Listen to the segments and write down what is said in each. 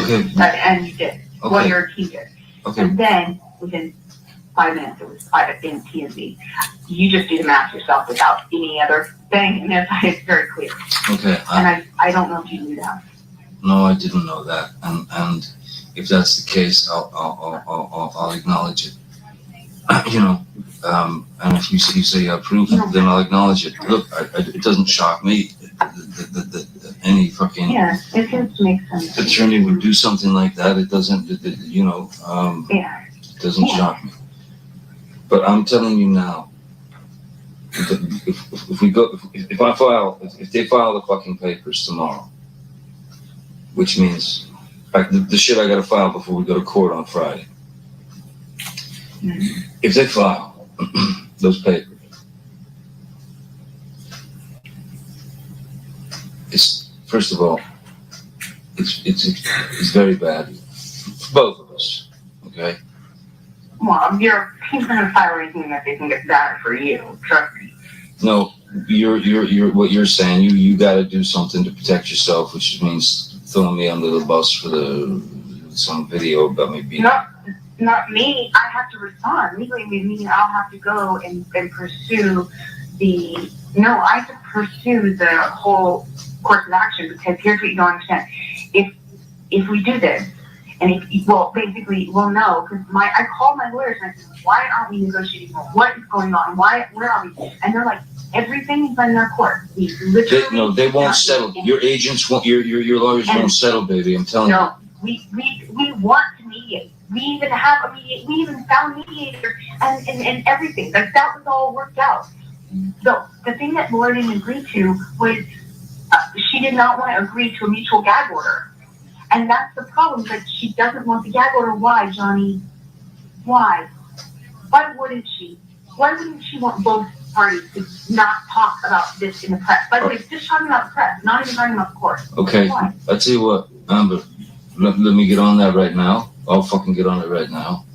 Okay. And you did. Okay. Well, your team did. Okay. And then within 5 minutes, it was in T&Z. You just do the math yourself without any other thing, and it's very clear. Okay. And I don't know if you knew that. No, I didn't know that, and if that's the case, I'll acknowledge it. And if you say you have proof, then I'll acknowledge it. Look, it doesn't shock me that any fucking it just makes sense. attorney would do something like that. It doesn't, it doesn't shock me. But I'm telling you now, if they file the fucking papers tomorrow, which means the shit I gotta file before we go to court on Friday. If they file those papers, it's first of all, it's very bad for both of us. Okay. Well, your team's gonna file anything that they think is bad for you. Trust me. No, you're what you're saying. You got to do something to protect yourself, which means throwing me under the bus for some video about me being. Not me. I have to respond. Legally, meaning I'll have to go and pursue I have to pursue the whole course of action, because here's what you don't understand. If we do this, and basically, we'll know, because I called my lawyers and I said, why aren't we negotiating more? What is going on? Where are we? And they're like, everything is in their court. We literally they won't settle. Your agents won't. Your lawyers won't settle, baby. I'm telling you. No, we want to mediate. We even have a mediator. We even found mediator and everything. Like, that was all worked out. So the thing that Laura didn't agree to was she did not want to agree to a mutual gag order. And that's the problem, that she doesn't want the gag order. Why, Johnny? Why? Why wouldn't she? Why wouldn't she want both parties to not talk about this in the press? By the way, just talking about the press, not even talking about the court. Okay. Why? I'll tell you what, Amber, let me get on that right now. I'll fucking get on it right now.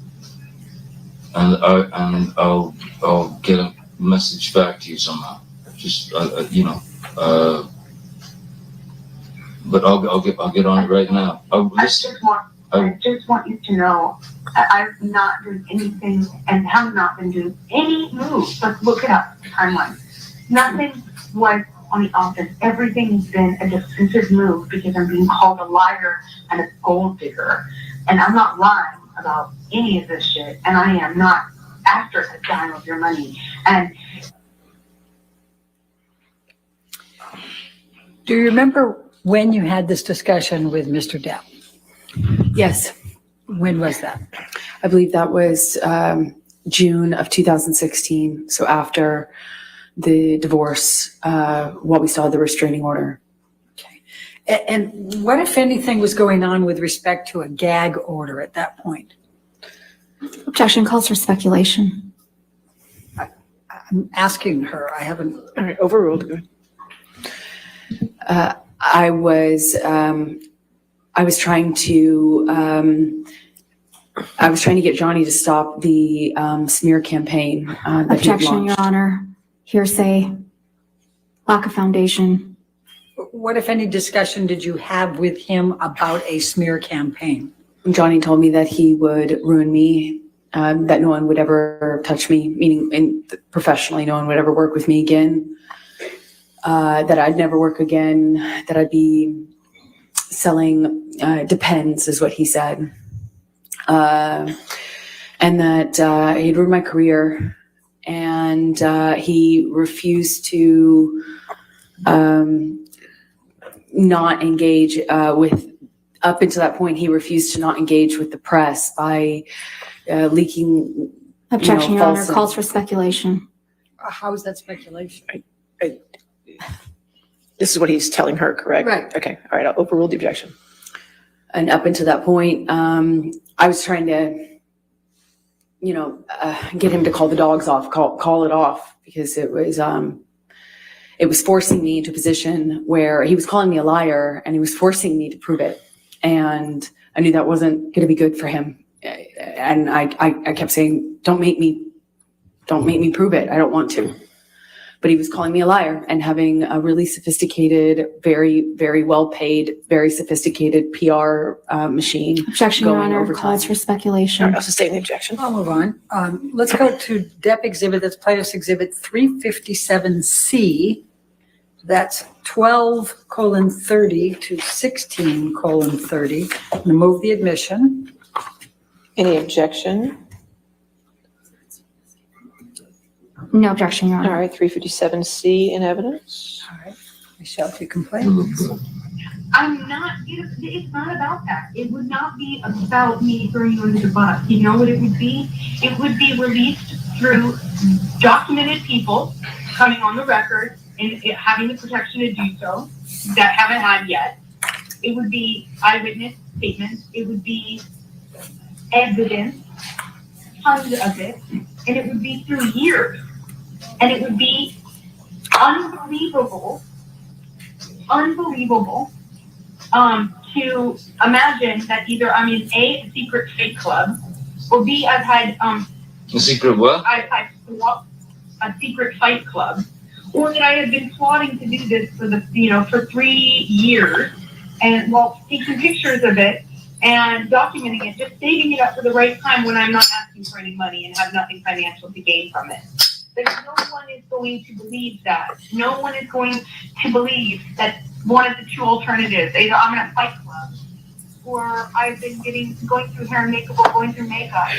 And I'll get a message back to you somehow. Just, but I'll get on it right now. I just want you to know I've not done anything and have not been doing any moves. Let's look it up, the timeline. Nothing was on the office. Everything has been a defensive move because I'm being called a liar and a gold digger. And I'm not lying about any of this shit. And I am not after a dime of your money. And do you remember when you had this discussion with Mr. Depp? Yes. When was that? I believe that was June of 2016. So after the divorce, while we still had the restraining order. Okay. And what, if anything, was going on with respect to a gag order at that point? Objection calls for speculation. I'm asking her. I haven't. All right, overruled. Good. I was trying to get Johnny to stop the smear campaign. That Objection, Your Honor. Hearsay. Lack of foundation. What, if any, discussion did you have with him about a smear campaign? Johnny told me that he would ruin me, that no one would ever touch me, meaning professionally, no one would ever work with me again, that I'd never work again, that I'd be selling Depends, is what he said, and that he'd ruined my career, and he refused to not engage with, up until that point, he refused to not engage with the press by leaking. Objection, Your Honor, calls for speculation. How is that speculation? This is what he's telling her, correct? Right. Okay. All right. I'll overrule the objection. And up until that point, I was trying to, get him to call the dogs off, call it off, because it was forcing me into a position where he was calling me a liar and he was forcing me to prove it. And I knew that wasn't going to be good for him. And I kept saying, don't make me prove it. I don't want to. but he was calling me a liar and having a really sophisticated, very, very well paid, very sophisticated PR machine. Objection, Your Going Honor, overtime. calls for All speculation. right, I'll sustain the objection. I'll move on. Let's go to Depp Exhibit, that's Plato's Exhibit 357C. That's 12:30 to 16:30. I'm going to move the admission. Any objection? No objection, Your All Honor. right, 357C in evidence. All right. Michelle, if you complain. I'm not, it's not about that. It would not be about me throwing you under the bus. You know what it would be? It would be released through documented people coming on the record and having the protection to do so that haven't had yet. It would be eyewitness statements. It would be evidence, tons of it, and it would be through years. And it would be unbelievable to imagine that either I'm in a secret fake club, or B, I've had A secret what? I've swapped a secret fight club, or that I have been plotting to do this for 3 years, and taking pictures of it and documenting it, just saving it up for the right time when I'm not asking for any money and have nothing financial to gain from it. But no one is going to believe that. No one is going to believe that one of the two alternatives, either I'm in a fight club, or I've been going through hair and makeup, or going through makeup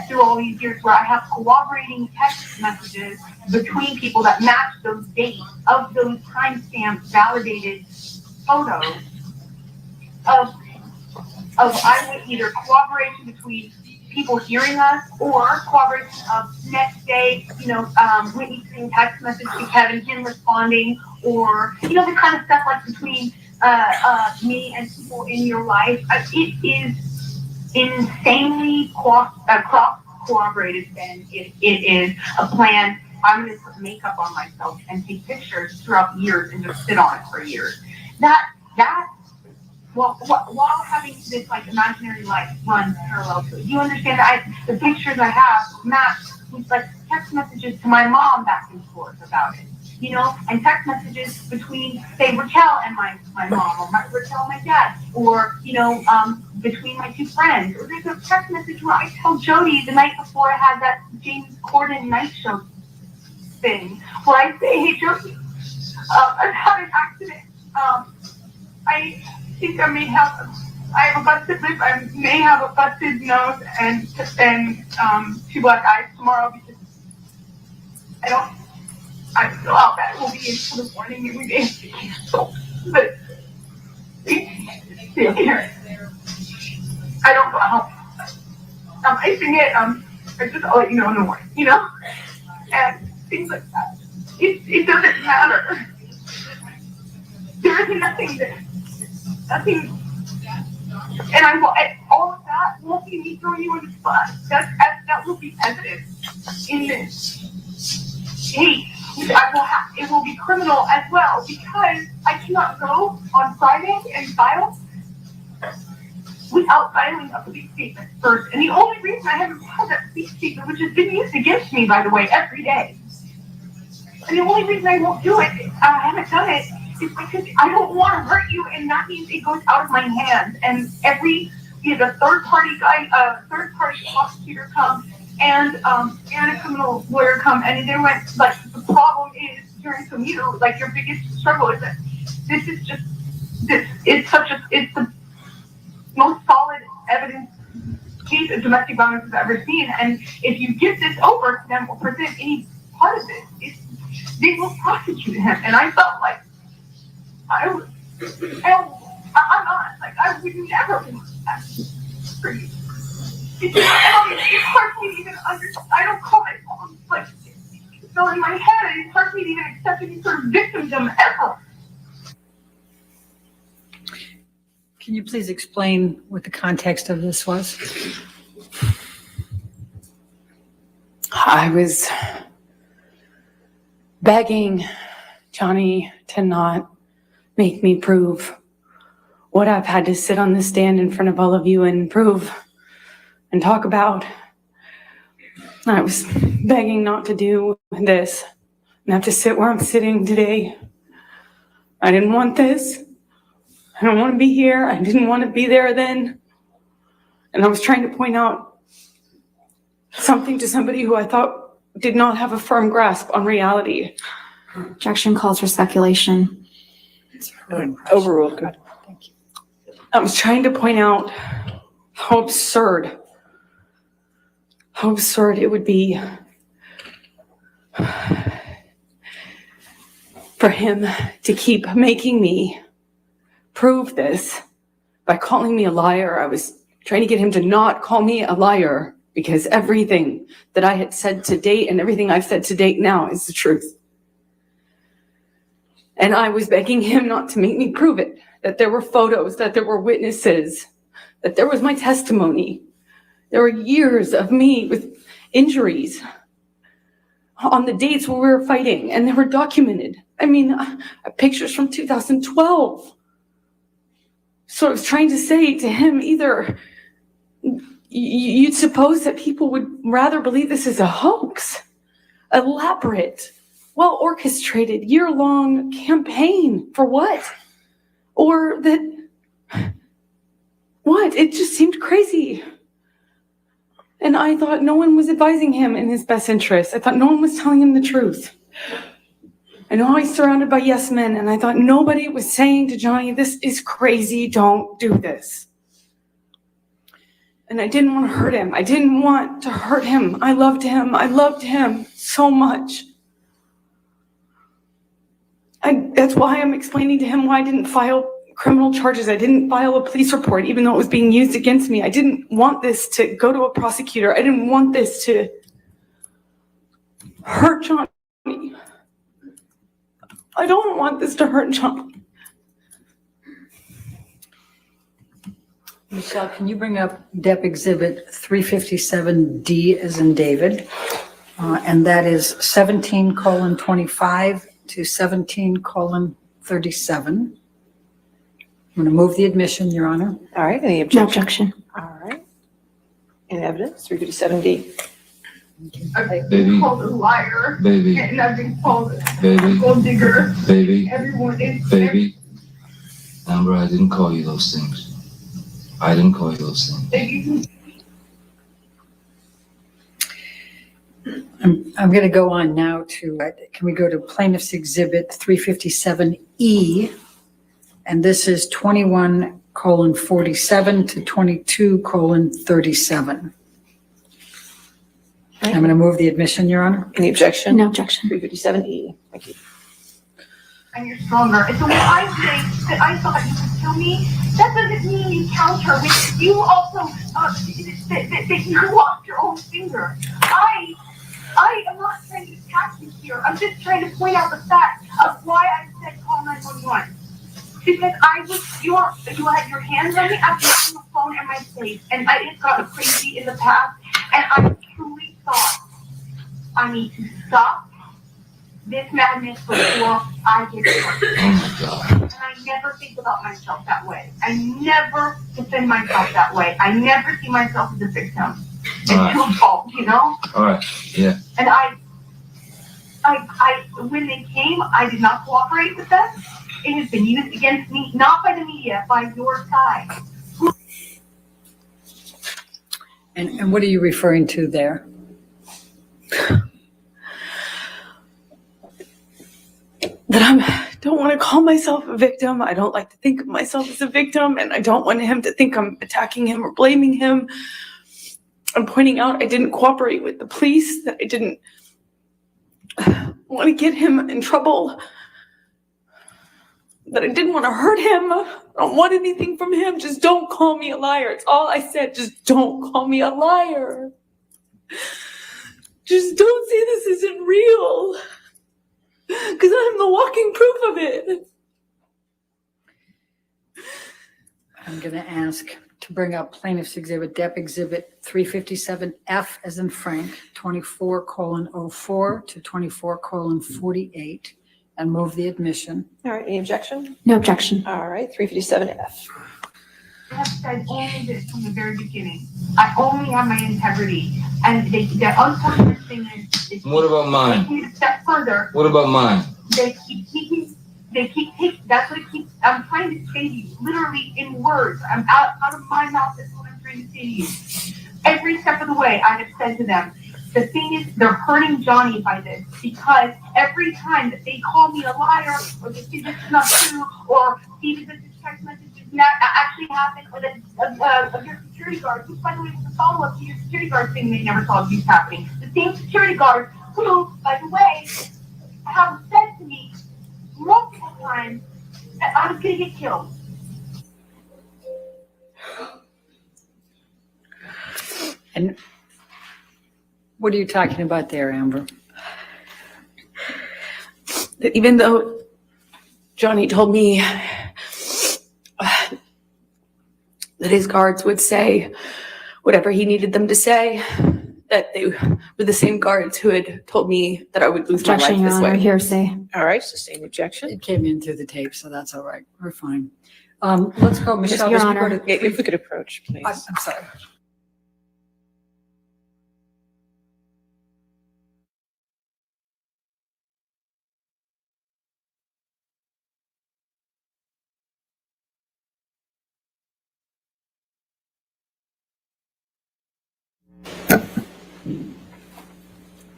through all these years, where I have corroborating text messages between people that match those dates of those timestamp validated photos of either corroboration between people hearing us, or corroboration of next day, Whitney sending text message to Kevin, him responding, or, the kind of stuff like between me and people in your life. It is insanely cross-corroborated than it is a plan. I'm going to put makeup on myself and take pictures throughout years and just sit on it for years. While having this imaginary life run parallel to it. You understand that the pictures I have match with text messages to my mom back and forth about it, and text messages between, say, Raquel and my mom, or Raquel and my dad, or, between my two friends. Or there's a text message where I tell Jody the night before I had that James Corden night show thing, where I say, hey, Jody, I've had an accident. I think I have a busted lip, I may have a busted nose and 2 black eyes tomorrow, because I don't know how bad it will be until the morning and we may have to cancel. But I don't know how I'm icing it, I'll let you know in the morning, and things like that. It doesn't matter. There is nothing, and all of that won't be me throwing you in the bus. That will be evidence in this case. It will be criminal as well, because I cannot go on Friday and file without filing a police statement first. And the only reason I haven't filed that police statement, which has been used against me, by the way, every day, and the only reason I won't do it, I haven't done it, is because I don't want to hurt you, and that means it goes out of my hands. And the third party prosecutor come, and a criminal lawyer come, and they went, the problem is, hearing from you, your biggest struggle is that it's the most solid evidence case of domestic violence I've ever seen. And if you give this over to them or present any part of this, they will prosecute him. And I felt like I would never want that for you. It's hard for me to even understand. I don't call myself in my head, and it's hard for me to even accept any sort of victimdom ever. Can you please explain what the context of this was? I was begging Johnny to not make me prove what I've had to sit on the stand in front of all of you and prove and talk about. I was begging not to do this and have to sit where I'm sitting today. I didn't want this. I don't want to be here. I didn't want to be there then. And I was trying to point out something to somebody who I thought did not have a firm grasp on reality. Objection calls for speculation. Overruled. Good. Thank you. I was trying to point out how absurd it would be for him to keep making me prove this by calling me a liar. I was trying to get him to not call me a liar because everything that I had said to date and everything I've said to date now is the truth. And I was begging him not to make me prove it, that there were photos, that there were witnesses, that there was my testimony. There were years of me with injuries on the dates where we were fighting, and they were documented. I mean, pictures from 2012. So I was trying to say to him, either you'd suppose that people would rather believe this is a hoax, elaborate, well-orchestrated, year-long campaign for what? Or that, what? It just seemed crazy. And I thought no one was advising him in his best interest. I thought no one was telling him the truth. I know he's surrounded by yes men, and I thought nobody was saying to Johnny, this is crazy, don't do this. And I didn't want to hurt him. I didn't want to hurt him. I loved him. I loved him so much. That's why I'm explaining to him why I didn't file criminal charges. I didn't file a police report, even though it was being used against me. I didn't want this to go to a prosecutor. I didn't want this to hurt Johnny. I don't want this to hurt Johnny. Michelle, can you bring up Depp Exhibit 357D as in David? And that is 17:25 to 17:37. I'm going to move the admission, Your Honor. All right, any No objection? objection. All right. In evidence, 357D. I've been Baby. called a liar, Baby, and I've been called a baby, gold digger. baby, Everyone is. baby. Amber, I didn't call you those things. I didn't call you those things. I'm going to go on now to, can we go to Plaintiff's Exhibit 357E? And this is 21:47 to 22:37. I'm going to move the admission, Your Honor. Any objection? No objection. 357E. Thank you. And you're stronger. And so when I say that I thought you could kill me, that doesn't mean you counter with you also that you lost your own finger. I am not trying to attack you here. I'm just trying to point out the fact of why I said call 911. Because you had your hands on me after putting the phone in my face, and I had gotten crazy in the past, and I truly thought I need to stop this madness before I get hurt. Oh my God. And I never think about myself that way. I never defend myself that way. I never see myself as a victim. It's your fault, you know? All right, yeah. And I when they came, I did not cooperate with them. It has been used against me, not by the media, by your side. And what are you referring to there? That I don't want to call myself a victim. I don't like to think of myself as a victim, and I don't want him to think I'm attacking him or blaming him. I'm pointing out I didn't cooperate with the police, that I didn't want to get him in trouble, that I didn't want to hurt him. I don't want anything from him. Just don't call me a liar. It's all I said. Just don't call me a liar. Just don't say this isn't real. Because I'm the walking proof of it. I'm going to ask to bring up Plaintiff's Exhibit, Depp Exhibit 357F as in Frank, 24:04 to 24:48, and move the admission. All right, any objection? No objection. All right, 357F. I have said only this from the very beginning. I only have my integrity. And the unfortunate thing is What about mine? taking it a step further. What about mine? They keep taking, that's what it keeps, I'm trying to say to you, literally in words. I'm out of my mouth, that's what I'm trying to say to you. Every step of the way, I have said to them, the thing is, they're hurting Johnny by this, because every time that they call me a liar, or they say this is not true, or Steven, this text message did not actually happen, or that of your security guards, which by the way was a follow-up to your security guard thing they never saw abuse happening. The same security guards who, by the way, have said to me multiple times that I was gonna get killed. And what are you talking about there, Amber? That even though Johnny told me that his guards would say whatever he needed them to say, that they were the same guards who had told me that I would lose my life Objection, Your this Honor, way. hearsay. All right, sustained objection. It came in through the tape, so that's all right. We're fine. Let's go, Michelle. Your let's Honor. go to- If we could approach, please. I'm sorry.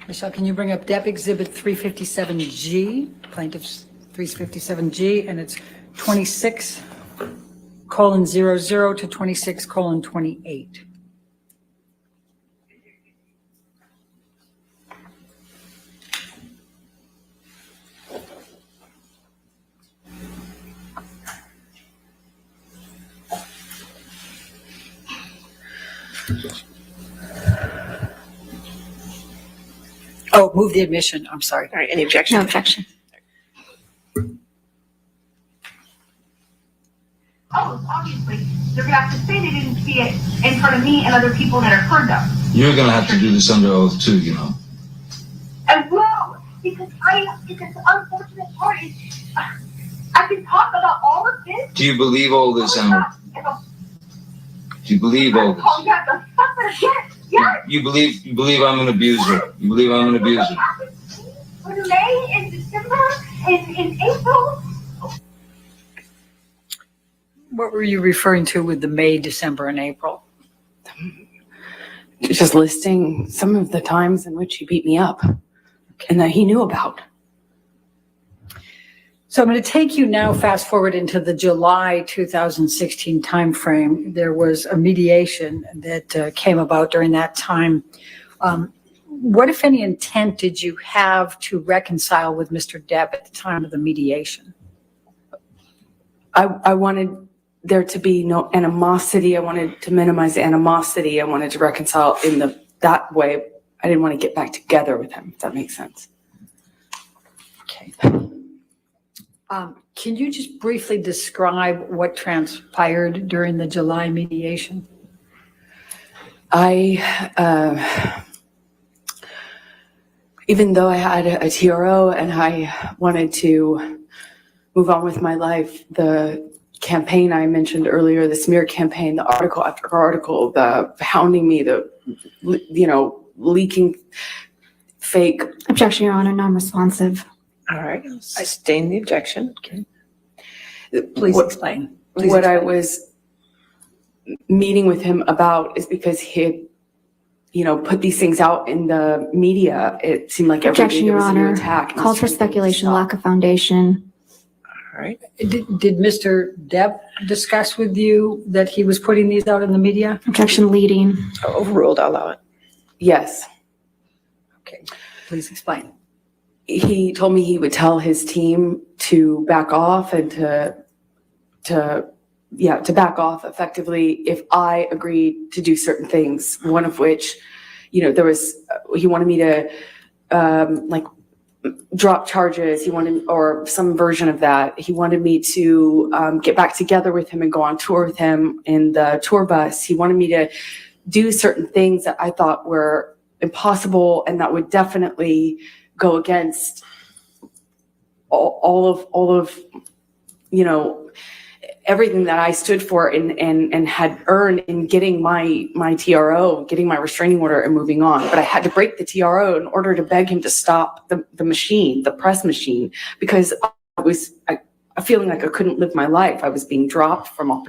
Michelle, can you bring up Depp Exhibit 357G, Plaintiff's 357G, and it's 26:00 to 26:28. Oh, move the admission. I'm sorry. All right, any objection? No objection. Oh, obviously, they're gonna have to say they didn't see it in front of me and other people that have heard them. You're gonna have to do this under oath too, you know. I will, because the unfortunate part is, I can talk about all of this. Do you believe all this, Amber? Do you believe all this? Oh, yeah, the stuff that, yes. You believe I'm an abuser. You believe I'm an abuser. In May, in December, in April. What were you referring to with the May, December, and April? Just listing some of the times in which he beat me up and that he knew about. So I'm going to take you now fast forward into the July 2016 timeframe. There was a mediation that came about during that time. What, if any, intent did you have to reconcile with Mr. Depp at the time of the mediation? I wanted there to be no animosity. I wanted to minimize the animosity. I wanted to reconcile in that way. I didn't want to get back together with him, if that makes sense. Okay. Can you just briefly describe what transpired during the July mediation? Even though I had a TRO and I wanted to move on with my life, the campaign I mentioned earlier, the smear campaign, the article after article, the hounding me, the, leaking fake. Objection, Your Honor, non-responsive. All right, sustain the objection. Okay. Please explain. What I was meeting with him about is because he had, put these things out in the media. It seemed like every day Objection, there Your was a new Honor. attack. and Calls for this kind of thing speculation, stopped. lack of foundation. All right. Did Mr. Depp discuss with you that he was putting these out in the media? Objection, leading. Overruled, I'll allow it. Yes. Okay, please explain. He told me he would tell his team to back off and to back off effectively if I agreed to do certain things. One of which, he wanted me to drop charges. He wanted, or some version of that. He wanted me to get back together with him and go on tour with him in the tour bus. He wanted me to do certain things that I thought were impossible and that would definitely go against all of everything that I stood for and had earned in getting my TRO, getting my restraining order and moving on. But I had to break the TRO in order to beg him to stop the machine, the press machine, because I was feeling like I couldn't live my life. I was being dropped from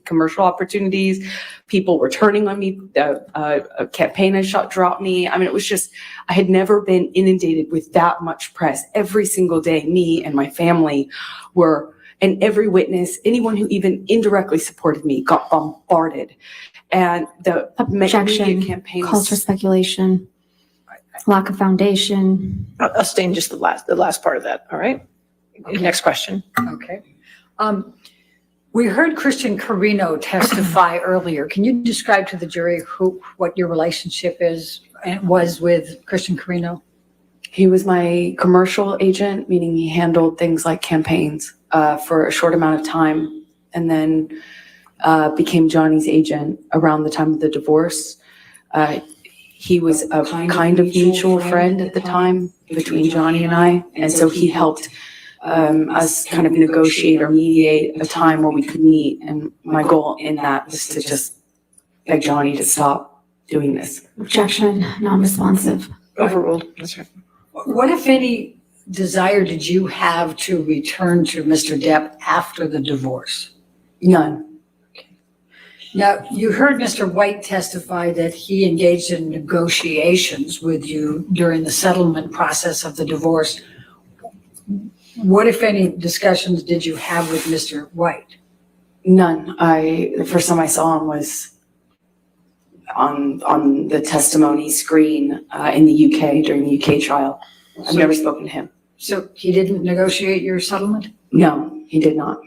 commercial opportunities. People were turning on me. A campaign I shot dropped me. I mean, it was just, I had never been inundated with that much press. Every single day, me and my family were, and every witness, anyone who even indirectly supported me got bombarded. And the Objection, media campaigns. calls for speculation, lack of foundation. I'll stay in just the last part of that, all right? Okay. Next question. Okay. We heard Christian Carino testify earlier. Can you describe to the jury what your relationship was with Christian Carino? He was my commercial agent, meaning he handled things like campaigns for a short amount of time, and then became Johnny's agent around the time of the divorce. He was a kind of mutual friend at the time between Johnny and I, and so he helped us kind of negotiate or mediate a time where we could meet. And my goal in that was to just beg Johnny to stop doing this. Objection, non-responsive. Overruled. That's right. What, if any, desire did you have to return to Mr. Depp after the divorce? None. Now, you heard Mr. White testify that he engaged in negotiations with you during the settlement process of the divorce. What, if any, discussions did you have with Mr. White? None. The first time I saw him was on the testimony screen in the UK during the UK trial. I've never spoken to him. So he didn't negotiate your settlement? No, he did not.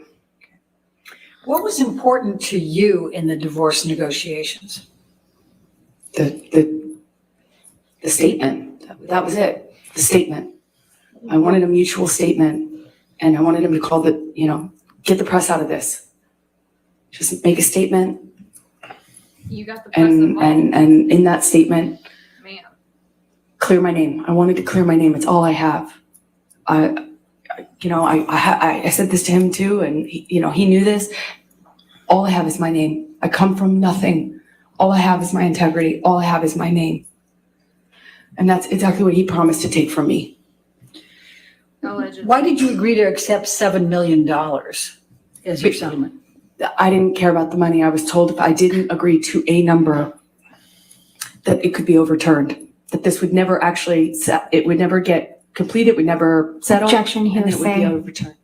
What was important to you in the divorce negotiations? The statement. That was it. The statement. I wanted a mutual statement, and I wanted him to call get the press out of this. Just make a statement. You got the press And in that statement, man. clear my name. I wanted to clear my name. It's all I have. I said this to him too, and he knew this. All I have is my name. I come from nothing. All I have is my integrity. All I have is my name. And that's exactly what he promised to take from me. Allegedly. Why did you agree to accept $7 million as your settlement? I didn't care about the money. I was told if I didn't agree to a number, that it could be overturned. That this would never it would never get completed, would never settle. Objection, and it would be hearsay. overturned.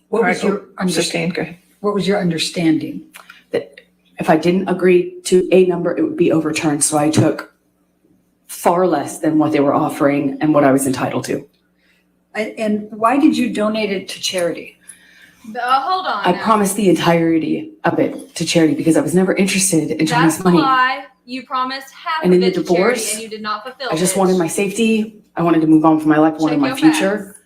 What was your Sustained, go ahead. What was your understanding? That if I didn't agree to a number, it would be overturned. So I took far less than what they were offering and what I was entitled to. And why did you donate it to charity? Hold on. I now. promised the entirety of it to charity because I was never interested in Johnny's That's money. why you promised half And of in the it to charity divorce, and you did not fulfill I just it. wanted my safety. I wanted to move on from my life. I wanted Check my your future. facts.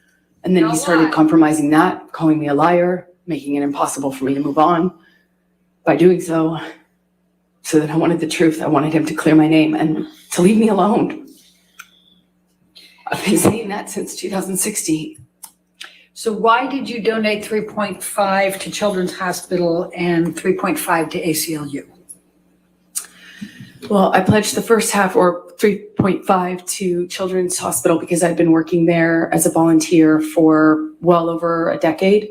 And then he Don't started lie. compromising that, calling me a liar, making it impossible for me to move on by doing so. So that I wanted the truth. I wanted him to clear my name and to leave me alone. I've been saying that since 2016. So why did you donate 3.5 to Children's Hospital and 3.5 to ACLU? Well, I pledged the first half, or 3.5, to Children's Hospital because I'd been working there as a volunteer for well over a decade.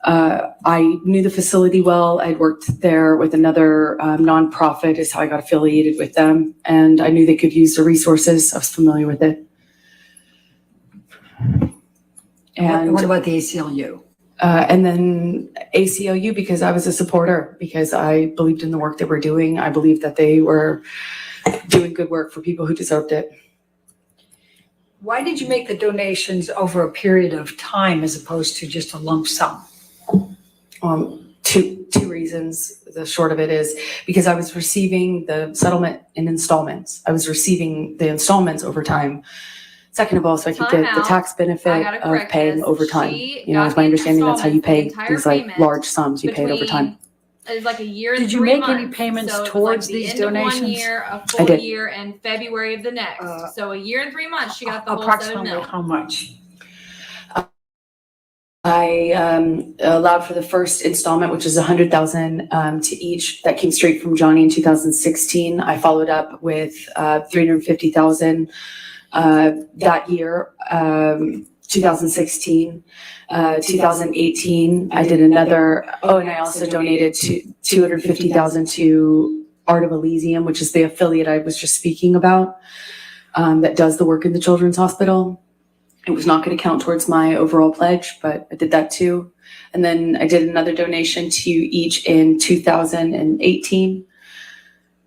I knew the facility well. I'd worked there with another nonprofit is how I got affiliated with them. And I knew they could use the resources. I was familiar with it. And What about the ACLU? and then ACLU because I was a supporter, because I believed in the work they were doing. I believed that they were doing good work for people who deserved it. Why did you make the donations over a period of time as opposed to just a lump sum? Two reasons. The short of it is because I was receiving the settlement in installments. I was receiving the installments over time. Second of all, so I could Time get the out. tax benefit I gotta of correct paying this. overtime. She You know, got it's my the understanding that's how you pay installments, the these entire like payment large sums you paid over time. It was like a year and Did you 3 make any months. payments So it was towards like the these end of donations? 1 year, a I full did. year, and February of the next. So a year and 3 months, she got the whole 7 Approximately mil. how much? I allowed for the first installment, which is $100,000 to each. That came straight from Johnny in 2016. I followed up with $350,000 that year, 2016. 2018, I did another. Oh, and I also donated $250,000 to Art of Elysium, which is the affiliate I was just speaking about, that does the work in the Children's Hospital. It was not going to count towards my overall pledge, but I did that too. And then I did another donation to each in 2018.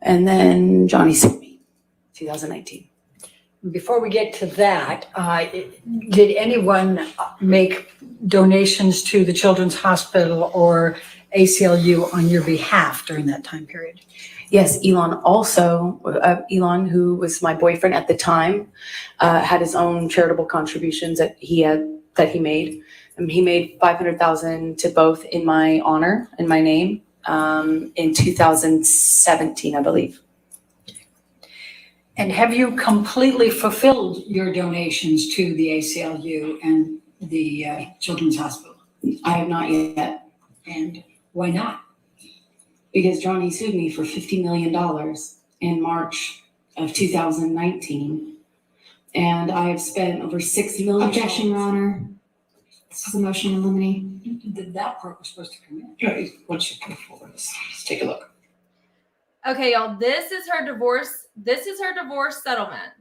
And then Johnny sued me, 2019. Before we get to that, did anyone make donations to the Children's Hospital or ACLU on your behalf during that time period? Yes, Elon also, Elon, who was my boyfriend at the time, had his own charitable contributions that he made. He made $500,000 to both in my honor, in my name, in 2017, I believe. And have you completely fulfilled your donations to the ACLU and the Children's Hospital? I have not yet. And why not? Because Johnny sued me for $50 million in March of 2019. And I have spent over $6 million. Objection, Your Honor. This is a motion in limine. That part was supposed to come in. Okay, what you put forward? Let's take a look. Okay, y'all, this is her divorce settlement.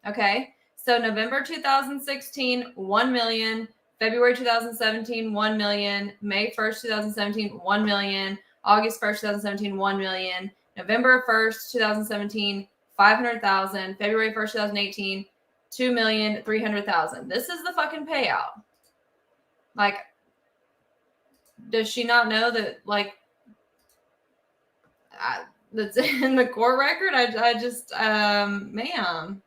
Okay, so November 2016, 1 million. February 2017, 1 million. May 1st, 2017, 1 million. August 1st, 2017, 1 million. November 1st, 2017, 500,000. February 1st, 2018, 2,300,000. This is the fucking payout. Like, does she not know that, like, that's in the court record? I just, ma'am.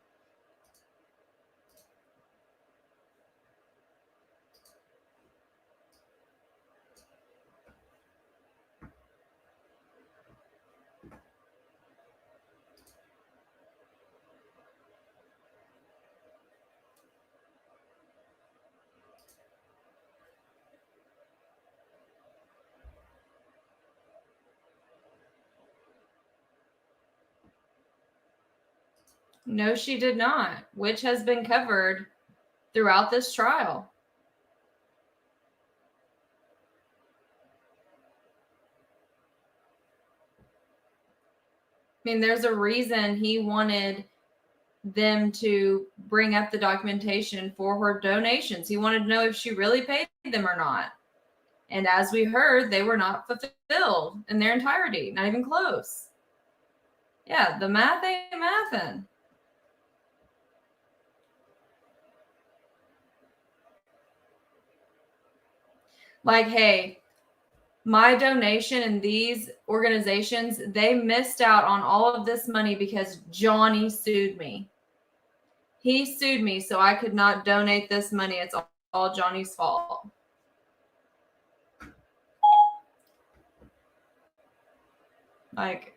No, she did not, which has been covered throughout this trial. I mean, there's a reason he wanted them to bring up the documentation for her donations. He wanted to know if she really paid them or not. And as we heard, they were not fulfilled in their entirety, not even close. Yeah, the math ain't mathin'. Like, hey, my donation in these organizations, they missed out on all of this money because Johnny sued me. He sued me, so I could not donate this money. It's all Johnny's fault. Like,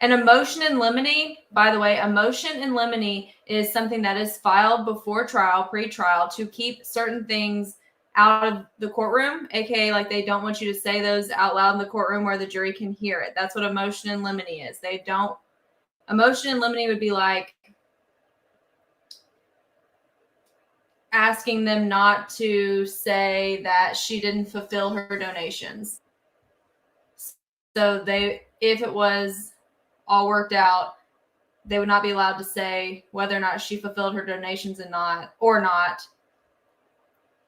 And a motion in limine, by the way, a motion in limine is something that is filed before trial, pre-trial, to keep certain things out of the courtroom, aka like they don't want you to say those out loud in the courtroom where the jury can hear it. That's what a motion in limine is. A motion in limine would be like asking them not to say that she didn't fulfill her donations. So if it was all worked out, they would not be allowed to say whether or not she fulfilled her donations or not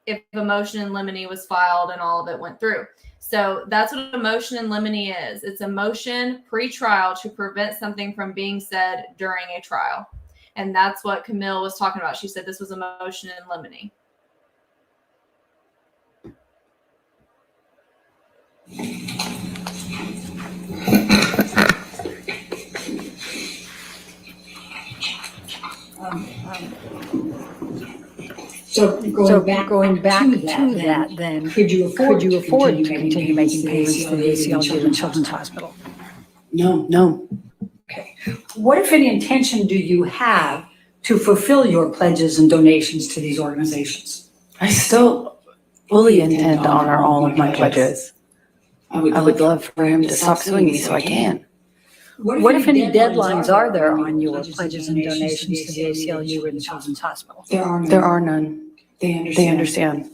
if a motion in limine was filed and all of it went through. So that's what a motion in limine is. It's a motion pre-trial to prevent something from being said during a trial. And that's what Camille was talking about. She said this was a motion in limine. So going back to that, then, could you afford to continue making payments to the ACLU and Children's Hospital? No. Okay. What, if any, intention do you have to fulfill your pledges and donations to these organizations? I still fully intend to honor all of my pledges. I would love for him to stop suing me so I can. What if any deadlines are there on your pledges and donations to the ACLU and the Children's Hospital? There are none. They understand.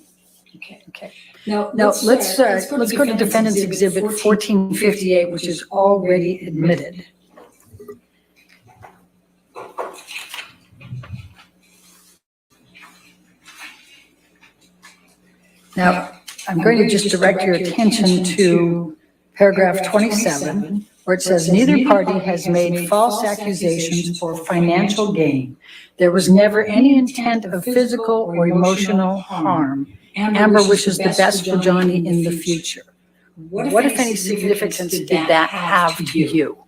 Okay. Now let's go to Defendants Exhibit 1458, which is already admitted. Now, I'm going to just direct your attention to paragraph 27, where it says, neither party has made false accusations for financial gain. There was never any intent of physical or emotional harm. Amber wishes the best for Johnny in the future. What, if any, significance did that have to you?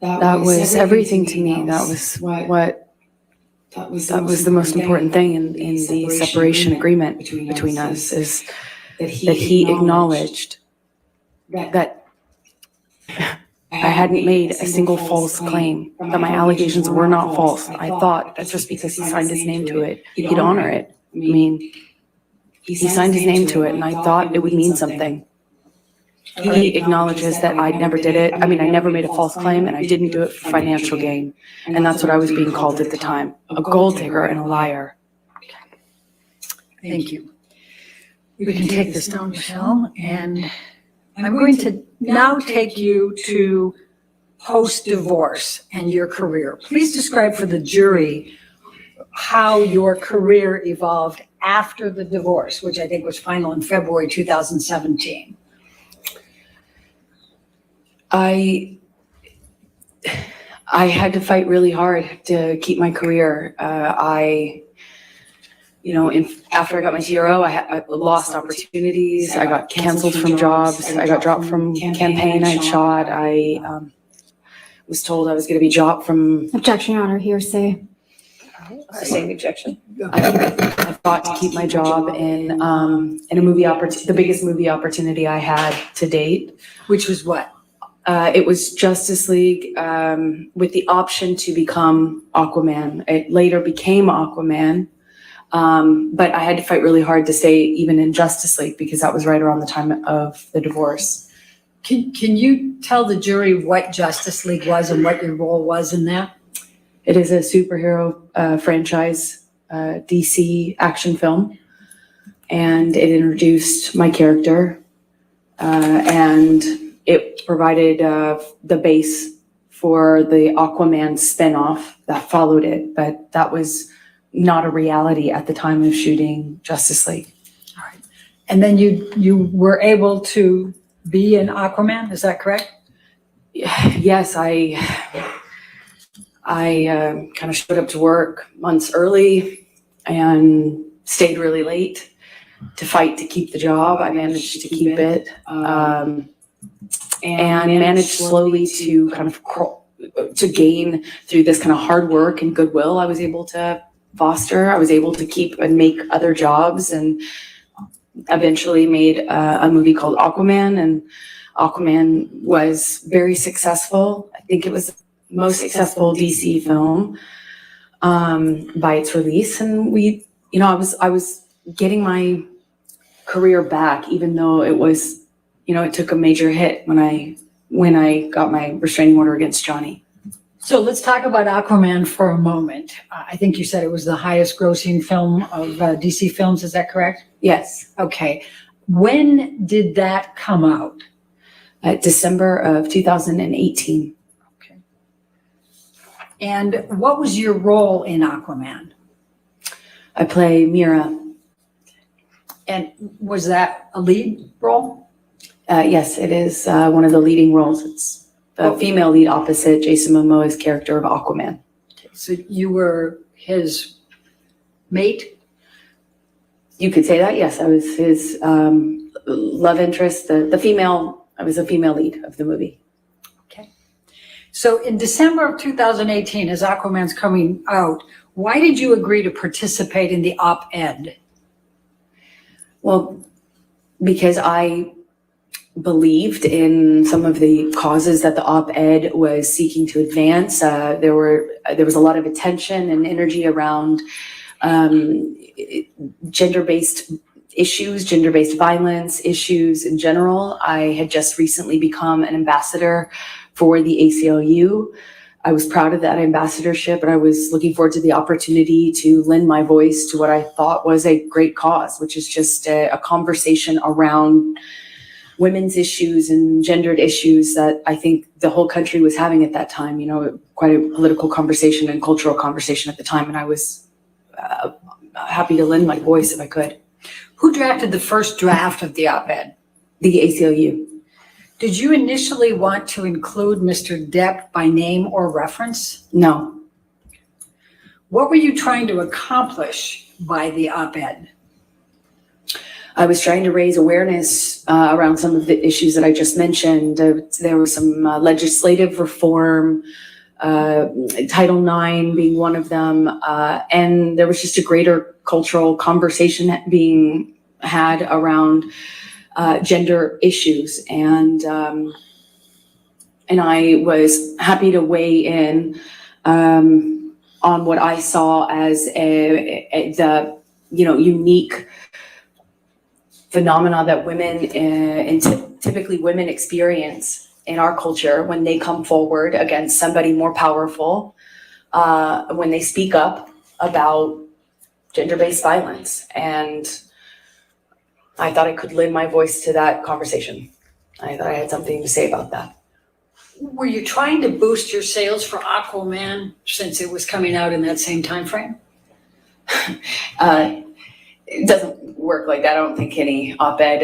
That was everything to me. That was the most important thing in the separation agreement between us, is that he acknowledged that I hadn't made a single false claim, that my allegations were not false. I thought that just because he signed his name to it, he'd honor it. I mean, he signed his name to it, and I thought it would mean something. He acknowledges that I never did it. I mean, I never made a false claim, and I didn't do it for financial gain. And that's what I was being called at the time, a gold digger and a liar. Thank you. We can take this down, Michelle, and I'm going to now take you to post-divorce and your career. Please describe for the jury how your career evolved after the divorce, which I think was final in February 2017. I had to fight really hard to keep my career. After I got my TRO, I lost opportunities. I got canceled from jobs. I got dropped from campaign I'd shot. I was told I was going to be dropped from. Objection, Your Honor, hearsay. Sustained objection. I fought to keep my job in a movie the biggest movie opportunity I had to date. Which was what? It was Justice League with the option to become Aquaman. It later became Aquaman, but I had to fight really hard to stay even in Justice League because that was right around the time of the divorce. Can you tell the jury what Justice League was and what your role was in that? It is a superhero franchise, DC action film, and it introduced my character, and it provided the base for the Aquaman spinoff that followed it, but that was not a reality at the time of shooting Justice League. All right. And then you were able to be an Aquaman, is that correct? Yes, I kind of showed up to work months early and stayed really late to fight to keep the job. I managed to keep it, and managed slowly to kind of to gain through this kind of hard work and goodwill I was able to foster. I was able to keep and make other jobs, and eventually made a movie called Aquaman, and Aquaman was very successful. I think it was most successful DC film by its release, and I was getting my career back, even though it was, it took a major hit when I got my restraining order against Johnny. So let's talk about Aquaman for a moment. I think you said it was the highest grossing film of DC films, is that correct? Yes. Okay. When did that come out? December of 2018. And what was your role in Aquaman? I play Mira. And was that a lead role? Yes, it is one of the leading roles. It's the female lead opposite Jason Momoa's character of Aquaman. Okay, so you were his mate? You could say that, yes. I was his love interest, the female, I was a female lead of the movie. So in December of 2018, as Aquaman's coming out, why did you agree to participate in the op-ed? Well, because I believed in some of the causes that the op-ed was seeking to advance. There was a lot of attention and energy around gender-based issues, gender-based violence issues in general. I had just recently become an ambassador for the ACLU. I was proud of that ambassadorship, and I was looking forward to the opportunity to lend my voice to what I thought was a great cause, which is just a conversation around women's issues and gendered issues that I think the whole country was having at that time, quite a political conversation and cultural conversation at the time. And I was happy to lend my voice if I could. Who drafted the first draft of the op-ed? The ACLU. Did you initially want to include Mr. Depp by name or reference? No. What were you trying to accomplish by the op-ed? I was trying to raise awareness around some of the issues that I just mentioned. There was some legislative reform, Title IX being one of them, and there was just a greater cultural conversation being had around gender issues, and I was happy to weigh in on what I saw as the unique phenomena that women and typically women experience in our culture when they come forward against somebody more powerful, when they speak up about gender-based violence. And I thought I could lend my voice to that conversation. I thought I had something to say about that. Were you trying to boost your sales for Aquaman since it was coming out in that same time frame? It doesn't work like that. I don't think any op-ed,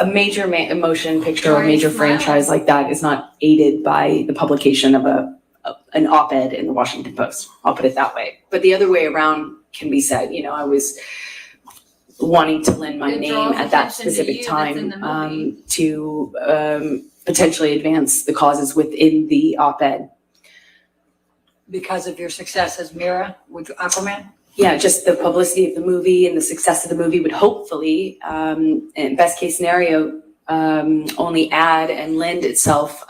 a major motion picture or a major franchise like that is not aided by the publication of an op-ed in the Washington Post. I'll put it that way. But the other way around can be said. I was wanting to lend my name at that specific time to potentially advance the causes within the op-ed. Because of your success as Mira with Aquaman? Yeah, just the publicity of the movie and the success of the movie would hopefully, in best case scenario, only add and lend itself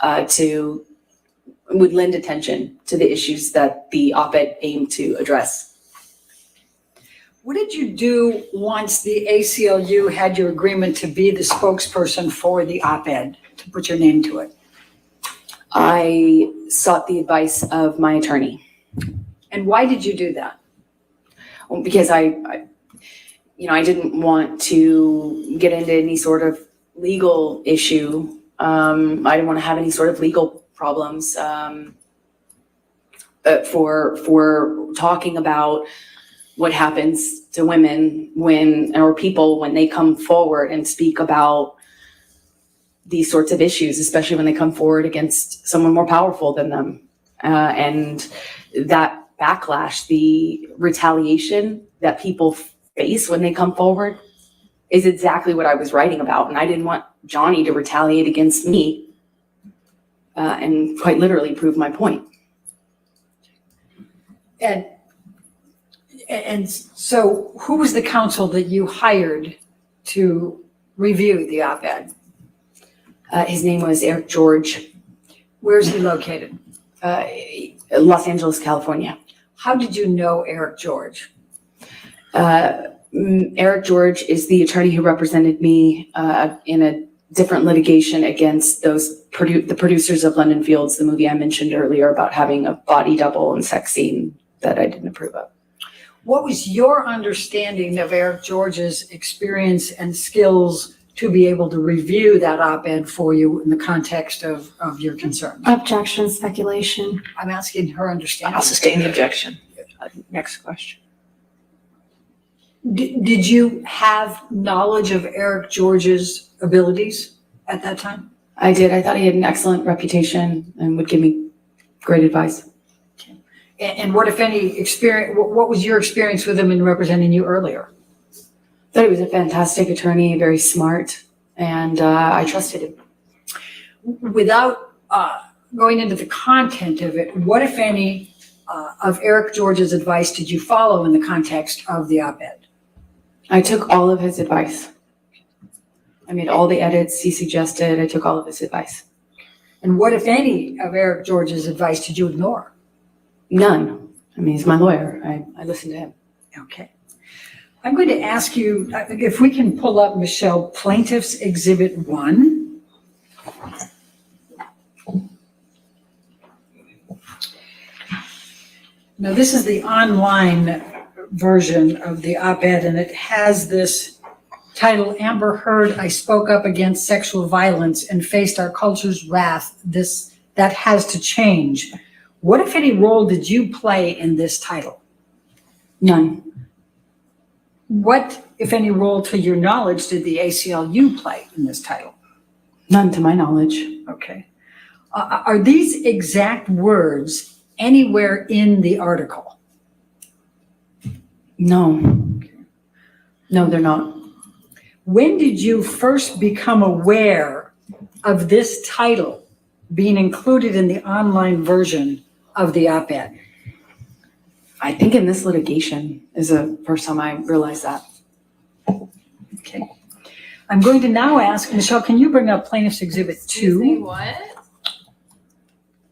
would lend attention to the issues that the op-ed aimed to address. What did you do once the ACLU had your agreement to be the spokesperson for the op-ed, to put your name to it? I sought the advice of my attorney. And why did you do that? Well, because I didn't want to get into any sort of legal issue. I didn't want to have any sort of legal problems for talking about what happens to women or people when they come forward and speak about these sorts of issues, especially when they come forward against someone more powerful than them. And that backlash, the retaliation that people face when they come forward is exactly what I was writing about. And I didn't want Johnny to retaliate against me and quite literally prove my point. And so who was the counsel that you hired to review the op-ed? His name was Eric George. Where's he located? Los Angeles, California. How did you know Eric George? Eric George is the attorney who represented me in a different litigation against the producers of London Fields, the movie I mentioned earlier about having a body double and sex scene that I didn't approve of. What was your understanding of Eric George's experience and skills to be able to review that op-ed for you in the context of your concerns? Objection, speculation. I'm asking her understanding. I'll sustain the objection. Next question. Did you have knowledge of Eric George's abilities at that time? I did. I thought he had an excellent reputation and would give me great advice. And what, if any, experience? What was your experience with him in representing you earlier? I thought he was a fantastic attorney, very smart, and I trusted him. Without going into the content of it, what, if any, of Eric George's advice did you follow in the context of the op-ed? I took all of his advice. I made all the edits he suggested. I took all of his advice. And what, if any, of Eric George's advice did you ignore? None. I mean, he's my lawyer. I listened to him. Okay. I'm going to ask you if we can pull up, Michelle, Plaintiff's Exhibit 1. Now, this is the online version of the op-ed, and it has this title, Amber Heard, I spoke up against sexual violence and faced our culture's wrath. That has to change. What, if any, role did you play in this title? None. What, if any, role to your knowledge did the ACLU play in this title? None to my knowledge. Okay. Are these exact words anywhere in the article? No. No, they're not. When did you first become aware of this title being included in the online version of the op-ed? I think in this litigation is the first time I realized that. Okay. I'm going to now ask, Michelle, can you bring up Plaintiff's Exhibit 2? Excuse me, what?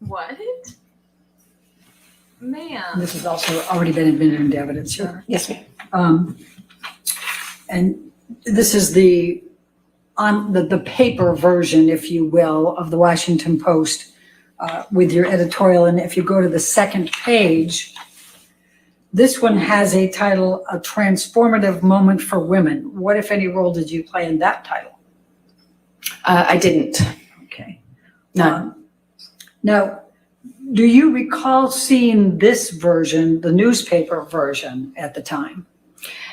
What? Man. This has also already been admitted into evidence, Your Honor. Yes, ma'am. And this is the paper version, if you will, of the Washington Post with your editorial. And if you go to the second page, this one has a title, A Transformative Moment for Women. What, if any, role did you play in that title? I didn't. Okay. None. Now, do you recall seeing this version, the newspaper version, at the time?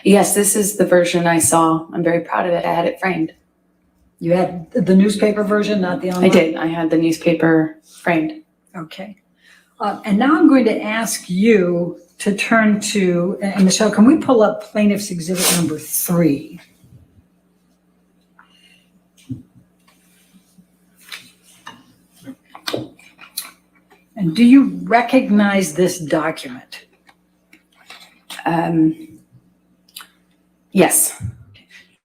Yes, this is the version I saw. I'm very proud of it. I had it framed. You had the newspaper version, not the online? I did. I had the newspaper framed. Okay. And now I'm going to ask you to turn to, and Michelle, can we pull up Plaintiff's Exhibit number 3? And do you recognize this document? Yes.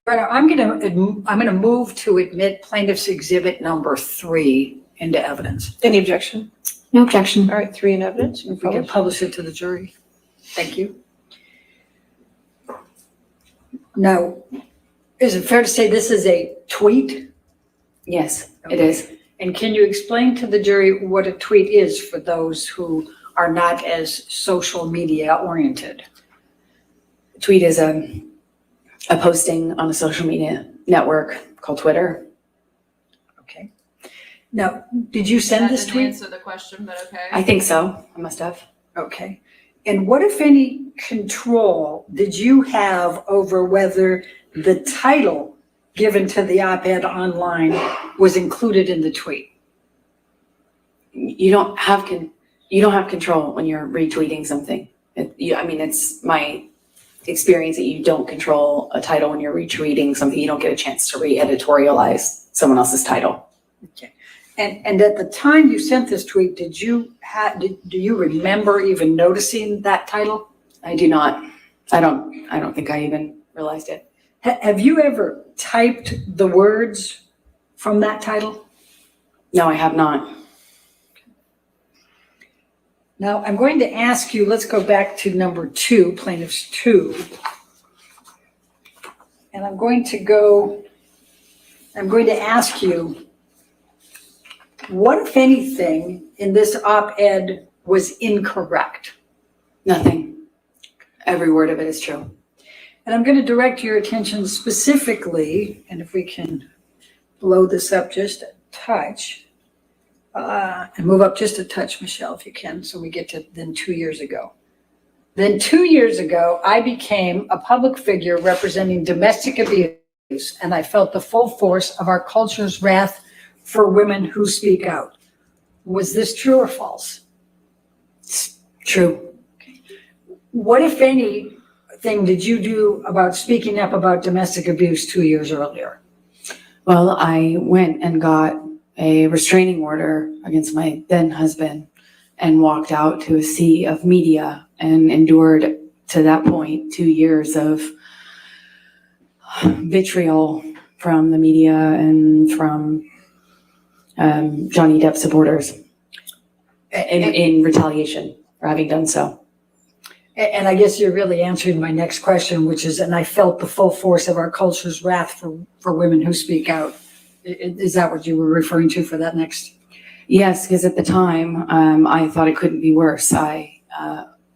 I'm going to move to admit Plaintiff's Exhibit number 3 into evidence. Any objection? No objection. All right, 3 in evidence. If we can publish it to the jury. Thank you. Now, is it fair to say this is a tweet? Yes, it is. And can you explain to the jury what a tweet is for those who are not as social media oriented? A tweet is a posting on a social media network called Twitter. Okay. Now, did you send That this didn't tweet? answer the question, but okay. I think so. I must have. Okay. And what, if any, control did you have over whether the title given to the op-ed online was included in the tweet? You don't have control when you're retweeting something. It's my experience that you don't control a title when you're retweeting something. You don't get a chance to re-editorialize someone else's title. Okay. And at the time you sent this tweet, do you remember even noticing that title? I do not. I don't think I even realized it. Have you ever typed the words from that title? No, I have not. Now, I'm going to ask you, let's go back to number 2, Plaintiff's 2. And I'm going to ask you, what, if anything, in this op-ed was incorrect? Nothing. Every word of it is true. And I'm going to direct your attention specifically, and if we can blow this up just a touch, and move up just a touch, Michelle, if you can, so we get to then 2 years ago. Then 2 years ago, I became a public figure representing domestic abuse, and I felt the full force of our culture's wrath for women who speak out. Was this true or false? It's true. What, if anything, did you do about speaking up about domestic abuse 2 years earlier? Well, I went and got a restraining order against my then husband and walked out to a sea of media and endured to that point 2 years of vitriol from the media and from Johnny Depp supporters in retaliation for having done so. And I guess you're really answering my next question, which is, and I felt the full force of our culture's wrath for women who speak out. Is that what you were referring to for that next? Yes, because at the time, I thought it couldn't be worse.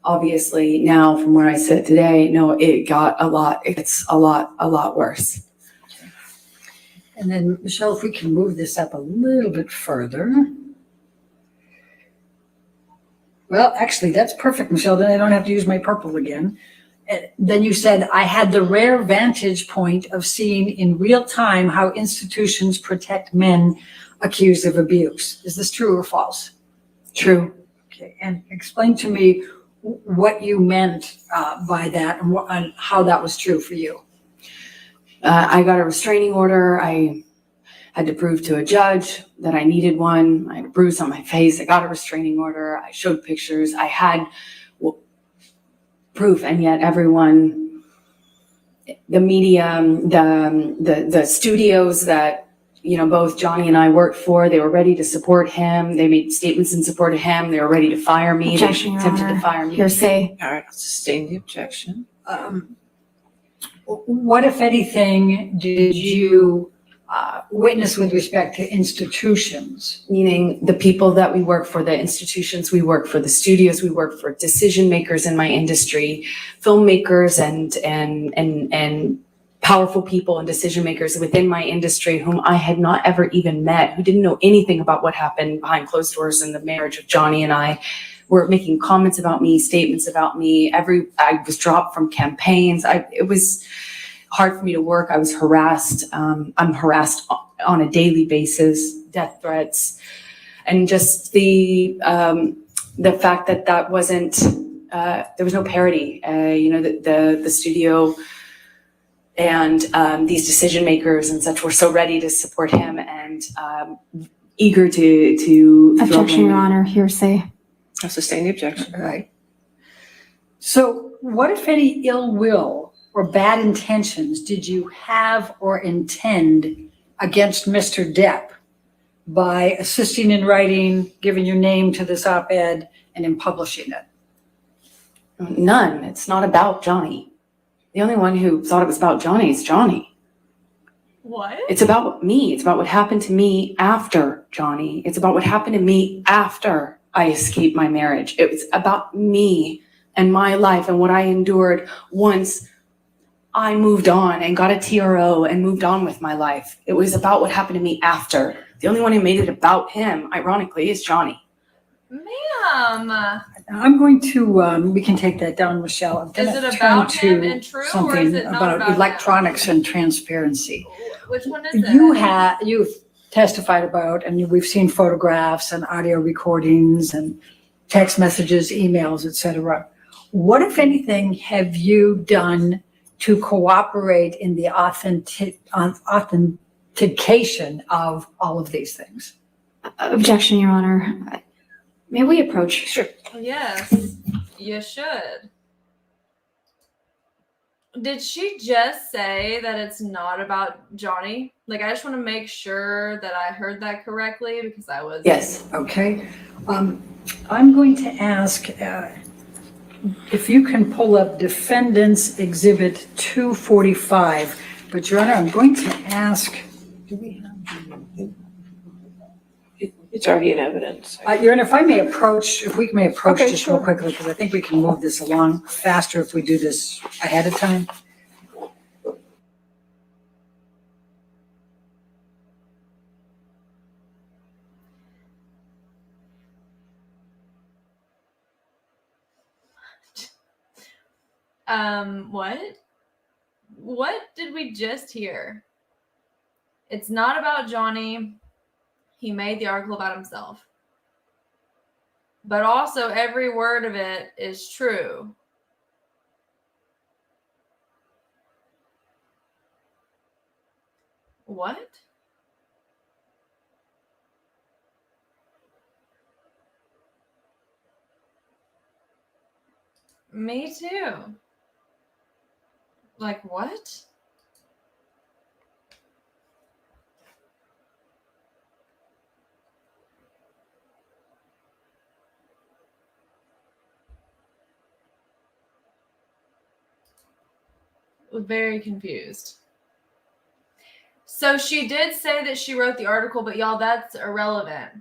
Obviously now from where I sit today, no, it's a lot worse. And then, Michelle, if we can move this up a little bit further. Well, actually, that's perfect, Michelle. Then I don't have to use my purple again. And then you said, I had the rare vantage point of seeing in real time how institutions protect men accused of abuse. Is this true or false? True. Okay, and explain to me what you meant by that and how that was true for you. I got a restraining order. I had to prove to a judge that I needed one. I had a bruise on my face. I got a restraining order. I showed pictures. I had proof, and yet everyone, the media, the studios that, you know, both Johnny and I worked for, they were ready to support him. They made statements in support of him. They were ready to fire me. Objection, They Your attempted to Honor. fire me. Hearsay. All right, I'll sustain the objection. What, if anything, did you witness with respect to institutions? Meaning the people that we work for, the institutions we work for, the studios we work for, decision makers in my industry, filmmakers and powerful people and decision makers within my industry whom I had not ever even met, who didn't know anything about what happened behind closed doors in the marriage of Johnny and I, were making comments about me, statements about me. I was dropped from campaigns. It was hard for me to work. I was harassed. I'm harassed on a daily basis, death threats, and just the fact that wasn't, there was no parity. The studio and these decision makers and such were so ready to support him and eager to Objection, Your Honor. Hearsay. I'll sustain the objection. All right. So what, if any, ill will or bad intentions did you have or intend against Mr. Depp by assisting in writing, giving your name to this op-ed, and in publishing it? None. It's not about Johnny. The only one who thought it was about Johnny is Johnny. What? It's about me. It's about what happened to me after Johnny. It's about what happened to me after I escaped my marriage. It was about me and my life and what I endured once I moved on and got a TRO and moved on with my life. It was about what happened to me after. The only one who made it about him, ironically, is Johnny. Ma'am. I'm going to, we can take that down, Michelle. I'm Is gonna it turn about him to and true, or is something it not about him? electronics and transparency. Which one is it? You've testified about, and we've seen photographs and audio recordings and text messages, emails, etc. What, if anything, have you done to cooperate in the authentication of all of these things? Objection, Your Honor. May we approach? Sure. Yes, you should. Did she just say that it's not about Johnny? Like, I just want to make sure that I heard that correctly because I was. Yes. Okay. I'm going to ask if you can pull up Defendants Exhibit 245. But, Your Honor, I'm going to ask, do we have? It's already in evidence. Your Honor, if we may approach Okay, just sure. real quickly, because I think we can move this along faster if we do this ahead of time. What? What did we just hear? It's not about Johnny. He made the article about himself. But also, every word of it is true. What? Me too. Like, what? very confused. So she did say that she wrote the article, but y'all, that's irrelevant.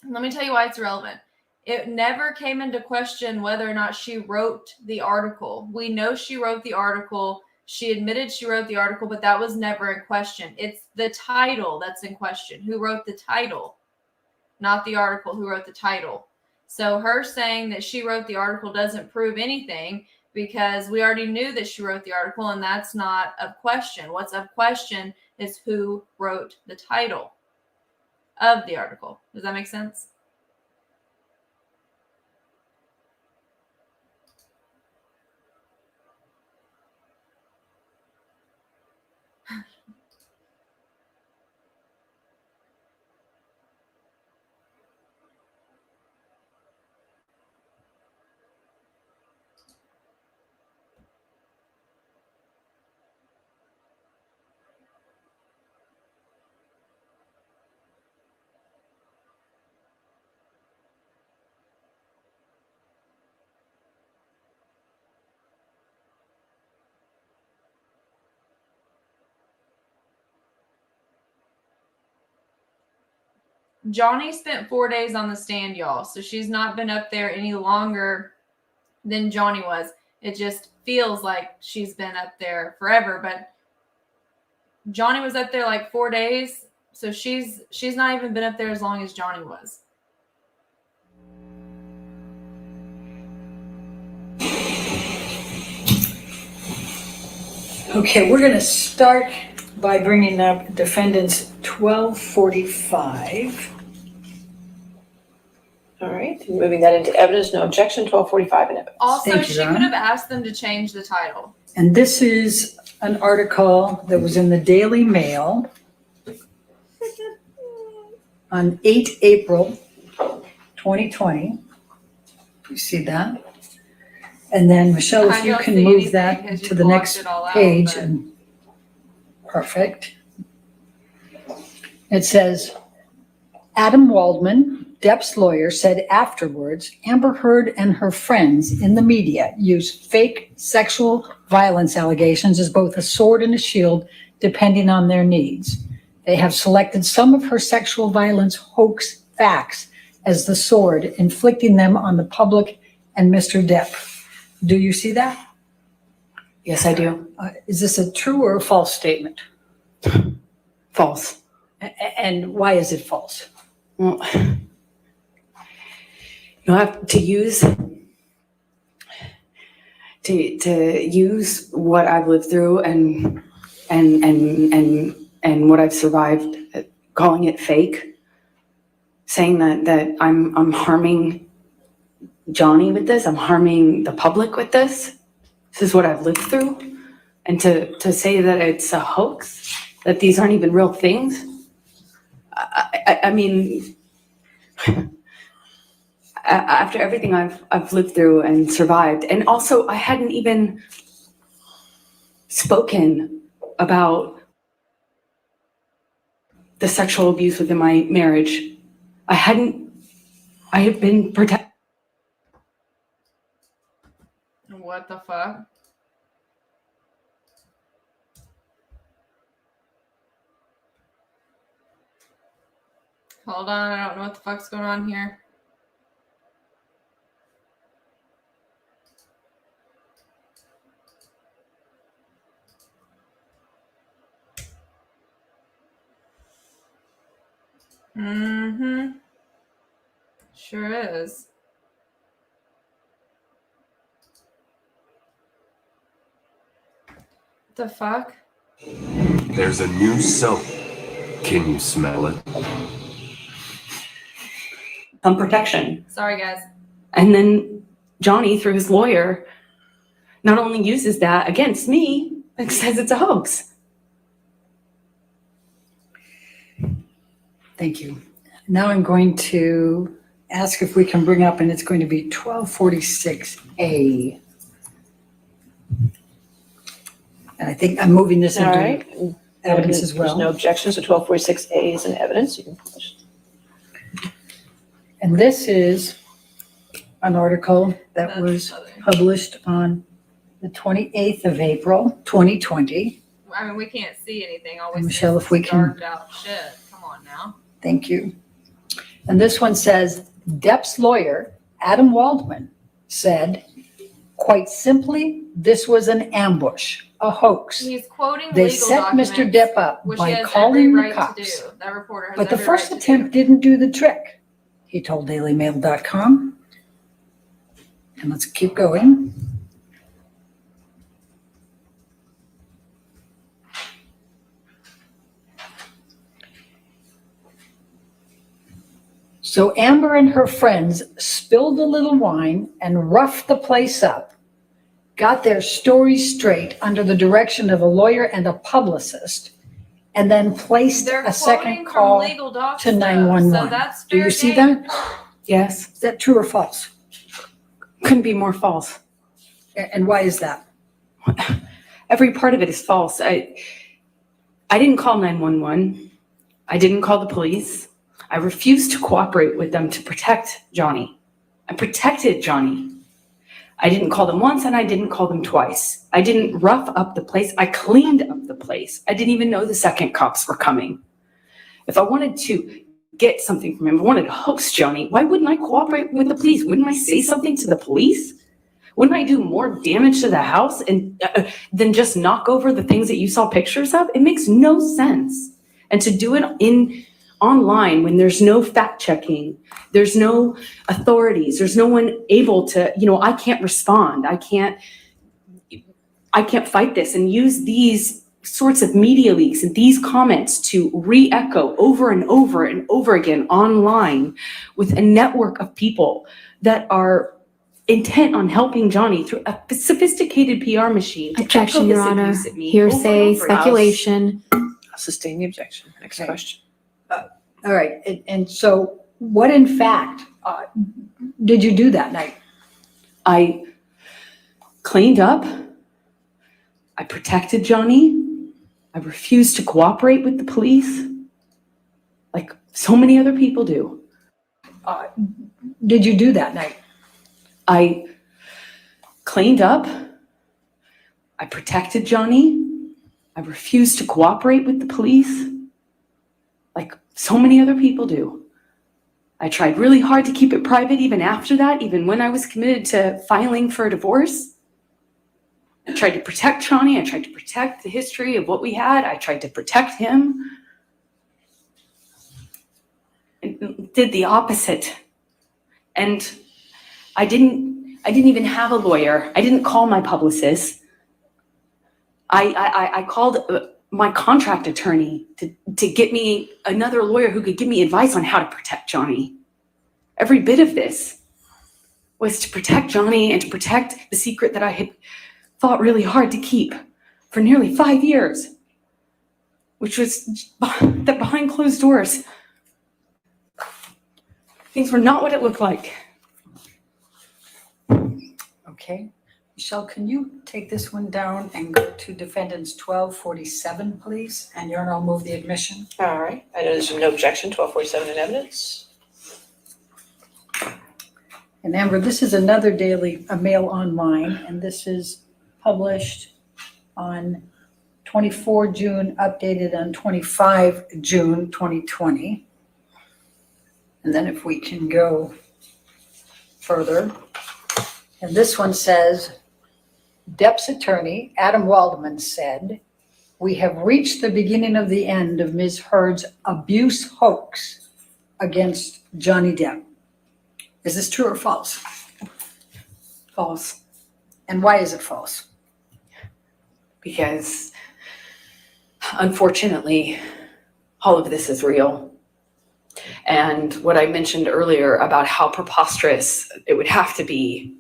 Let me tell you why it's irrelevant. It never came into question whether or not she wrote the article. We know she wrote the article. She admitted she wrote the article, but that was never in question. It's the title that's in question. Who wrote the title? Not the article. Who wrote the title? So her saying that she wrote the article doesn't prove anything because we already knew that she wrote the article, and that's not of question. What's of question is who wrote the title of the article. Does that make sense? Johnny spent 4 days on the stand, y'all. So she's not been up there any longer than Johnny was. It just feels like she's been up there forever. But Johnny was up there like 4 days. So she's not even been up there as long as Johnny was. Okay, we're going to start by bringing up Defendants 1245. All right, and moving that into evidence, no objection, 1245 in evidence. Also, Thank you, she Donna. could have asked them to change the title. And this is an article that was in the Daily Mail on 8 April 2020. You see that? And then, Michelle, I if you don't can see move anything that because you to the blocked next it all out, page. but- And perfect. It says, Adam Waldman, Depp's lawyer, said afterwards, Amber Heard and her friends in the media used fake sexual violence allegations as both a sword and a shield, depending on their needs. They have selected some of her sexual violence hoax facts as the sword, inflicting them on the public and Mr. Depp. Do you see that? Yes, I do. Is this a true or a false statement? False. And why is it false? Well, you have to use what I've lived through and what I've survived, calling it fake, saying that I'm harming Johnny with this, I'm harming the public with this. This is what I've lived through. And to say that it's a hoax, that these aren't even real things. I mean, after everything I've lived through and survived, and also I hadn't even spoken about the sexual abuse within my marriage. I have been protected. What the fuck? Hold on, I don't know what the fuck's going on here. Mm-hmm. Sure is. The fuck? There's a new soap. Can you smell it? Some protection. Sorry, guys. And then Johnny, through his lawyer, not only uses that against me, but says it's a hoax. Thank you. Now I'm going to ask if we can bring up, and it's going to be 1246A. And I think I'm moving this All into right. evidence as There's no well. objection, so 1246A is in evidence. You can publish. And this is an article that was published on the 28th of April, 2020. I mean, we can't see anything. All we see Michelle, is if we this can- darked out shit. Come on now. Thank you. And this one says, Depp's lawyer, Adam Waldman, said, quite simply, this was an ambush, a hoax. He's quoting They legal set documents, Mr. Depp up which he by has calling every the right cops. to do. That reporter has But the every first right to attempt do. didn't do the trick, he told dailymail.com. And let's keep going. So Amber and her friends spilled a little wine and roughed the place up, got their story straight under the direction of a lawyer and a publicist, and then placed They're a second quoting from call legal docs, to though, 911. So that's Do you fair see game. that? Yes, Is that true or false? couldn't be more false. And why is that? Every part of it is false. I didn't call 911. I didn't call the police. I refused to cooperate with them to protect Johnny. I protected Johnny. I didn't call them once and I didn't call them twice. I didn't rough up the place. I cleaned up the place. I didn't even know the second cops were coming. If I wanted to get something from him, I wanted to hoax Johnny, why wouldn't I cooperate with the police? Wouldn't I say something to the police? Wouldn't I do more damage to the house and than just knock over the things that you saw pictures of? It makes no sense. And to do it online when there's no fact checking, there's no authorities, there's no one able to, I can't respond. I can't fight this and use these sorts of media leaks and these comments to re-echo over and over and over again online with a network of people that are intent on helping Johnny through a sophisticated PR machine. to Objection, echo Your this Honor. abuse at me over Hearsay, and over. speculation. I'll sustain the objection. Next Okay. question. All right, and so what in fact did you do that night? I cleaned up. I protected Johnny. I refused to cooperate with the police, like so many other people do. Did you do that night? I cleaned up. I protected Johnny. I refused to cooperate with the police, like so many other people do. I tried really hard to keep it private even after that, even when I was committed to filing for a divorce. I tried to protect Johnny. I tried to protect the history of what we had. I tried to protect him. And did the opposite. And I didn't even have a lawyer. I didn't call my publicist. I called my contract attorney to get me another lawyer who could give me advice on how to protect Johnny. Every bit of this was to protect Johnny and to protect the secret that I had fought really hard to keep for nearly 5 years, which was that behind closed doors, things were not what it looked like. Okay. Michelle, can you take this one down and go to Defendants 1247, please? And Your Honor, I'll move the admission. All right. I know there's no objection. 1247 in evidence. And Amber, this is another Mail Online, and this is published on 24 June, updated on 25 June 2020. And then if we can go further. And this one says, Depp's attorney, Adam Waldman, said, we have reached the beginning of the end of Ms. Heard's abuse hoax against Johnny Depp. Is this true or false? False. And why is it false? Because unfortunately, all of this is real. And what I mentioned earlier about how preposterous it would have to be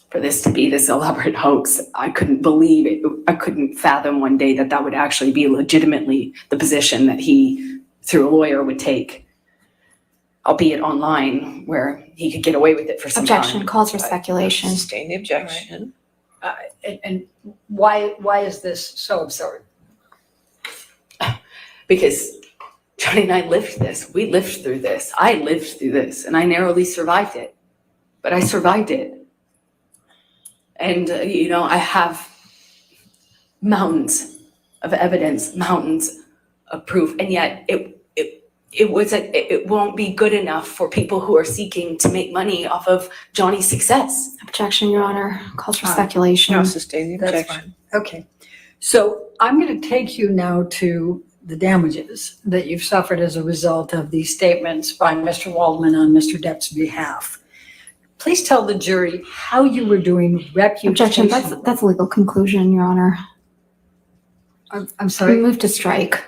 for this to be this elaborate hoax, I couldn't believe it. I couldn't fathom one day that would actually be legitimately the position that he, through a lawyer, would take, albeit online, where he could get away with it for some Objection, time. calls for speculation. Sustain the objection. And why is this so absurd? Because Johnny and I lived this. We lived through this. I lived through this, and I narrowly survived it. But I survived it. And, I have mountains of evidence, mountains of proof, and yet it won't be good enough for people who are seeking to make money off of Johnny's success. Objection, Your Honor. Calls for speculation. I'll sustain the That's objection. fine. Okay. So I'm going to take you now to the damages that you've suffered as a result of these statements by Mr. Waldman on Mr. Depp's behalf. Please tell the jury how you were doing reputation. Objection, that's a legal conclusion, Your Honor. I'm We sorry. move to strike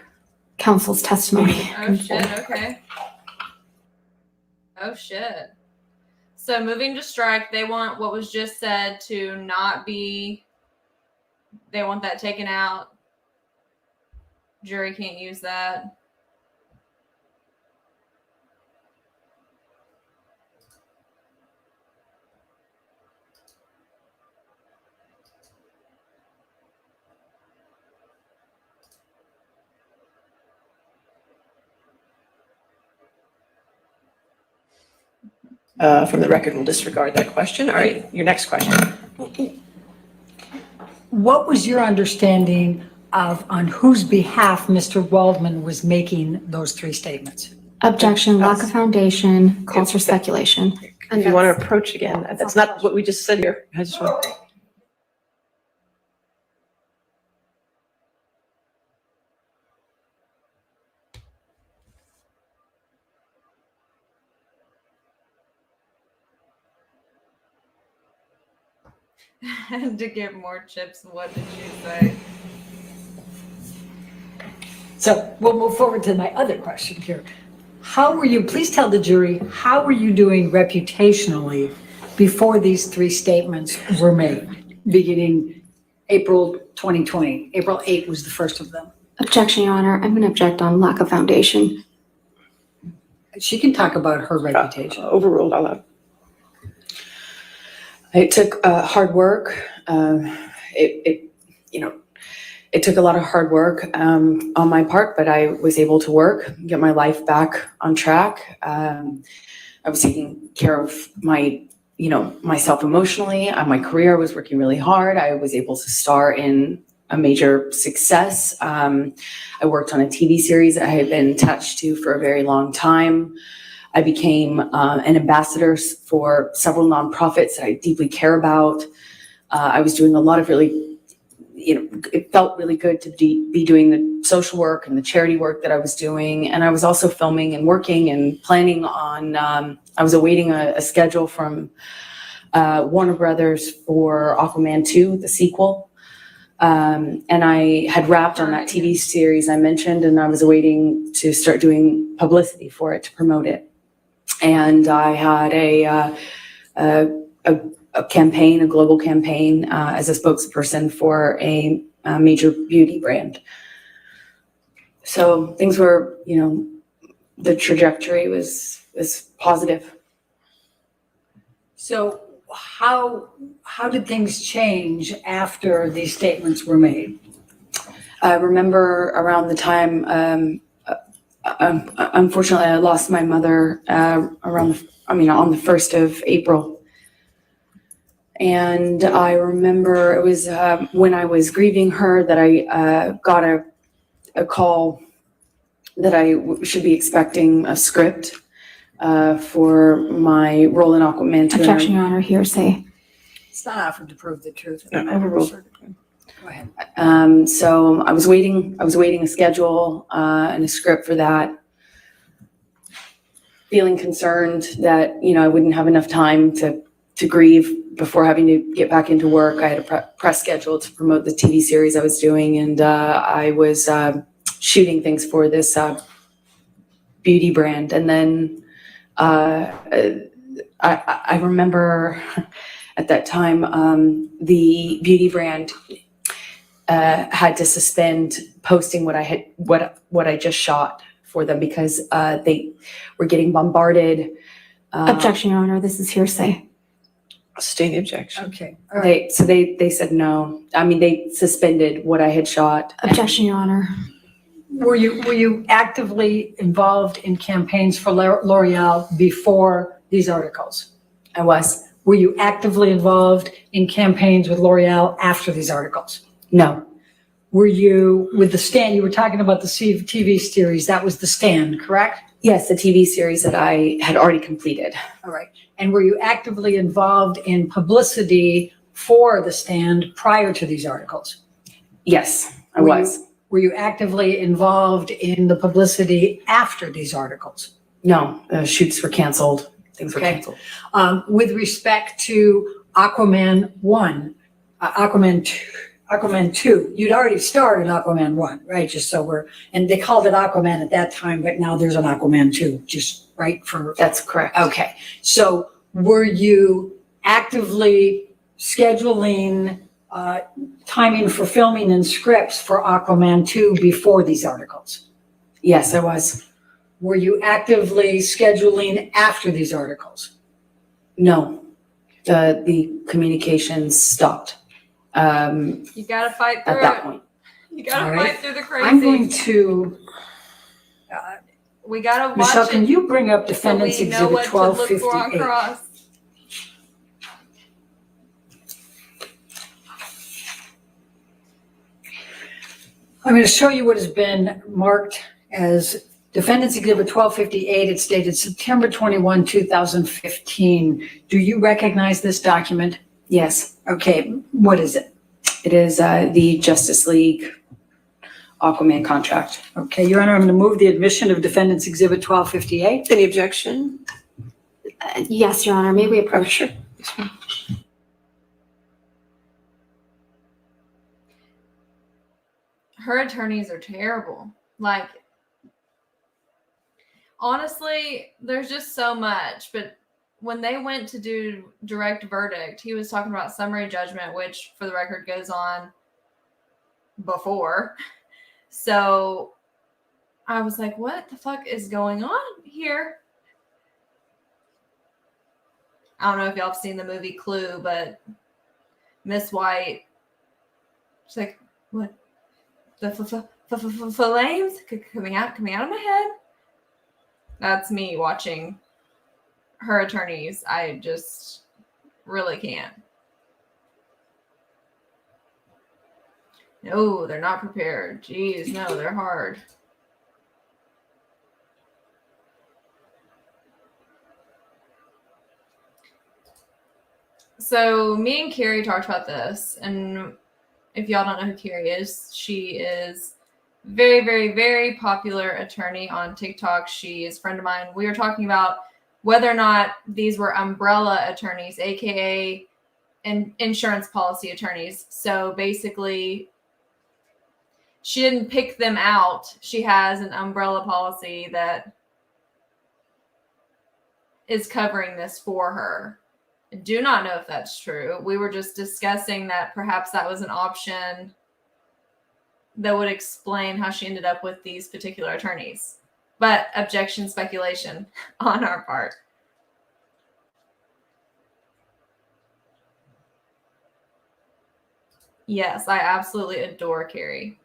counsel's testimony. Oh shit, okay. Oh shit. So moving to strike, they want what was just said to not be, they want that taken out. Jury can't use that. From the record, we'll disregard that question. All right, your next question. What was your understanding of on whose behalf Mr. Waldman was making those three statements? Objection, lack of foundation, calls for speculation. If you want to approach again, that's not what we just said here. I just want. To get more chips, what did you say? So we'll move forward to my other question here. How were you, please tell the jury, how were you doing reputationally before these three statements were made, beginning April 2020? April 8 was the first of them. Objection, Your Honor. I'm going to object on lack of foundation. She can talk about her reputation. Overruled, I'll have. It took hard work. It took a lot of hard work on my part, but I was able to work, get my life back on track. I was taking care of myself emotionally. My career, I was working really hard. I was able to star in a major success. I worked on a TV series that I had been attached to for a very long time. I became an ambassador for several nonprofits that I deeply care about. I was doing a lot of really, it felt really good to be doing the social work and the charity work that I was doing. And I was also filming and working and planning on, I was awaiting a schedule from Warner Brothers for Aquaman 2, the sequel. And I had wrapped on that TV series I mentioned, and I was awaiting to start doing publicity for it to promote it. And I had a campaign, a global campaign, as a spokesperson for a major beauty brand. So things were, the trajectory was positive. So how did things change after these statements were made? I remember around the time, unfortunately, I lost my mother on the 1st of April. And I remember it was when I was grieving her that I got a call that I should be expecting a script for my role in Aquaman 2. Objection, Your Honor. Hearsay. It's not offered to prove the truth. No, overruled. Go ahead. So I was waiting a schedule and a script for that. Feeling concerned that, I wouldn't have enough time to grieve before having to get back into work. I had a press schedule to promote the TV series I was doing, and I was shooting things for this beauty brand. And then I remember at that time the beauty brand had to suspend posting what I just shot for them because they were getting bombarded. Objection, Your Honor. This is hearsay. Sustain the objection. Okay. All right. They said no. I mean, they suspended what I had shot. Objection, Your Honor. Were you actively involved in campaigns for L'Oreal before these articles? I was. Were you actively involved in campaigns with L'Oreal after these articles? No. Were you, with The Stand, you were talking about the TV series, that was The Stand, correct? Yes, the TV series that I had already completed. All right. And were you actively involved in publicity for The Stand prior to these articles? Yes, I Were was. Were you actively involved in the publicity after these articles? No, shoots were canceled. Things were Okay. canceled. With respect to Aquaman 1, Aquaman 2, you'd already starred in Aquaman 1, right? Just so and they called it Aquaman at that time, but now there's an Aquaman 2, just right for. That's correct. Okay. So were you actively scheduling timing for filming and scripts for Aquaman 2 before these articles? Yes, I was. Were you actively scheduling after these articles? No, the communications stopped You gotta fight at through that it. point. You gotta All right. fight through the crazy. I'm going to, We gotta watch Michelle, it can you bring up so Defendants we know Exhibit what to look for on 1258? cross. I'm going to show you what has been marked as Defendants Exhibit 1258. It's dated September 21, 2015. Do you recognize this document? Yes, Okay, what is it? it is the Justice League Aquaman contract. Okay, Your Honor, I'm going to move the admission of Defendants Exhibit 1258. Any objection? Yes, Your Honor, may we Oh, approach? sure. Her attorneys are terrible. Like, honestly, there's just so much. But when they went to do direct verdict, he was talking about summary judgment, which, for the record, goes on before. So I was like, what the fuck is going on here? I don't know if y'all have seen the movie Clue, but Miss White, she's like, what? The flames coming out of my head. That's me watching her attorneys. I just really can't. No, they're not prepared. Jeez, no, they're hard. So me and Carrie talked about this, and if y'all don't know who Carrie is, she is very, very, very popular attorney on TikTok. She is a friend of mine. We were talking about whether or not these were umbrella attorneys, aka insurance policy attorneys. So basically, she didn't pick them out. She has an umbrella policy that is covering this for her. I do not know if that's true. We were just discussing that perhaps that was an option that would explain how she ended up with these particular attorneys. But objection, speculation on our part. Yes, I absolutely adore Carrie.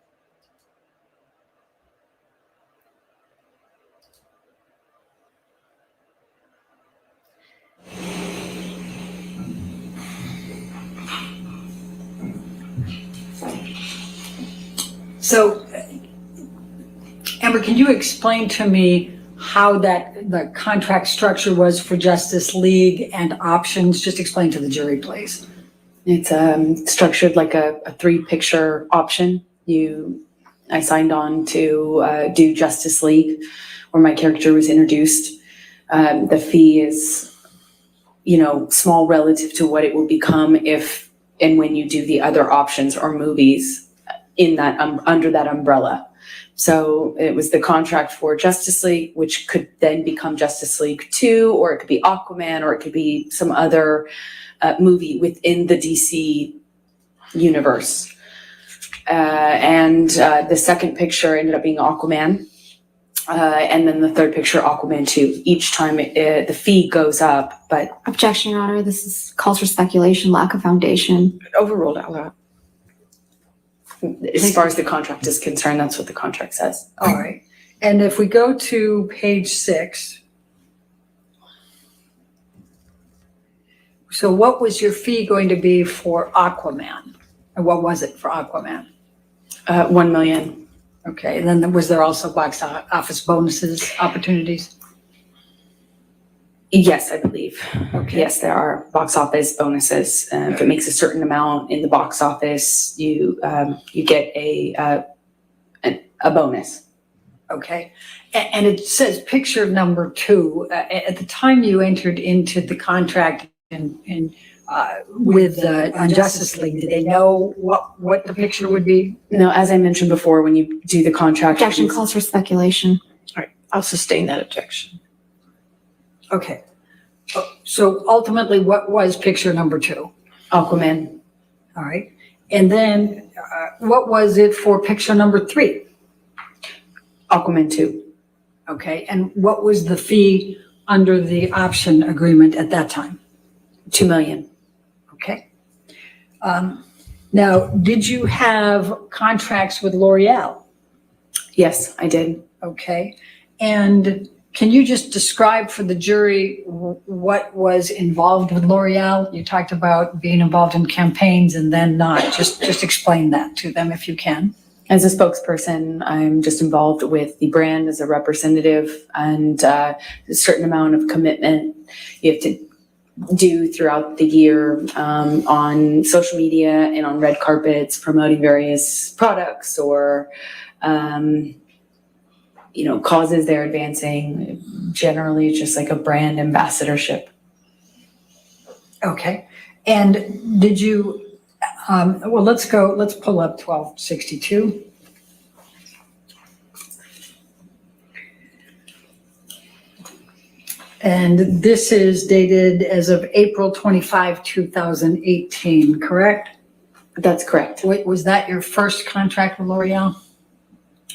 So, Amber, can you explain to me how the contract structure was for Justice League and options? Just explain to the jury, please. It's structured like a 3-picture option. I signed on to do Justice League, where my character was introduced. The fee is, small relative to what it will become if and when you do the other options or movies in that under that umbrella. So it was the contract for Justice League, which could then become Justice League 2, or it could be Aquaman, or it could be some other movie within the DC universe. And the second picture ended up being Aquaman. And then the third picture, Aquaman 2. Each time the fee goes up, but Objection, Your Honor, this calls for speculation, lack of foundation. Overruled out loud. as far as the contract is concerned, that's what the contract says. All right. And if we go to page 6, So what was your fee going to be for Aquaman? And what was it for Aquaman? 1 million. Okay, and then was there also box office bonuses, opportunities? Yes, I believe. Okay. Yes, there are box office bonuses. If it makes a certain amount in the box office, you get a bonus. Okay, and it says picture number 2, at the time you entered into the contract with on Justice League, did they know what the picture would be? No, as I mentioned before, when you do the contract. Objection calls for speculation. All right, I'll sustain that objection. Okay, so ultimately, what was picture number 2? Aquaman. All right, and then what was it for picture number 3? Aquaman 2. Okay, and what was the fee under the option agreement at that time? 2 million. Okay. Now, did you have contracts with L'Oreal? Yes, I did. Okay, and can you just describe for the jury what was involved with L'Oreal? You talked about being involved in campaigns and then not. Just explain that to them if you can. As a spokesperson, I'm just involved with the brand as a representative, and a certain amount of commitment you have to do throughout the year on social media and on red carpets, promoting various products or causes they're advancing. Generally, just like a brand ambassadorship. Okay, and did you? Well, let's pull up 1262. And this is dated as of April 25, 2018, correct? That's correct. Was that your first contract with L'Oreal?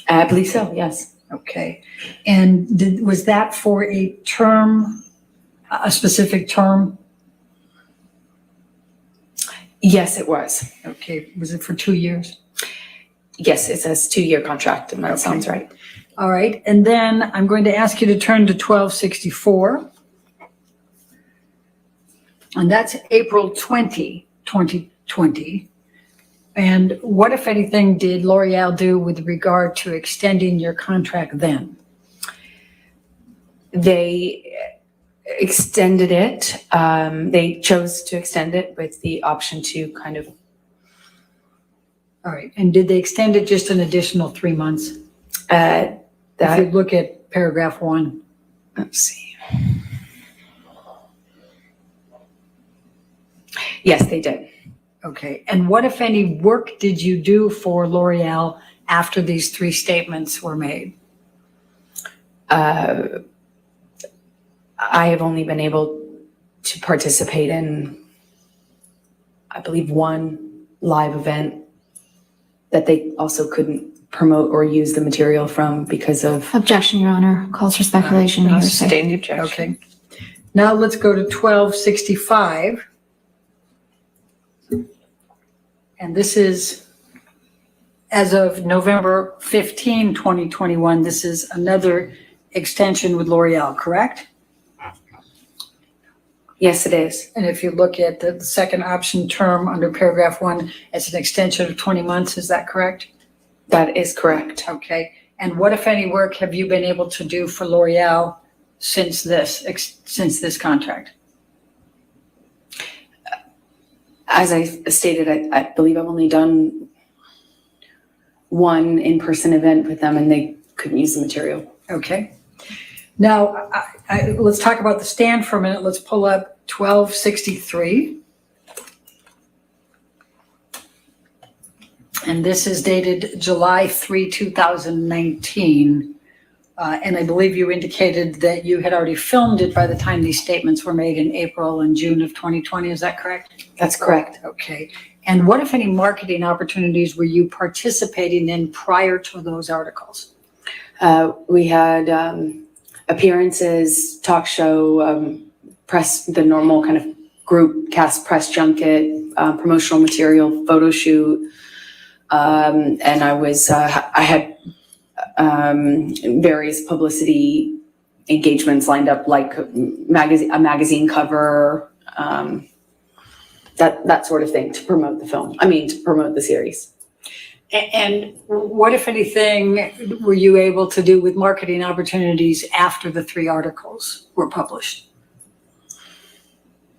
I believe so, yes. Okay, and was that for a term, a specific term? Yes, it was. Okay, was it for 2 years? Yes, it says 2-year contract, and that sounds right. All right, and then I'm going to ask you to turn to 1264. And that's April 20, 2020. And what, if anything, did L'Oreal do with regard to extending your contract then? They extended it. They chose to extend it with the option to kind of. All right, and did they extend it just an additional 3 months? If you look at paragraph 1. Let's see. Yes, they did. Okay, and what, if any, work did you do for L'Oreal after these 3 statements were made? I have only been able to participate in, I believe, 1 live event that they also couldn't promote or use the material from because of. Objection, Your Honor. Calls for speculation. I'll Hearsay. sustain the objection. Okay, now let's go to 1265. And this is, as of November 15, 2021, this is another extension with L'Oreal, correct? Yes, it is. And if you look at the second option term under paragraph 1, it's an extension of 20 months, is that correct? That is correct. Okay, and what, if any, work have you been able to do for L'Oreal since this contract? As I stated, I believe I've only done 1 in-person event with them and they couldn't use the material. Okay. Now, let's talk about the stand for a minute. Let's pull up 1263. And this is dated July 3, 2019. And I believe you indicated that you had already filmed it by the time these statements were made in April and June of 2020. Is that correct? That's correct. Okay. And what, if any, marketing opportunities were you participating in prior to those articles? We had appearances, talk show, press, the normal kind of group cast press junket, promotional material, photo shoot. And I had various publicity engagements lined up, like a magazine cover, that sort of thing to promote the film. To promote the series. And what, if anything, were you able to do with marketing opportunities after the 3 articles were published?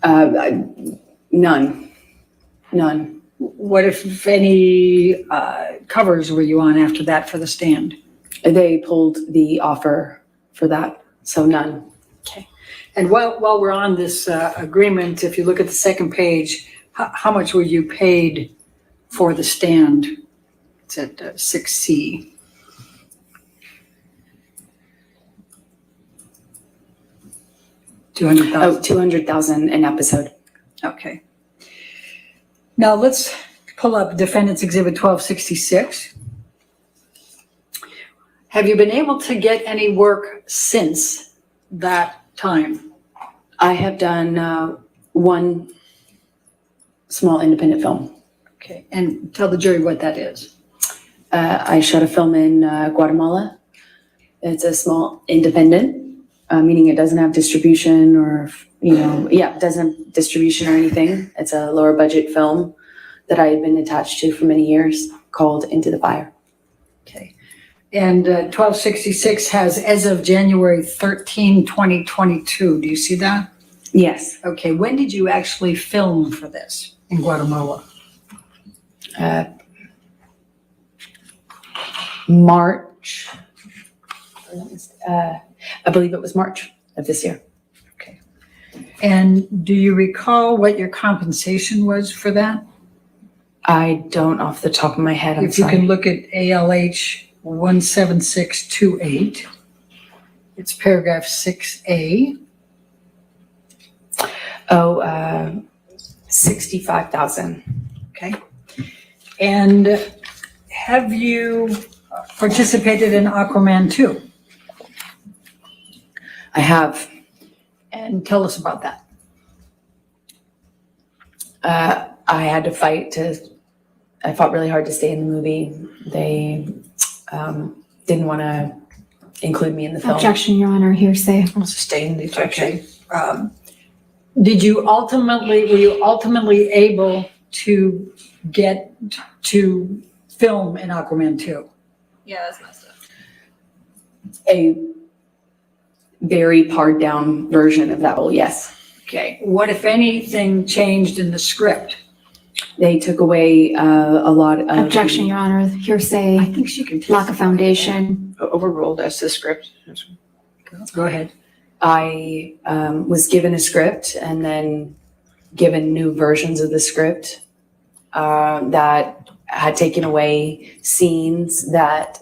None. What, if any, covers were you on after that for The Stand? They pulled the offer for that, so none. Okay. And while we're on this agreement, if you look at the second page, how much were you paid for The Stand? It's at 6C. $200,000. $200,000 an episode. Okay. Now let's pull up Defendants Exhibit 1266. Have you been able to get any work since that time? I have done one small independent film. Okay, and tell the jury what that is. I shot a film in Guatemala. It's a small independent, meaning it doesn't have distribution or, it doesn't have distribution or anything. It's a lower budget film that I had been attached to for many years called Into the Fire. Okay. And 1266 has as of January 13, 2022. Do you see that? Yes. Okay, when did you actually film for this in Guatemala? March. I believe it was March of this year. Okay. And do you recall what your compensation was for that? I don't off the top of my head. I'm If you sorry. can look at ALH 17628, it's paragraph 6A. 65,000. Okay. And have you participated in Aquaman 2? I have. And tell us about that. I had to I fought really hard to stay in the movie. They didn't want to include me in the film. Objection, Your Honor, hearsay. I'll sustain the objection. Okay. Were you ultimately able to get to film in Aquaman 2? Yeah, that's messed up. A very pared down version of that role, yes. Okay. What, if anything, changed in the script? They took away a lot of. Objection, Your Honor, I hearsay, think she can. lack of foundation. Overruled as the script. Go ahead. I was given a script and then given new versions of the script that had taken away scenes that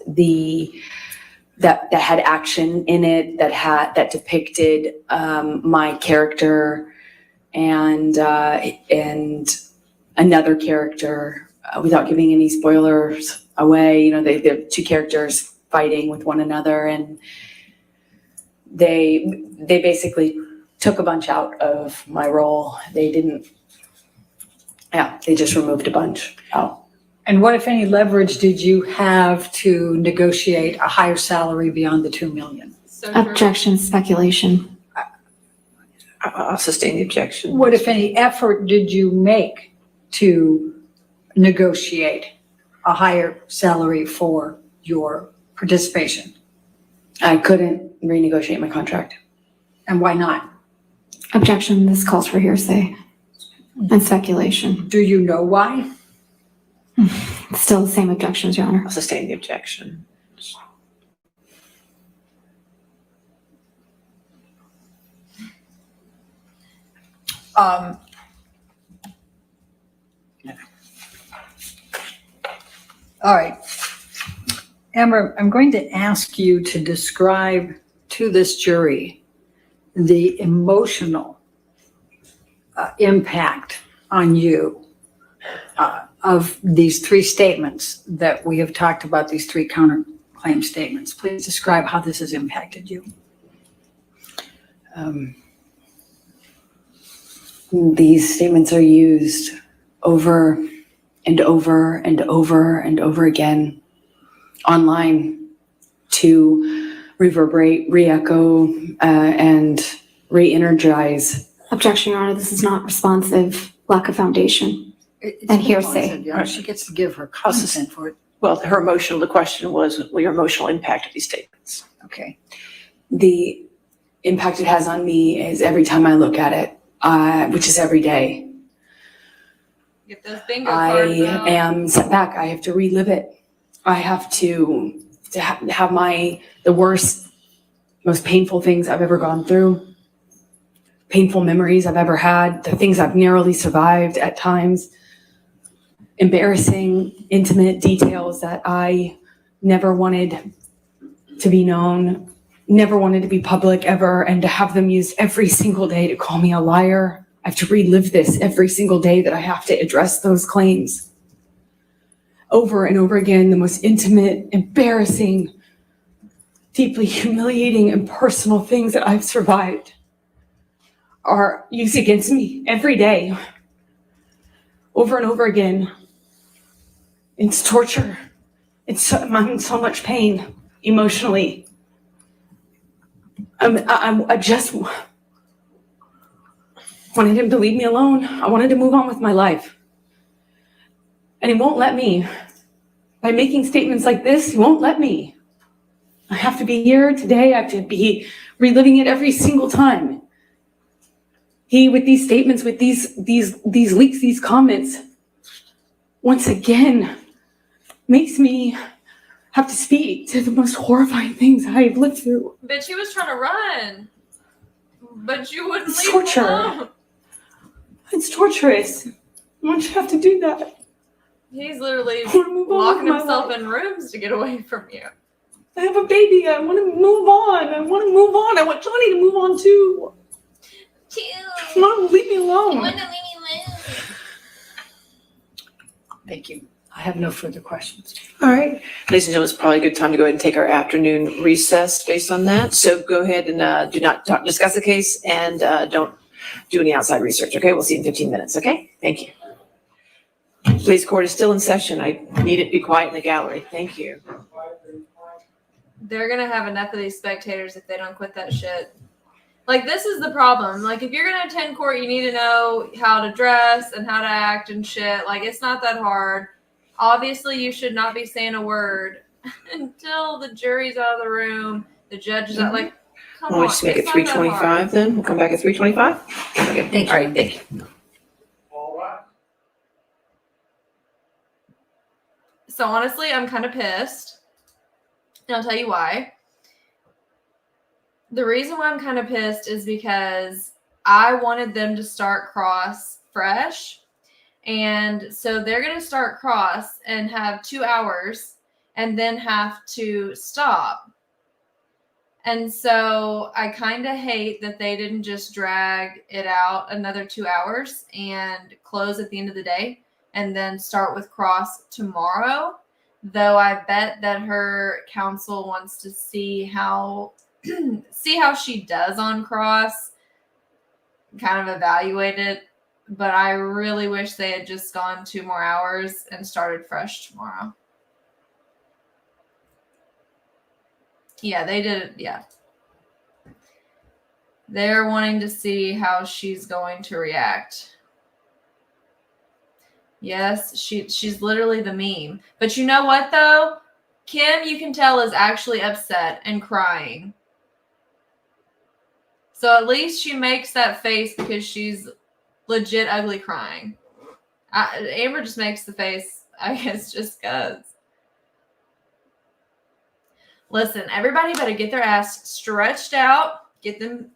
had action in it, that depicted my character and another character without giving any spoilers away. They're 2 characters fighting with one another, and they basically took a bunch out of my role. They just removed a bunch out. And what, if any, leverage did you have to negotiate a higher salary beyond the $2 million? So true. Objection, speculation. I'll sustain the objection. What, if any, effort did you make to negotiate a higher salary for your participation? I couldn't renegotiate my contract. And why not? Objection, this calls for hearsay and speculation. Do you know why? Still the same objections, Your Honor. I'll sustain the objection. All right. Amber, I'm going to ask you to describe to this jury the emotional impact on you of these 3 statements that we have talked about, these 3 counterclaim statements. Please describe how this has impacted you. These statements are used over and over and over and over again online to reverberate, re-echo, and re-energize. Objection, Your Honor, this is not responsive lack of foundation. It's And been hearsay. said, yeah, she gets to give her consent for it. Well, the question was your emotional impact of these statements. Okay. The impact it has on me is every time I look at it, which is every day, Get those bingo I cards out. am set back. I have to relive it. I have to have the worst, most painful things I've ever gone through, painful memories I've ever had, the things I've narrowly survived at times, embarrassing, intimate details that I never wanted to be known, never wanted to be public ever, and to have them used every single day to call me a liar. I have to relive this every single day that I have to address those claims. Over and over again, the most intimate, embarrassing, deeply humiliating, and personal things that I've survived are used against me every day, over and over again. It's torture. I'm in so much pain emotionally. I just wanted him to leave me alone. I wanted to move on with my life. And he won't let me. By making statements like this, he won't let me. I have to be here today. I have to be reliving it every single time. He, with these statements, with these leaks, these comments, once again, makes me have to speak to the most horrifying things I've lived through. Bitch, he was trying to run. But you wouldn't It's leave torture. him alone. It's torturous. Why don't you have to do that? He's literally I wanna move on locking with my himself life. in rooms to get away from you. I have a baby. I want to move on. I want Johnny to move on too. Mom, leave me alone. Thank you. I have no further questions. All right. Ladies and gentlemen, it's probably a good time to go ahead and take our afternoon recess based on that. So go ahead and do not discuss the case and don't do any outside research, okay? We'll see you in 15 minutes, okay? Thank you. Police court is still in session. I need it to be quiet in the gallery. Thank you. They're gonna have enough of these spectators if they don't quit that shit. Like, this is the problem. Like, if you're gonna attend court, you need to know how to dress and how to act and shit. Like, it's not that hard. Obviously, you should not be saying a word until the jury's out of the room, the judge is out. Like, come Why on. don't we just make it it's not that 3:25 hard. then? We'll come back at 3:25? Okay. Thank you. All right, thank you. So, honestly, I'm kind of pissed. And I'll tell you why. The reason why I'm kind of pissed is because I wanted them to start cross fresh. And so they're going to start cross and have 2 hours and then have to stop. And so I kind of hate that they didn't just drag it out another 2 hours and close at the end of the day and then start with cross tomorrow. Though I bet that her counsel wants to see how she does on cross, kind of evaluate it. But I really wish they had just gone 2 more hours and started fresh tomorrow. Yeah, they did it. Yeah. They're wanting to see how she's going to react. Yes, she's literally the meme. But you know what, though? Kim, you can tell, is actually upset and crying. So at least she makes that face because she's legit ugly crying. Amber just makes the face, I guess, just because. Listen, everybody better get their ass stretched out. Get them...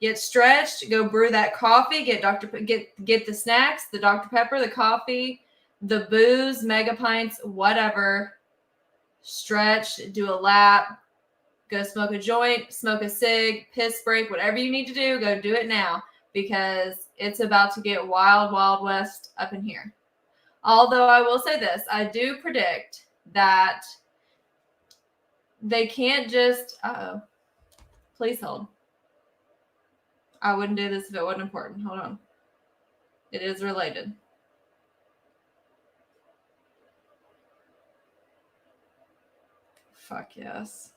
Get stretched, go brew that coffee, get the snacks, the Dr. Pepper, the coffee, the booze, mega pints, whatever. Stretch, do a lap, go smoke a joint, smoke a cig, piss break, whatever you need to do, go do it now because it's about to get wild, wild west up in here. Although I will say this, I do predict that they can't just, please hold. I wouldn't do this if it wasn't important. Hold on. It is related. Fuck yes.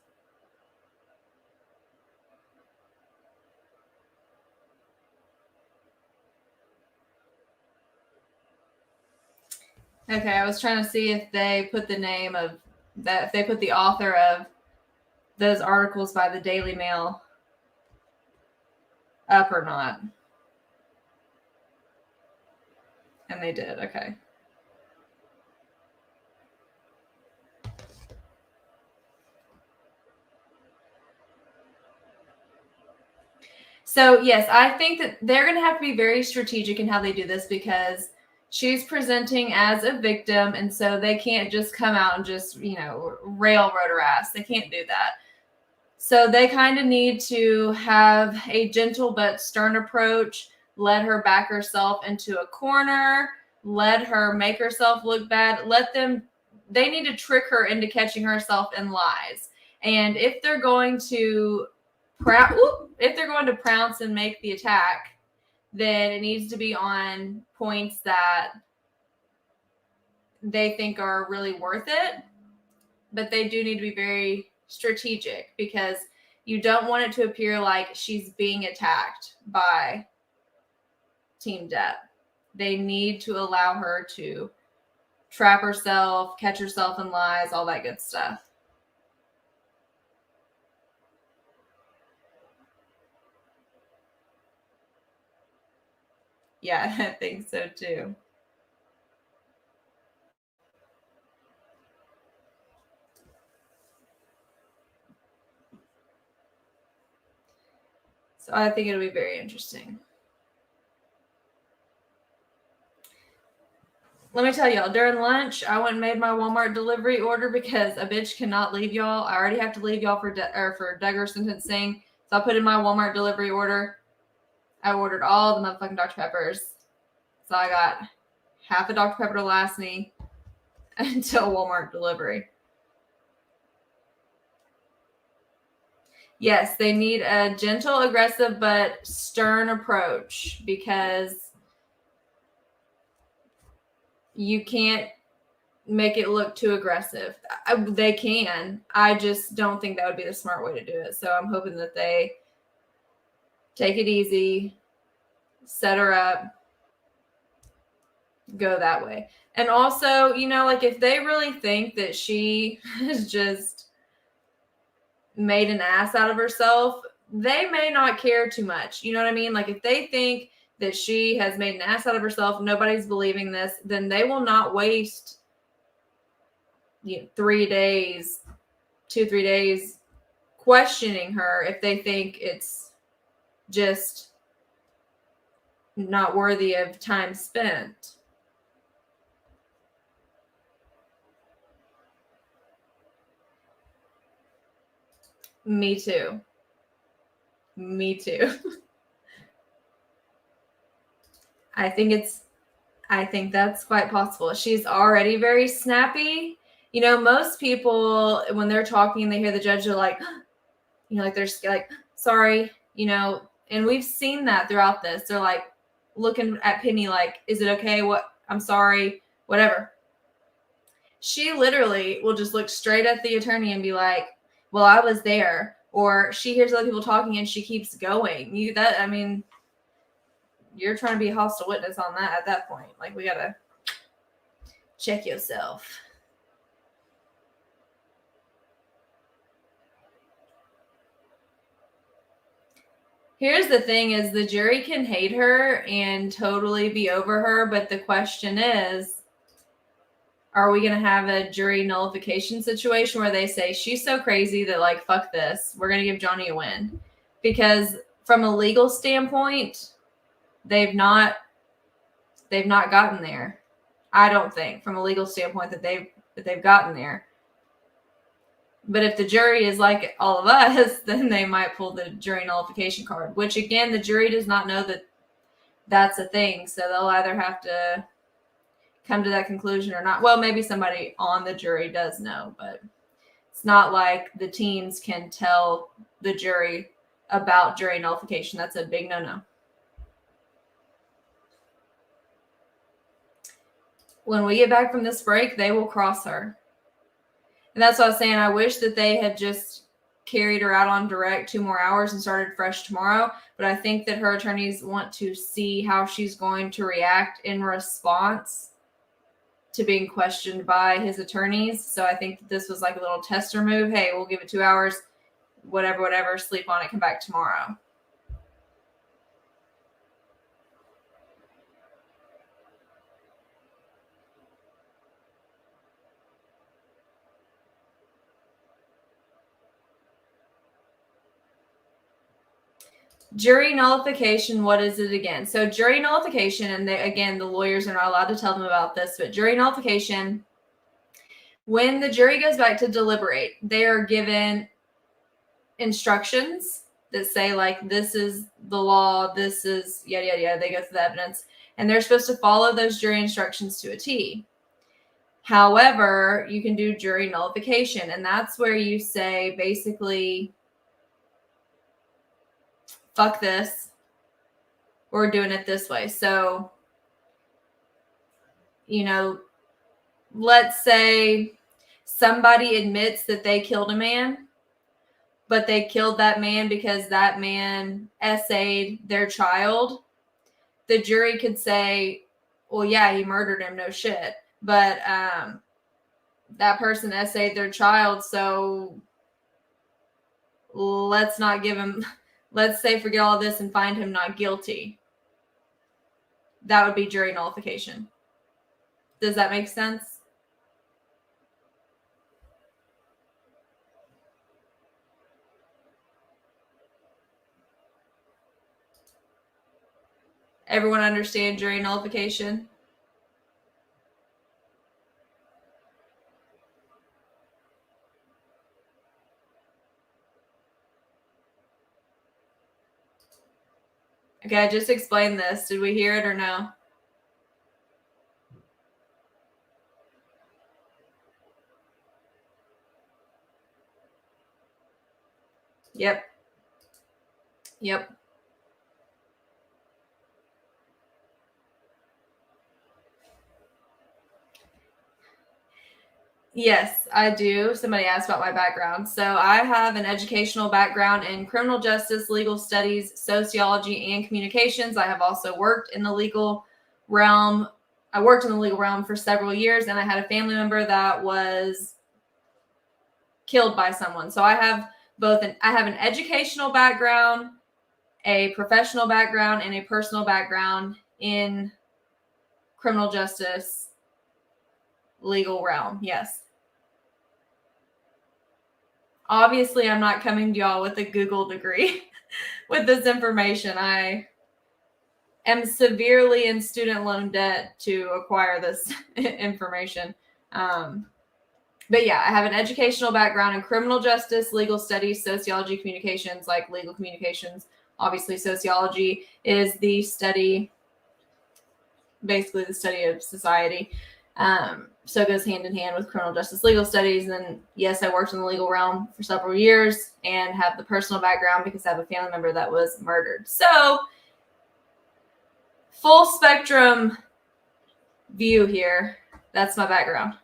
Okay, I was trying to see if they put the name of that, if they put the author of those articles by the Daily Mail up or not. And they did, okay. So, yes, I think that they're going to have to be very strategic in how they do this because she's presenting as a victim, and so they can't just come out and just, railroad her ass. They can't do that. So they kind of need to have a gentle but stern approach, let her back herself into a corner, let her make herself look bad, they need to trick her into catching herself in lies. And if they're going to pounce and make the attack, then it needs to be on points that they think are really worth it. But they do need to be very strategic because you don't want it to appear like she's being attacked by Team Depp. They need to allow her to trap herself, catch herself in lies, all that good stuff. Yeah, I think so too. So I think it'll be very interesting. Let me tell y'all, during lunch, I went and made my Walmart delivery order because a bitch cannot leave y'all. I already have to leave y'all for Duggar sentencing. So I put in my Walmart delivery order. I ordered all the motherfucking Dr. Peppers. So I got half a Dr. Pepper to last me until Walmart delivery. Yes, they need a gentle, aggressive, but stern approach because you can't make it look too aggressive. They can. I just don't think that would be the smart way to do it. So I'm hoping that they take it easy, set her up, go that way. And also, if they really think that she has just made an ass out of herself, they may not care too much. You know what I mean? Like if they think that she has made an ass out of herself, nobody's believing this, then they will not waste 3 days, 2-3 days questioning her if they think it's just not worthy of time spent. Me too. Me too. I think that's quite possible. She's already very snappy. Most people, when they're talking and they hear the judge, they're like, they're like, sorry, and we've seen that throughout this. They're like looking at Penny like, is it okay? What? I'm sorry, whatever. She literally will just look straight at the attorney and be like, well, I was there. Or she hears other people talking and she keeps going. You're trying to be a hostile witness on that at that point. Like, we gotta check yourself. Here's the thing is the jury can hate her and totally be over her, but the question is, are we going to have a jury nullification situation where they say she's so crazy that like, fuck this, we're going to give Johnny a win? Because from a legal standpoint, they've not gotten there. I don't think from a legal standpoint that they've gotten there. But if the jury is like all of us, then they might pull the jury nullification card, which again, the jury does not know that that's a thing. So they'll either have to come to that conclusion or not. Well, maybe somebody on the jury does know, but it's not like the teens can tell the jury about jury nullification. That's a big no-no. When we get back from this break, they will cross her. And that's what I was saying. I wish that they had just carried her out on direct 2 more hours and started fresh tomorrow. But I think that her attorneys want to see how she's going to react in response to being questioned by his attorneys. So I think that this was like a little tester move. Hey, we'll give it 2 hours, whatever, sleep on it, come back tomorrow. Jury nullification, what is it again? So jury nullification, and again, the lawyers are not allowed to tell them about this, but jury nullification, when the jury goes back to deliberate, they are given instructions that say, like, this is the law, this is yada, yada, yada. They go through the evidence, and they're supposed to follow those jury instructions to a T. However, you can do jury nullification, and that's where you say, basically, fuck this, we're doing it this way. So, you know, let's say somebody admits that they killed a man, but they killed that man because that man essayed their child. The jury could say, well, yeah, he murdered him, no shit. But that person essayed their child, so let's not give him, let's say forget all this and find him not guilty. That would be jury nullification. Does that make sense? Everyone understand jury nullification? Okay, I just explained this. Did we hear it or no? Yep. Yep. Yes, I do. Somebody asked about my background. So I have an educational background in criminal justice, legal studies, sociology, and communications. I have also worked in the legal realm. I worked in the legal realm for several years, and I had a family member that was killed by someone. So I have I have an educational background, a professional background, and a personal background in criminal justice, legal realm. Yes. Obviously, I'm not coming to y'all with a Google degree with this information. I am severely in student loan debt to acquire this information. But yeah, I have an educational background in criminal justice, legal studies, sociology, communications, like legal communications. Obviously, sociology is the study, basically the study of society. So it goes hand in hand with criminal justice, legal studies. And yes, I worked in the legal realm for several years and have the personal background because I have a family member that was murdered. So full spectrum view here. That's my background.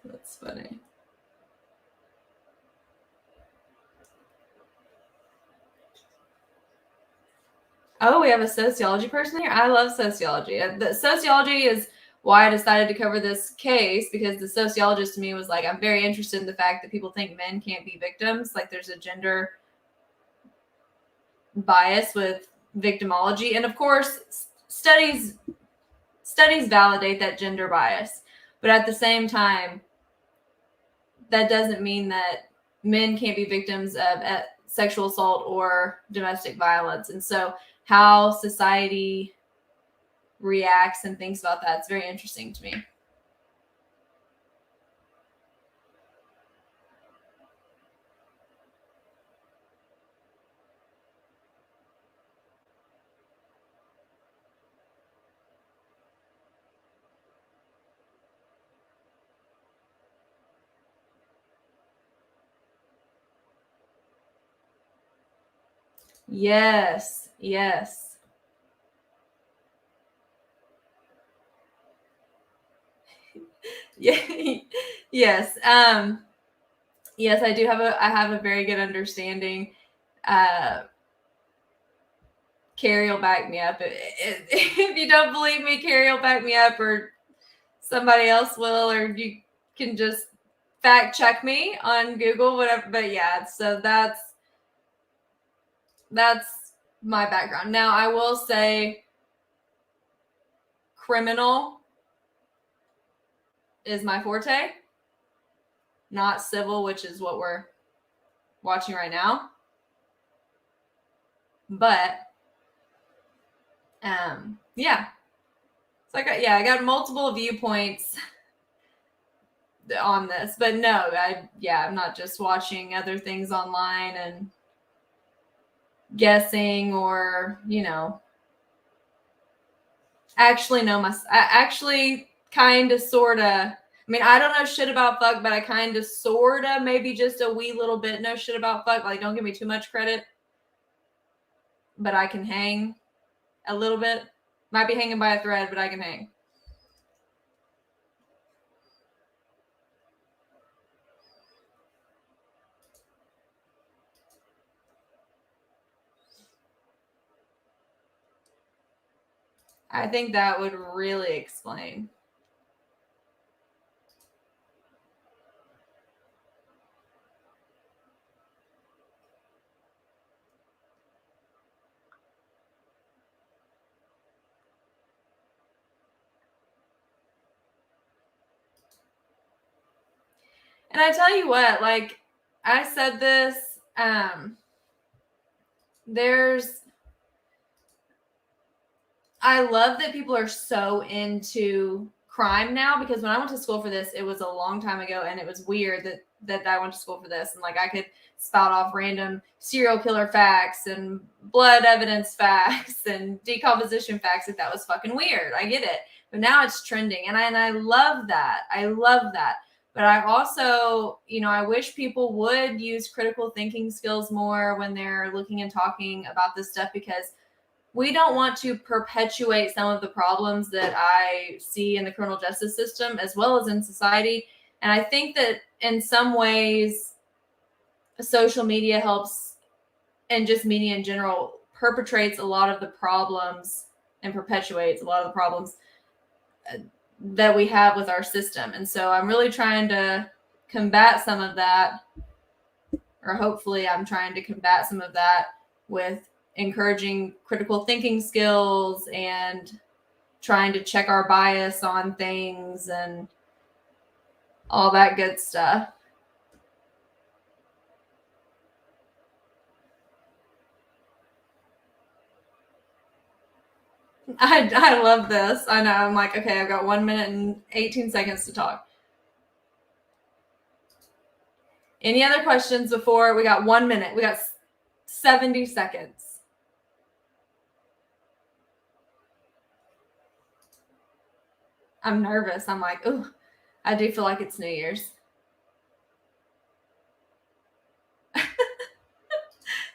That's funny. Oh, we have a sociology person here. I love sociology. The sociology is why I decided to cover this case, because the sociologist to me was like, I'm very interested in the fact that people think men can't be victims. Like there's a gender bias with victimology. And of course, studies validate that gender bias. But at the same time, that doesn't mean that men can't be victims of sexual assault or domestic violence. And so how society reacts and thinks about that, it's very interesting to me. Yes, yes. Yeah, yes. Yes, I do have I have a very good understanding. Carrie will back me up. If you don't believe me, Carrie will back me up, or somebody else will, or you can just fact check me on Google, whatever. But yeah, so that's my background. Now, I will say criminal is my forte, not civil, which is what we're watching right now. But yeah. So I got multiple viewpoints on this, but no, I'm not just watching other things online and guessing, or actually know I actually kind of sort of, I mean, I don't know shit about fuck, but I kind of sort of maybe just a wee little bit know shit about fuck. Like, don't give me too much credit, but I can hang a little bit. Might be hanging by a thread, but I can hang. I think that would really explain. And I tell you what, like I said this, I love that people are so into crime now, because when I went to school for this, it was a long time ago, and it was weird that I went to school for this, and like I could spout off random serial killer facts and blood evidence facts and decomposition facts. Like, that was fucking weird. I get it. But now it's trending, and I love that. I love that. But I also, I wish people would use critical thinking skills more when they're looking and talking about this stuff, because we don't want to perpetuate some of the problems that I see in the criminal justice system as well as in society. And I think that in some ways, social media helps, and just media in general perpetrates a lot of the problems and perpetuates a lot of the problems that we have with our system. And so I'm really trying to combat some of that, or hopefully I'm trying to combat some of that with encouraging critical thinking skills and trying to check our bias on things and all that good stuff. I love this. I know. I'm like, okay, I've got 1 minute and 18 seconds to talk. Any other questions before we got 1 minute? We got 70 seconds. I'm nervous. I'm like, ooh, I do feel like it's New Year's.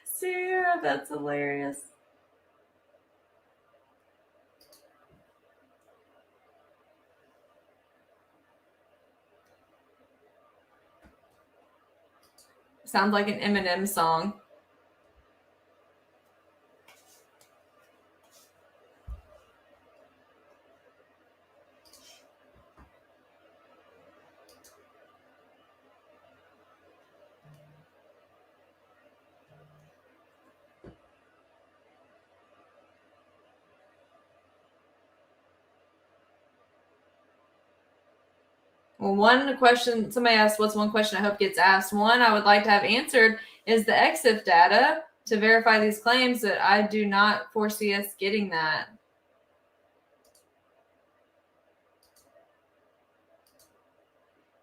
Sarah, that's hilarious. Sounds like an Eminem song. Well, one question, somebody asked, what's one question I hope gets asked? One I would like to have answered is the EXIF data to verify these claims, that I do not foresee us getting that.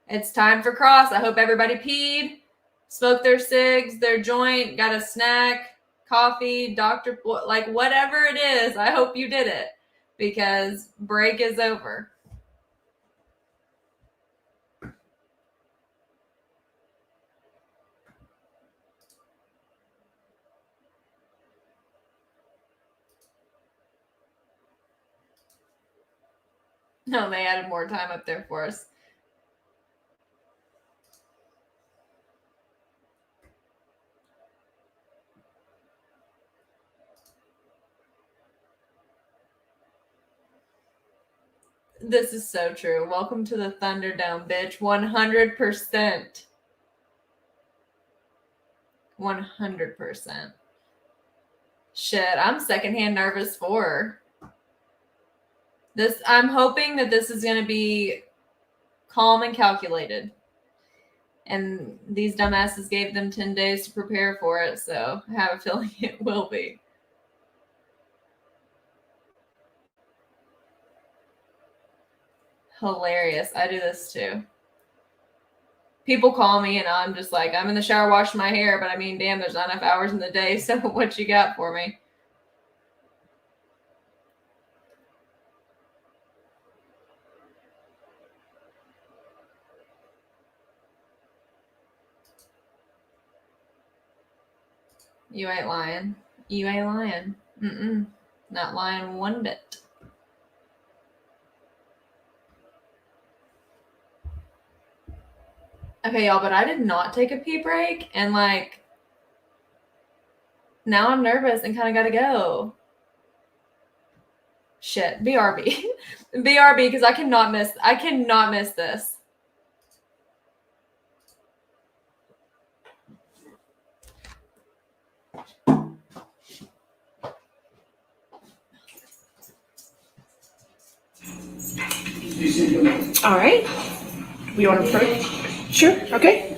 It's time for cross. I hope everybody peed, smoked their cigs, their joint, got a snack, coffee, doctor, like whatever it is. I hope you did it, because break is over. No, they added more time up there for us. This is so true. Welcome to the Thunderdome, bitch. 100%. 100%. Shit, I'm secondhand nervous for her. I'm hoping that this is going to be calm and calculated. And these dumbasses gave them 10 days to prepare for it, so I have a feeling it will be. Hilarious. I do this too. People call me and I'm just like, I'm in the shower washing my hair, but I mean, damn, there's not enough hours in the day, so what you got for me? You ain't lying. You ain't lying. Mm-mm. Not lying one bit. Okay, y'all, but I did not take a pee break, and like, now I'm nervous and kind of gotta go. Shit, BRB. BRB, because I cannot miss this. All right. We want to approach? Sure. Okay.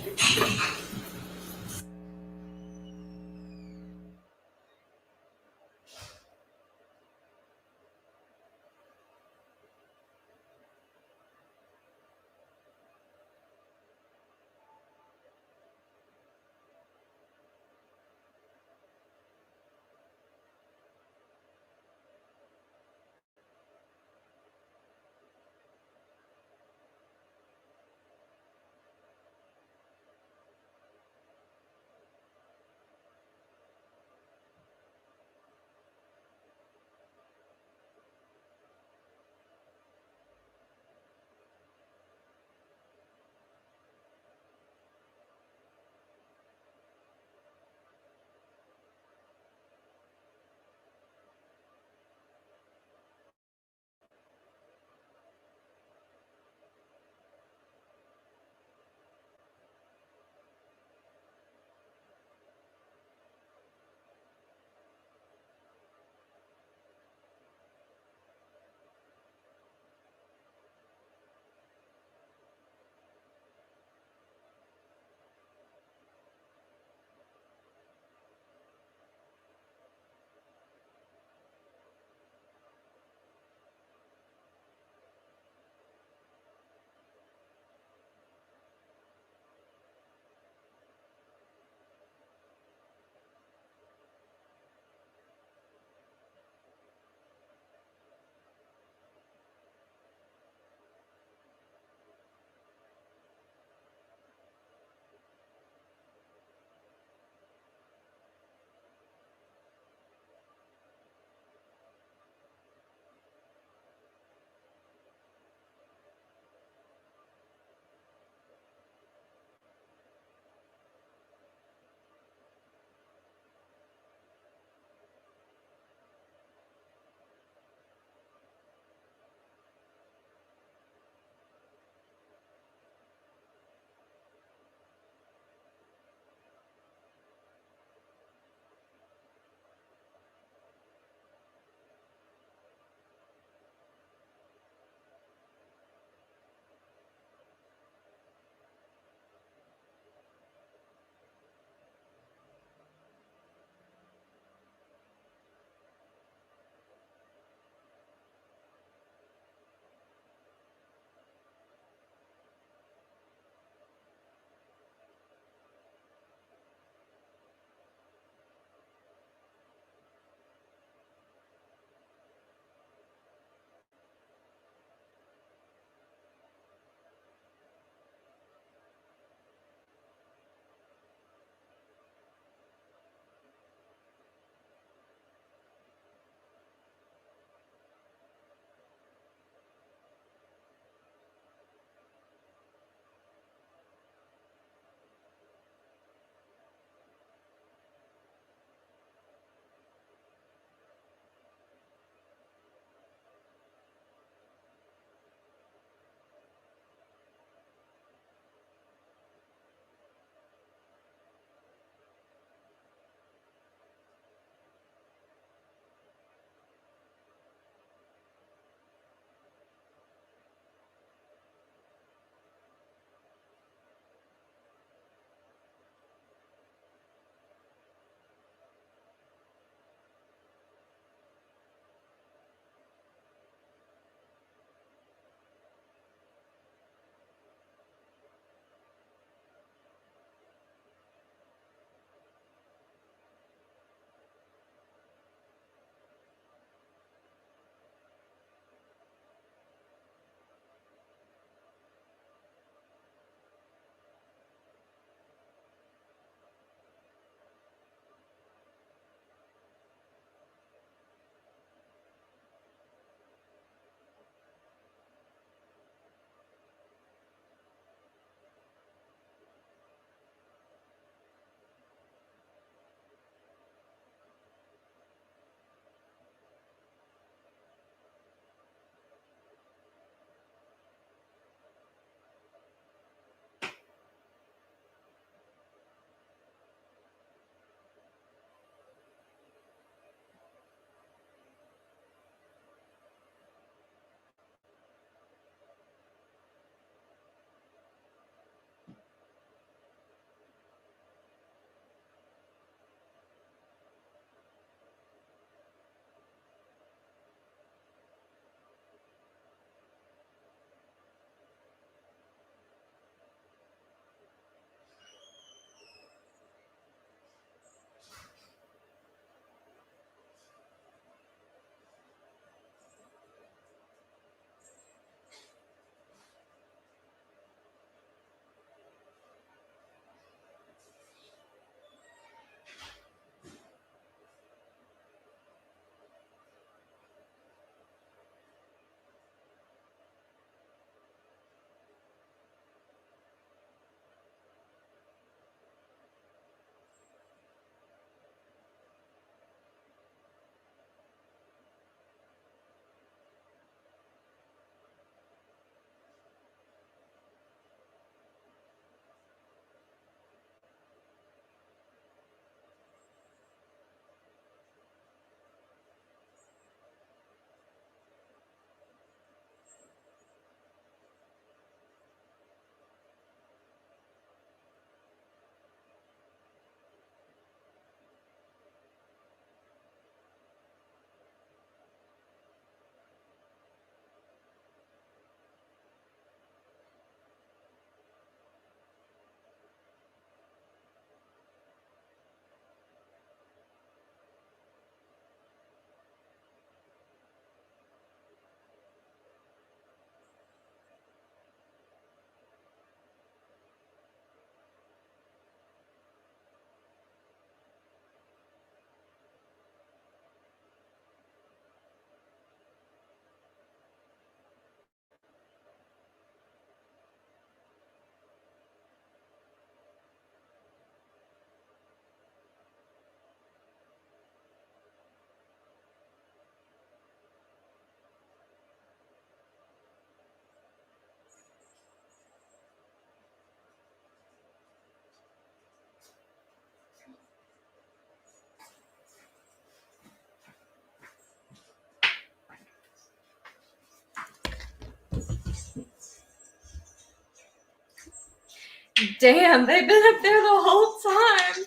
Damn, they've been up there the whole time.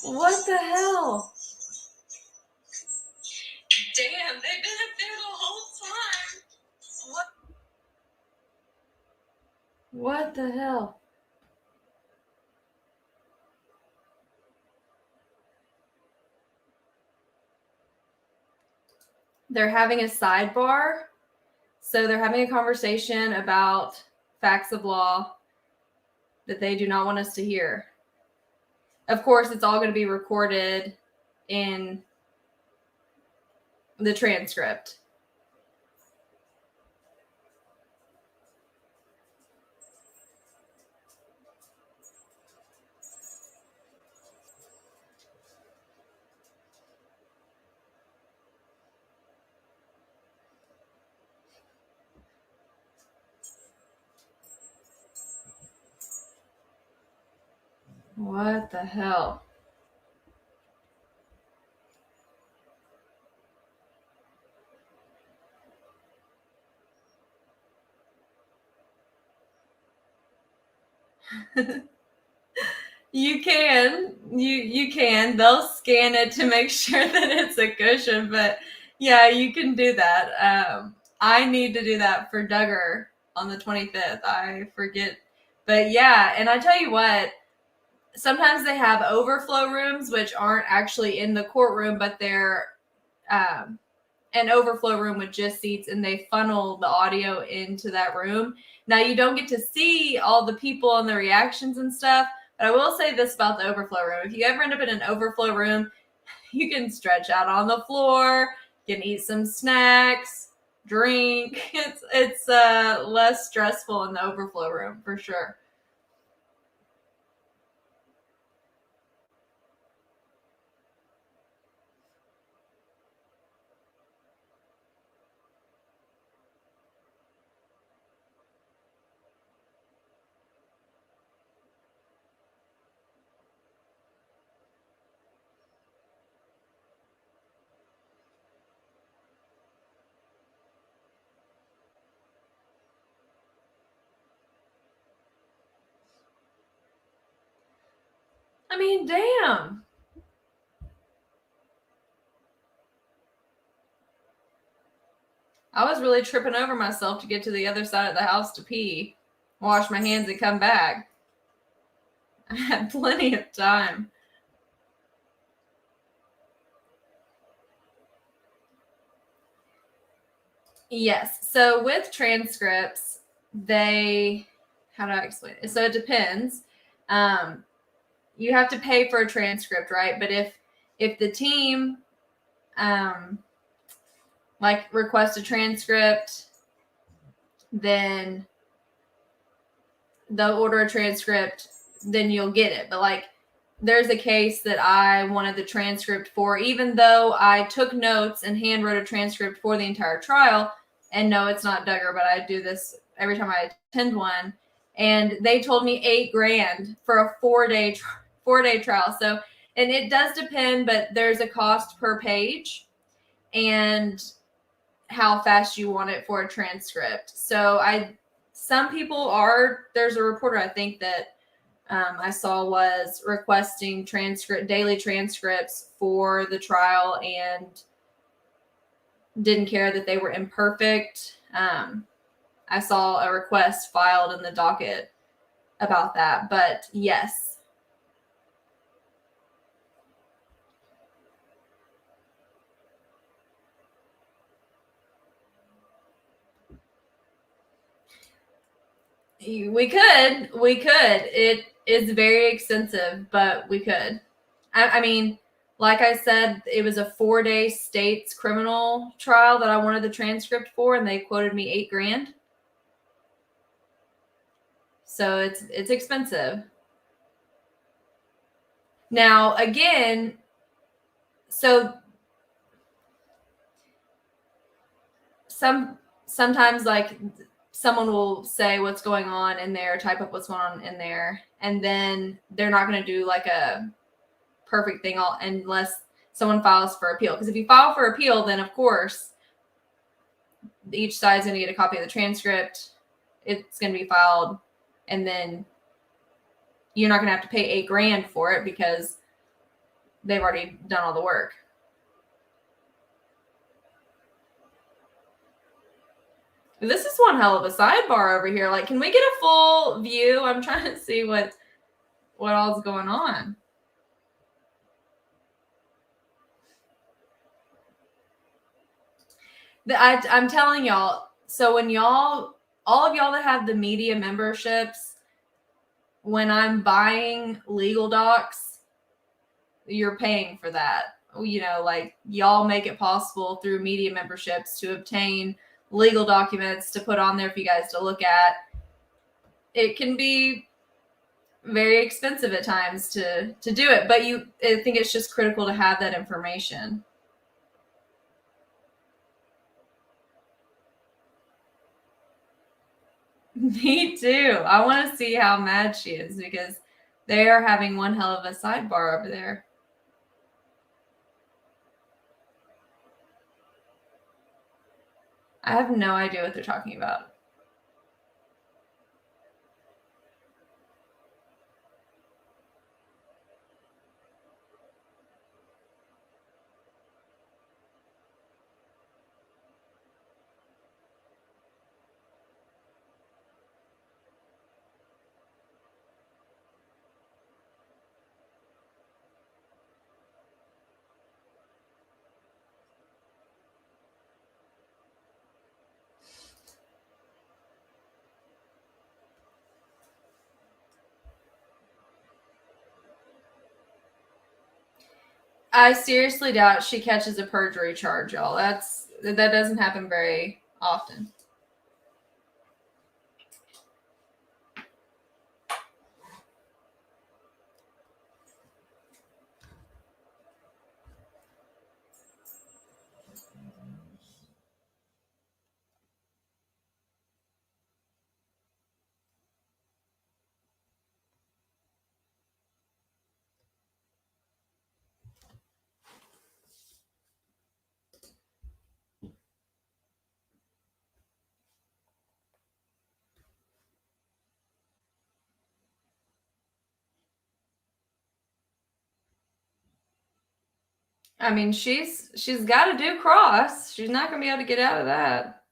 What the hell? Damn, they've been up there the whole time. What the hell? They're having a sidebar. So they're having a conversation about facts of law that they do not want us to hear. Of course, it's all going to be recorded in the transcript. What the hell? You can. They'll scan it to make sure that it's a cushion, but yeah, you can do that. I need to do that for Duggar on the 25th. I forget. But yeah, and I tell you what, sometimes they have overflow rooms, which aren't actually in the courtroom, but they're an overflow room with just seats, and they funnel the audio into that room. Now, you don't get to see all the people and the reactions and stuff, but I will say this about the overflow room. If you ever end up in an overflow room, you can stretch out on the floor, you can eat some snacks, drink. It's less stressful in the overflow room, for sure. I mean, damn. I was really tripping over myself to get to the other side of the house to pee, wash my hands, and come back. I had plenty of time. Yes. So with transcripts, how do I explain it? So it depends. You have to pay for a transcript, right? But if the team request a transcript, then they'll order a transcript, then you'll get it. But there's a case that I wanted the transcript for, even though I took notes and handwrote a transcript for the entire trial. And no, it's not Duggar, but I do this every time I attend one. And they told me $8,000 for a 4-day trial. So, and it does depend, but there's a cost per page and how fast you want it for a transcript. So there's a reporter I think that I saw was requesting daily transcripts for the trial and didn't care that they were imperfect. I saw a request filed in the docket about that, but yes. We could. It is very expensive, but we could. I mean, like I said, it was a 4-day state's criminal trial that I wanted the transcript for, and they quoted me $8,000. So it's expensive. Now, again, so sometimes someone will say what's going on in there, type up what's going on in there, and then they're not going to do a perfect thing unless someone files for appeal. Because if you file for appeal, then of course each side's going to get a copy of the transcript. It's going to be filed, and then you're not going to have to pay $8,000 for it because they've already done all the work. This is one hell of a sidebar over here. Like, can we get a full view? I'm trying to see what all's going on. I'm telling y'all, so when all of y'all that have the media memberships, when I'm buying legal docs, you're paying for that. You know, like, y'all make it possible through media memberships to obtain legal documents to put on there for you guys to look at. It can be very expensive at times to do it, but I think it's just critical to have that information. Me too. I want to see how mad she is because they are having one hell of a sidebar over there. I have no idea what they're talking about. I seriously doubt she catches a perjury charge, y'all. That doesn't happen very often. I mean, she's got to do cross. She's not going to be able to get out of that.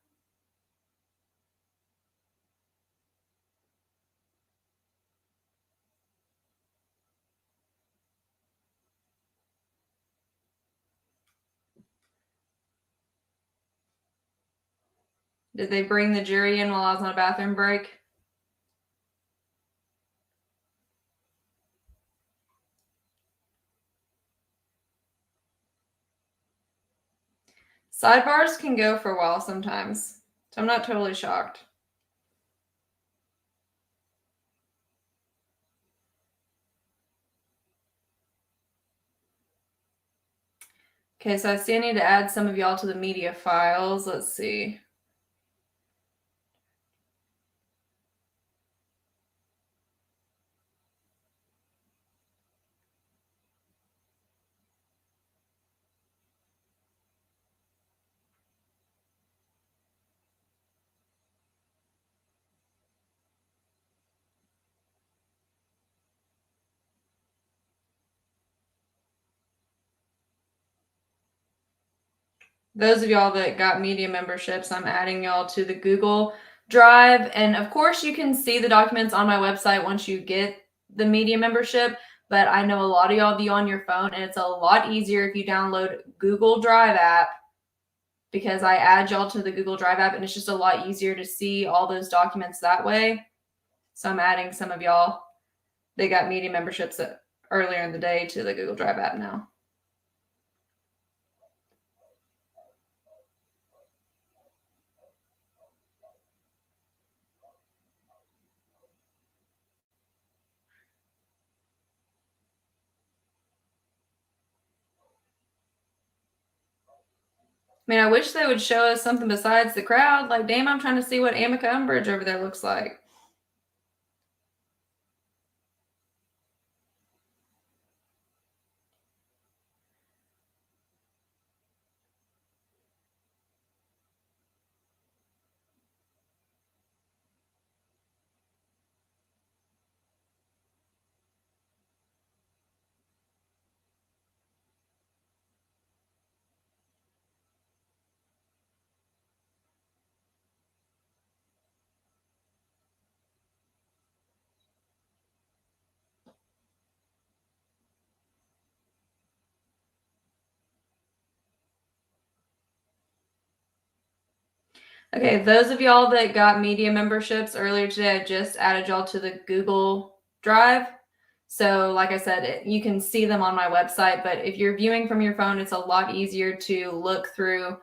Did they bring the jury in while I was on a bathroom break? Sidebars can go for a while sometimes, so I'm not totally shocked. Okay, so I see I need to add some of y'all to the media files. Let's see. Those of y'all that got media memberships, I'm adding y'all to the Google Drive. And of course, you can see the documents on my website once you get the media membership. But I know a lot of y'all view on your phone, and it's a lot easier if you download Google Drive app, because I add y'all to the Google Drive app, and it's just a lot easier to see all those documents that way. So I'm adding some of y'all that got media memberships earlier in the day to the Google Drive app now. I mean, I wish they would show us something besides the crowd. Like, damn, I'm trying to see what Amica Umbridge over there looks like. Okay, those of y'all that got media memberships earlier today, I just added y'all to the Google Drive. So like I said, you can see them on my website, but if you're viewing from your phone, it's a lot easier to look through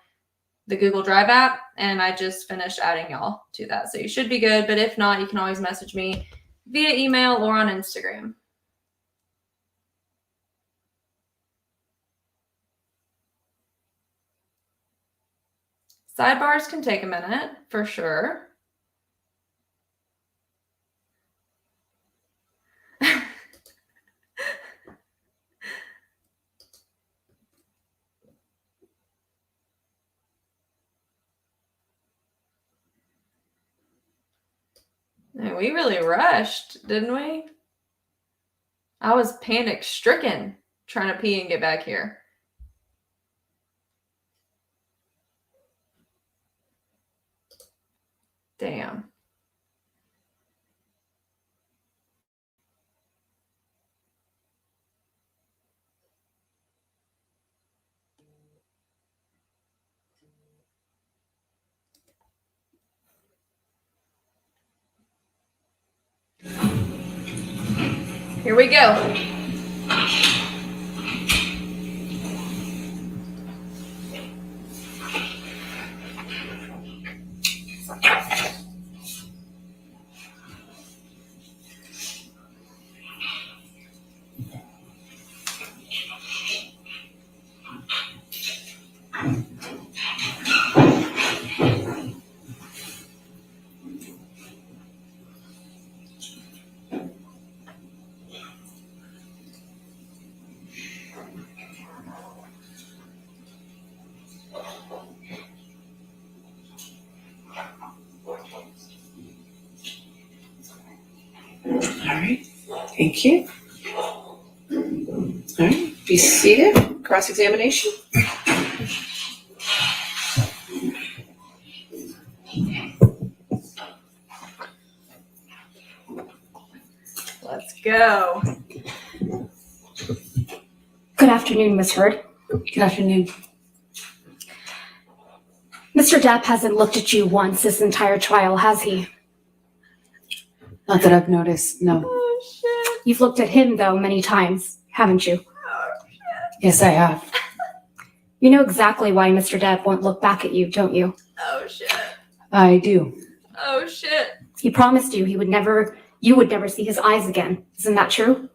the Google Drive app, and I just finished adding y'all to that. So you should be good, but if not, you can always message me via email or on Instagram. Sidebars can take a minute, for sure. Man, we really rushed, didn't we? I was panic-stricken trying to pee and get back here. Damn. Here we go. All right, thank you. All right, be seated. Cross-examination. Let's go. Good afternoon, Ms. Heard. Good afternoon. Mr. Depp hasn't looked at you once this entire trial, has he? Not that I've noticed, no. Oh, shit. You've looked at him, though, many times, haven't you? Oh, shit. Yes, I have. You know exactly why Mr. Depp won't look back at you, don't you? Oh, shit. I do. Oh, shit. He promised you you would never see his eyes again. Isn't that true?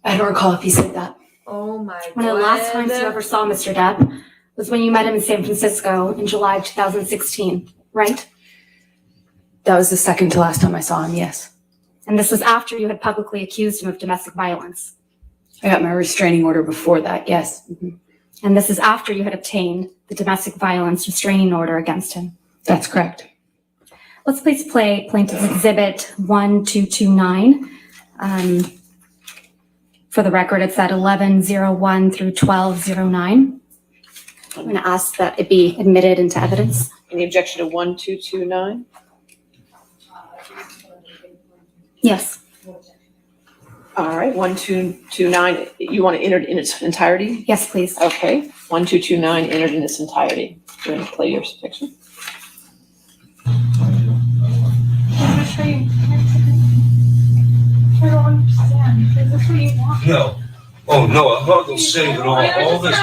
I don't recall if he said that. Oh, my God. One of the last times you ever saw Mr. Depp was when you met him in San Francisco in July 2016, right? That was the second to last time I saw him, yes. And this was after you had publicly accused him of domestic violence. I got my restraining order before that, yes. Mhm. And this is after you had obtained the domestic violence restraining order against him. That's correct. Let's please play Plaintiff Exhibit 1229. For the record, it's at 1101 through 1209. I'm going to ask that it be admitted into evidence. Any objection to 1229? Yes. All right, 1229, you want to enter it in its entirety? Yes, please. Okay, 1229 entered in its entirety. You're going to play your fiction. I don't understand. Is this what you want? No. Oh, no, a hug will save it all. All this,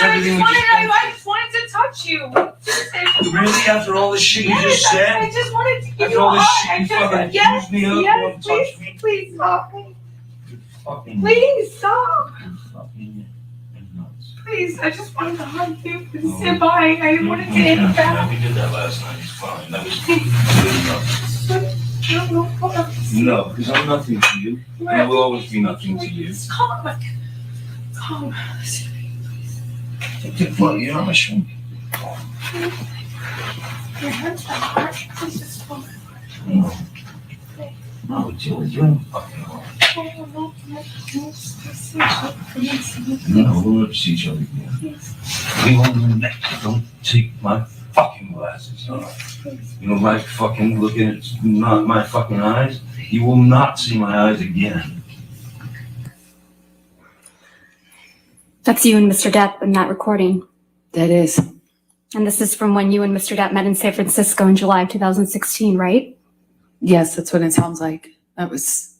everything we I just wanted to touch you. Really? After all this shit you just said? I just wanted to give After you all a this hug. shit you fucking Yes, accused me of? You yes, want to touch me? please stop me. Fucking Please stop. fucking nuts. Please, I just wanted to hug you. Please say bye. I wanted to end Yeah, that. we did that last night. It's fine. That was good enough. No, because I'm nothing to you. And I will always be nothing to you. Calm. Take it for you, I'm a shrink. Your hands are hard. Please just fall. No, it's yours. You're in the fucking hole. No, we'll never see each other again. We won't don't take my fucking glasses off. You don't like fucking looking at not my fucking eyes? You will not see my eyes again. That's you and Mr. Depp in that recording. That is. And this is from when you and Mr. Depp met in San Francisco in July of 2016, right? Yes, that's what it sounds like. That was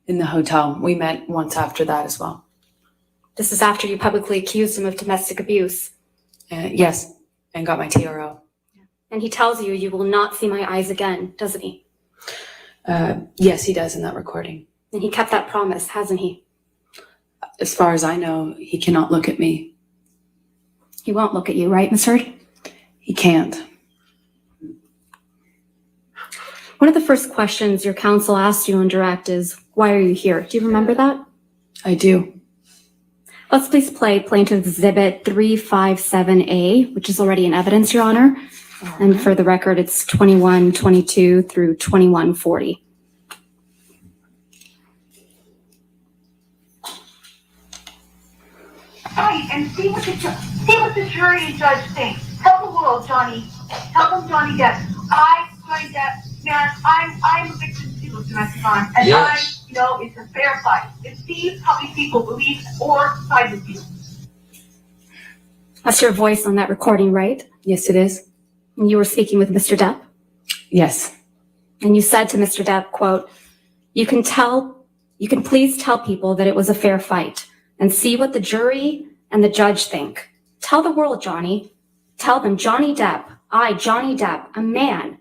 in the hotel. We met once after that as well. This is after you publicly accused him of domestic abuse. Yes, and got my TRO. And he tells you you will not see my eyes again, doesn't he? Yes, he does in that recording. And he kept that promise, hasn't he? As far as I know, he cannot look at me. He won't look at you, right, Ms. Heard? He can't. One of the first questions your counsel asked you on direct is, why are you here? Do you remember that? I do. Let's please play Plaintiff Exhibit 357A, which is already in evidence, Your Honor. And for the record, it's 2122 through 2140. Right, and see what the jury and judge think. Tell the world, Johnny. Tell them, Johnny Depp. Johnny Depp, man, I'm a victim too of domestic violence, and Yes. it's a fair fight. And see how many people believe or side with you. That's your voice on that recording, right? Yes, it is. And you were speaking with Mr. Depp. Yes. And you said to Mr. Depp, quote, you can please tell people that it was a fair fight and see what the jury and the judge think. Tell the world, Johnny. Tell them, Johnny Depp, Johnny Depp, a man,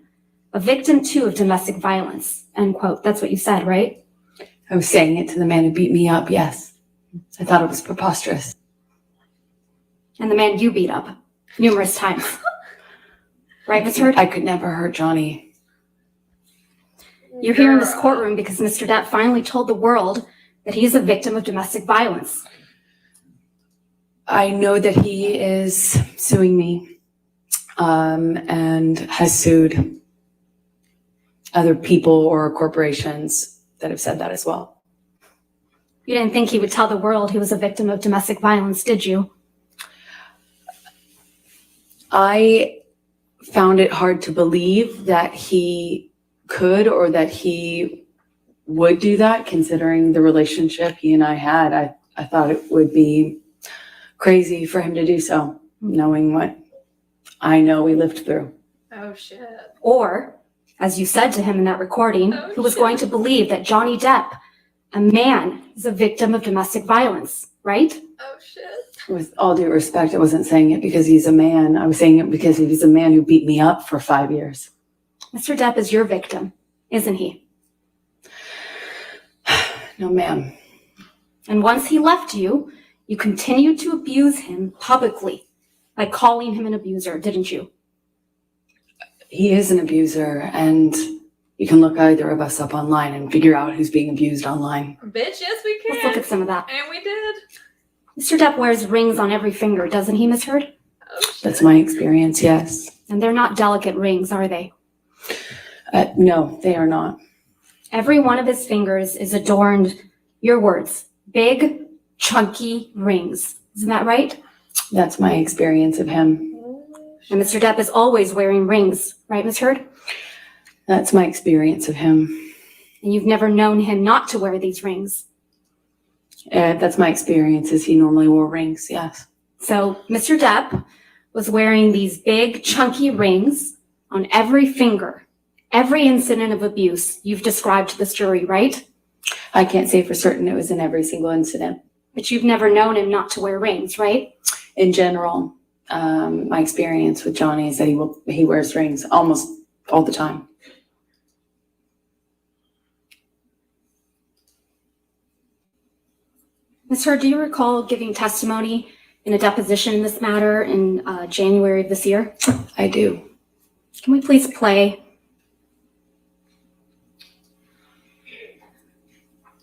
a victim too of domestic violence, end quote. That's what you said, right? I was saying it to the man who beat me up, yes. I thought it was preposterous. And the man you beat up numerous times. Right, Ms. Heard? I could never hurt Johnny. You're here in this courtroom because Mr. Depp finally told the world that he is a victim of domestic violence. I know that he is suing me and has sued other people or corporations that have said that as well. You didn't think he would tell the world he was a victim of domestic violence, did you? I found it hard to believe that he could or that he would do that, considering the relationship he and I had. I thought it would be crazy for him to do so, knowing what I know we lived through. Oh, shit. Or, as you said to him in that recording, who was going to believe that Johnny Depp, a man, is a victim of domestic violence, right? Oh, shit. With all due respect, I wasn't saying it because he's a man. I was saying it because he's a man who beat me up for 5 years. Mr. Depp is your victim, isn't he? No, ma'am. And once he left you, you continued to abuse him publicly by calling him an abuser, didn't you? He is an abuser, and you can look either of us up online and figure out who's being abused online. Bitch, yes, we can. Let's look at some of that. And we did. Mr. Depp wears rings on every finger, doesn't he, Ms. Heard? Oh, shit. That's my experience, yes. And they're not delicate rings, are they? No, they are not. Every one of his fingers is adorned, your words, big, chunky rings. Isn't that right? That's my experience of him. And Mr. Depp is always wearing rings, right, Ms. Heard? That's my experience of him. And you've never known him not to wear these rings. That's my experience, is he normally wore rings, yes. So Mr. Depp was wearing these big, chunky rings on every finger, every incident of abuse you've described to this jury, right? I can't say for certain it was in every single incident. But you've never known him not to wear rings, right? In general, my experience with Johnny is that he wears rings almost all the time. Ms. Heard, do you recall giving testimony in a deposition in this matter in January of this year? I do. Can we please play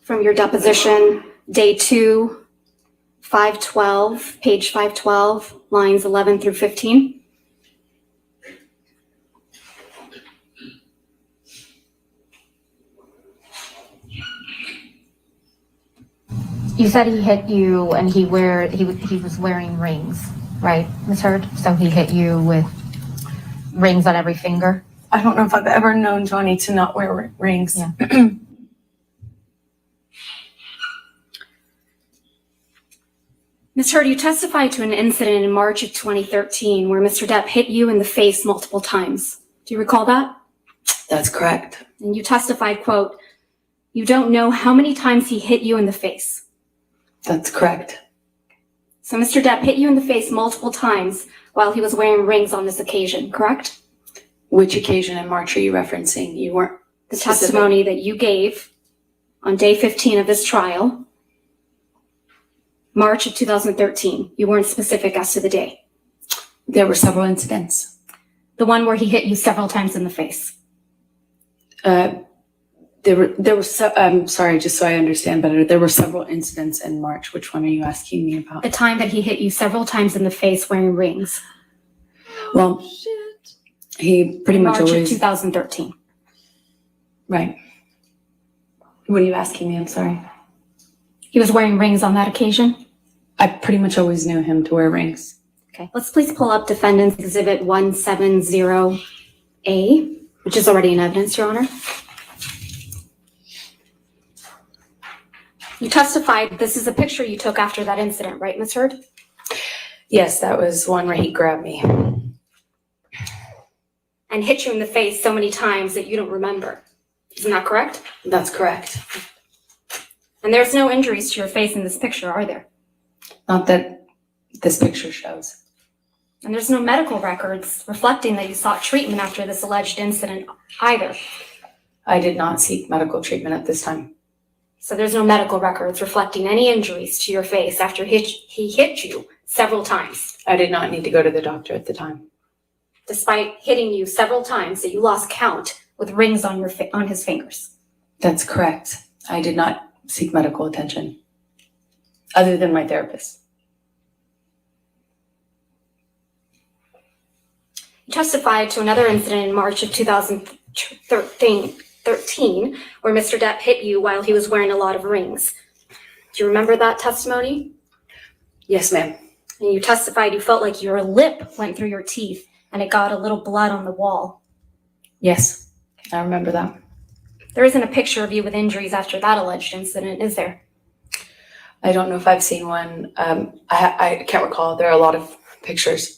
from your deposition, day 2, 512, page 512, lines 11 through 15? You said he hit you and he was wearing rings, right, Ms. Heard? So he hit you with rings on every finger? I don't know if I've ever known Johnny to not wear rings. Yeah. Ms. Heard, you testified to an incident in March of 2013 where Mr. Depp hit you in the face multiple times. Do you recall that? That's correct. And you testified, quote, you don't know how many times he hit you in the face. That's correct. So Mr. Depp hit you in the face multiple times while he was wearing rings on this occasion, correct? Which occasion in March are you referencing? You weren't The specific. testimony that you gave on day 15 of this trial, March of 2013. You weren't specific as to the day. There were several incidents. The one where he hit you several times in the face. I'm sorry, just so I understand better, there were several incidents in March. Which one are you asking me about? The time that he hit you several times in the face wearing rings. Well, he pretty much March of always, 2013. right. What are you asking me? I'm sorry. He was wearing rings on that occasion? I pretty much always knew him to wear rings. Okay, let's please pull up Defendants Exhibit 170A, which is already in evidence, Your Honor. You testified this is a picture you took after that incident, right, Ms. Heard? Yes, that was one where he grabbed me. And hit you in the face so many times that you don't remember. Isn't that correct? That's correct. And there's no injuries to your face in this picture, are there? Not that this picture shows. And there's no medical records reflecting that you sought treatment after this alleged incident either. I did not seek medical treatment at this time. So there's no medical records reflecting any injuries to your face after he hit you several times, I did not need to go to the doctor at the time. despite hitting you several times that you lost count with rings on his fingers. That's correct. I did not seek medical attention, other than my therapist. You testified to another incident in March of 2013 where Mr. Depp hit you while he was wearing a lot of rings. Do you remember that testimony? Yes, ma'am. And you testified you felt like your lip went through your teeth and it got a little blood on the wall. Yes, I remember that. There isn't a picture of you with injuries after that alleged incident, is there? I don't know if I've seen one. I can't recall. There are a lot of pictures.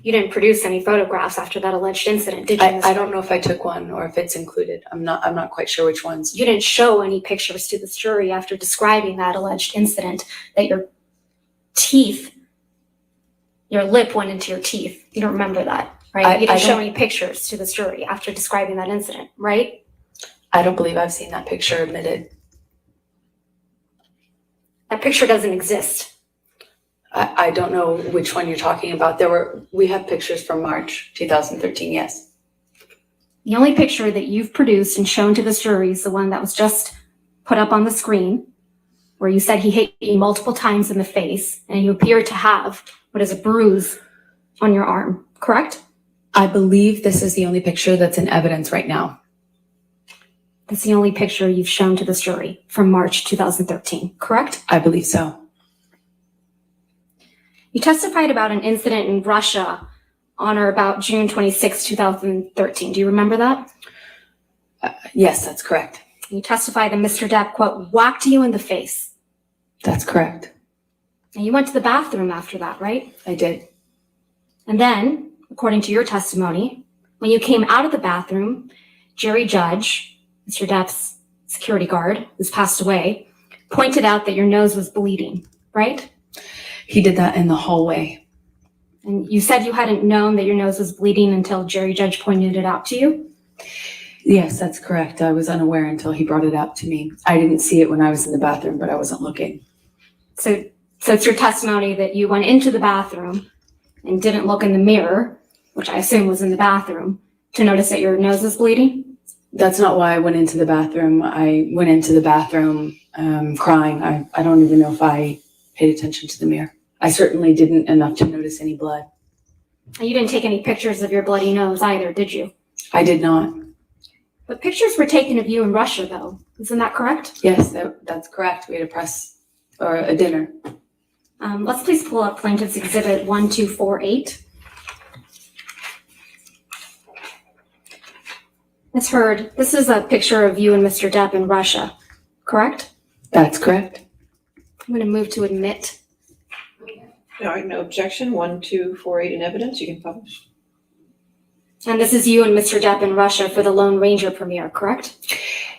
You didn't produce any photographs after that alleged incident, did you? I don't know if I took one or if it's included. I'm not quite sure which ones. You didn't show any pictures to the jury after describing that alleged incident that your lip went into your teeth. You don't remember that, right? You didn't show any pictures to the jury after describing that incident, right? I don't believe I've seen that picture admitted. That picture doesn't exist. I don't know which one you're talking about. We have pictures from March 2013, yes. The only picture that you've produced and shown to the jury is the one that was just put up on the screen, where you said he hit you multiple times in the face and you appear to have what is a bruise on your arm, correct? I believe this is the only picture that's in evidence right now. That's the only picture you've shown to this jury from March 2013, correct? I believe so. You testified about an incident in Russia on or about June 26, 2013. Do you remember that? Yes, that's correct. You testified that Mr. Depp, quote, whacked you in the face. That's correct. And you went to the bathroom after that, right? I did. And then, according to your testimony, when you came out of the bathroom, Jerry Judge, Mr. Depp's security guard, who's passed away, pointed out that your nose was bleeding, right? He did that in the hallway. And you said you hadn't known that your nose was bleeding until Jerry Judge pointed it out to you? Yes, that's correct. I was unaware until he brought it up to me. I didn't see it when I was in the bathroom, but I wasn't looking. So it's your testimony that you went into the bathroom and didn't look in the mirror, which I assume was in the bathroom, to notice that your nose is bleeding? That's not why I went into the bathroom. I went into the bathroom crying. I don't even know if I paid attention to the mirror. I certainly didn't enough to notice any blood. And you didn't take any pictures of your bloody nose either, did you? I did not. But pictures were taken of you in Russia, though. Isn't that correct? Yes, that's correct. We had a press or a dinner. Let's please pull up Plaintiff's Exhibit 1248. Ms. Heard, this is a picture of you and Mr. Depp in Russia, correct? That's correct. I'm going to move to admit All right, no objection. 1248 in evidence. You can publish. And this is you and Mr. Depp in Russia for the Lone Ranger premiere, correct?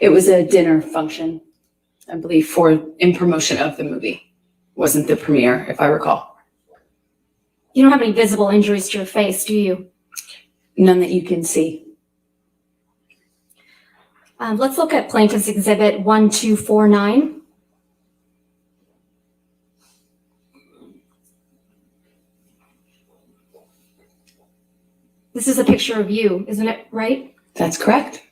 It was a dinner function, I believe, in promotion of the movie. Wasn't the premiere, if I recall. You don't have any visible injuries to your face, do you? None that you can see. Let's look at Plaintiff's Exhibit 1249. This is a picture of you, isn't it right? That's correct.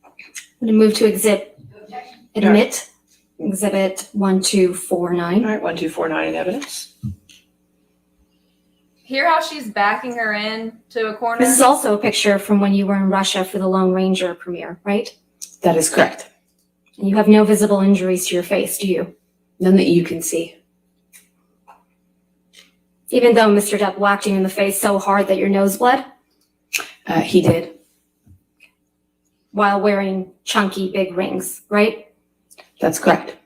I'm going to move to admit Exhibit 1249. All right, 1249 in evidence. Hear how she's backing her in to a corner? This is also a picture from when you were in Russia for the Lone Ranger premiere, right? That is correct. And you have no visible injuries to your face, do you? None that you can see. Even though Mr. Depp whacked you in the face so hard that your nose bled? He did. While wearing chunky big rings, right? That's correct.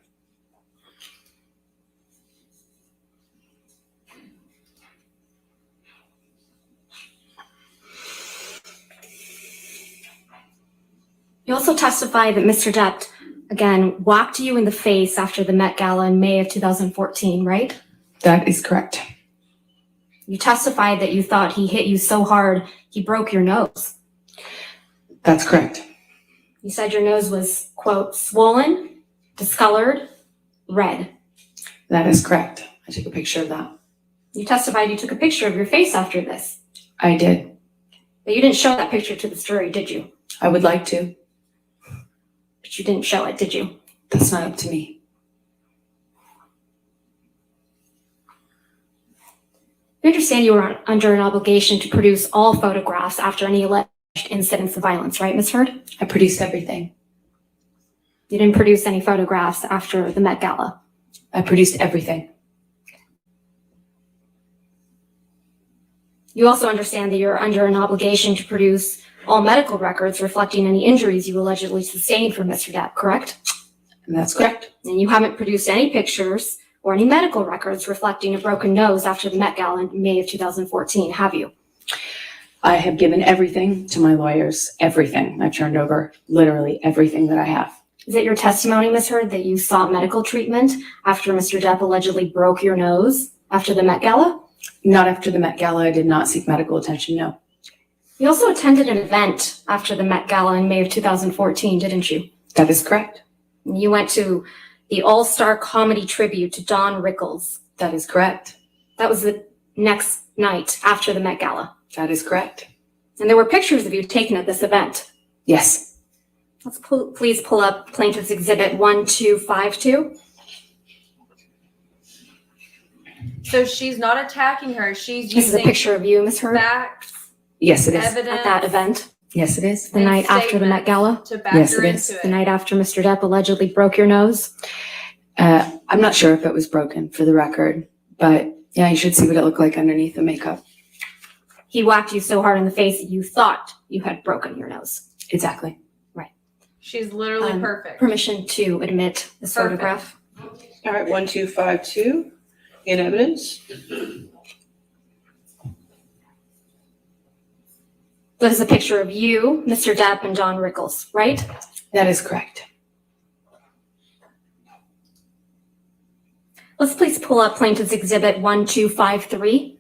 You also testified that Mr. Depp, again, whacked you in the face after the Met Gala in May of 2014, right? That is correct. You testified that you thought he hit you so hard he broke your nose. That's correct. You said your nose was, quote, swollen, discolored, red. That is correct. I took a picture of that. You testified you took a picture of your face after this. I did. But you didn't show that picture to the jury, did you? I would like to. But you didn't show it, did you? That's not up to me. I understand you were under an obligation to produce all photographs after any alleged incidents of violence, right, Ms. Heard? I produced everything. You didn't produce any photographs after the Met Gala. I produced everything. You also understand that you're under an obligation to produce all medical records reflecting any injuries you allegedly sustained from Mr. Depp, correct? That's correct. And you haven't produced any pictures or any medical records reflecting a broken nose after the Met Gala in May of 2014, have you? I have given everything to my lawyers. Everything. I've turned over literally everything that I have. Is it your testimony, Ms. Heard, that you sought medical treatment after Mr. Depp allegedly broke your nose after the Met Gala? Not after the Met Gala. I did not seek medical attention, no. You also attended an event after the Met Gala in May of 2014, didn't you? That is correct. You went to the All-Star Comedy Tribute to Don Rickles. That is correct. That was the next night after the Met Gala. That is correct. And there were pictures of you taken at this event. Yes. Let's please pull up Plaintiff's Exhibit 1252. So she's not attacking her. She's This is a using picture of you, Ms. Heard, facts, Yes, it is. evidence at that event, Yes, it is. the and night after the Met Gala, to back Yes, her it is. into the it. night after Mr. Depp allegedly broke your nose. I'm not sure if it was broken for the record, but yeah, you should see what it looked like underneath the makeup. He whacked you so hard in the face that you thought you had broken your nose. Exactly. She's literally Um, perfect. Permission to admit this Perfect. photograph. All right, 1252 in evidence. This is a picture of you, Mr. Depp, and Don Rickles, right? That is correct. Let's please pull up Plaintiff's Exhibit 1253.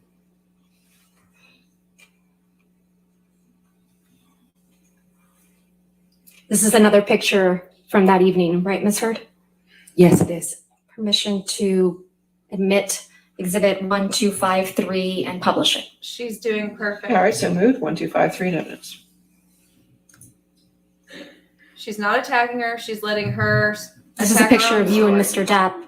This is another picture from that evening, right, Ms. Heard? Yes, it is. Permission to admit Exhibit 1253 and publish it. She's doing perfect. All right, so moved. 1253 in evidence. She's not attacking her. She's letting her This is a attack her picture own of you and story. Mr. Depp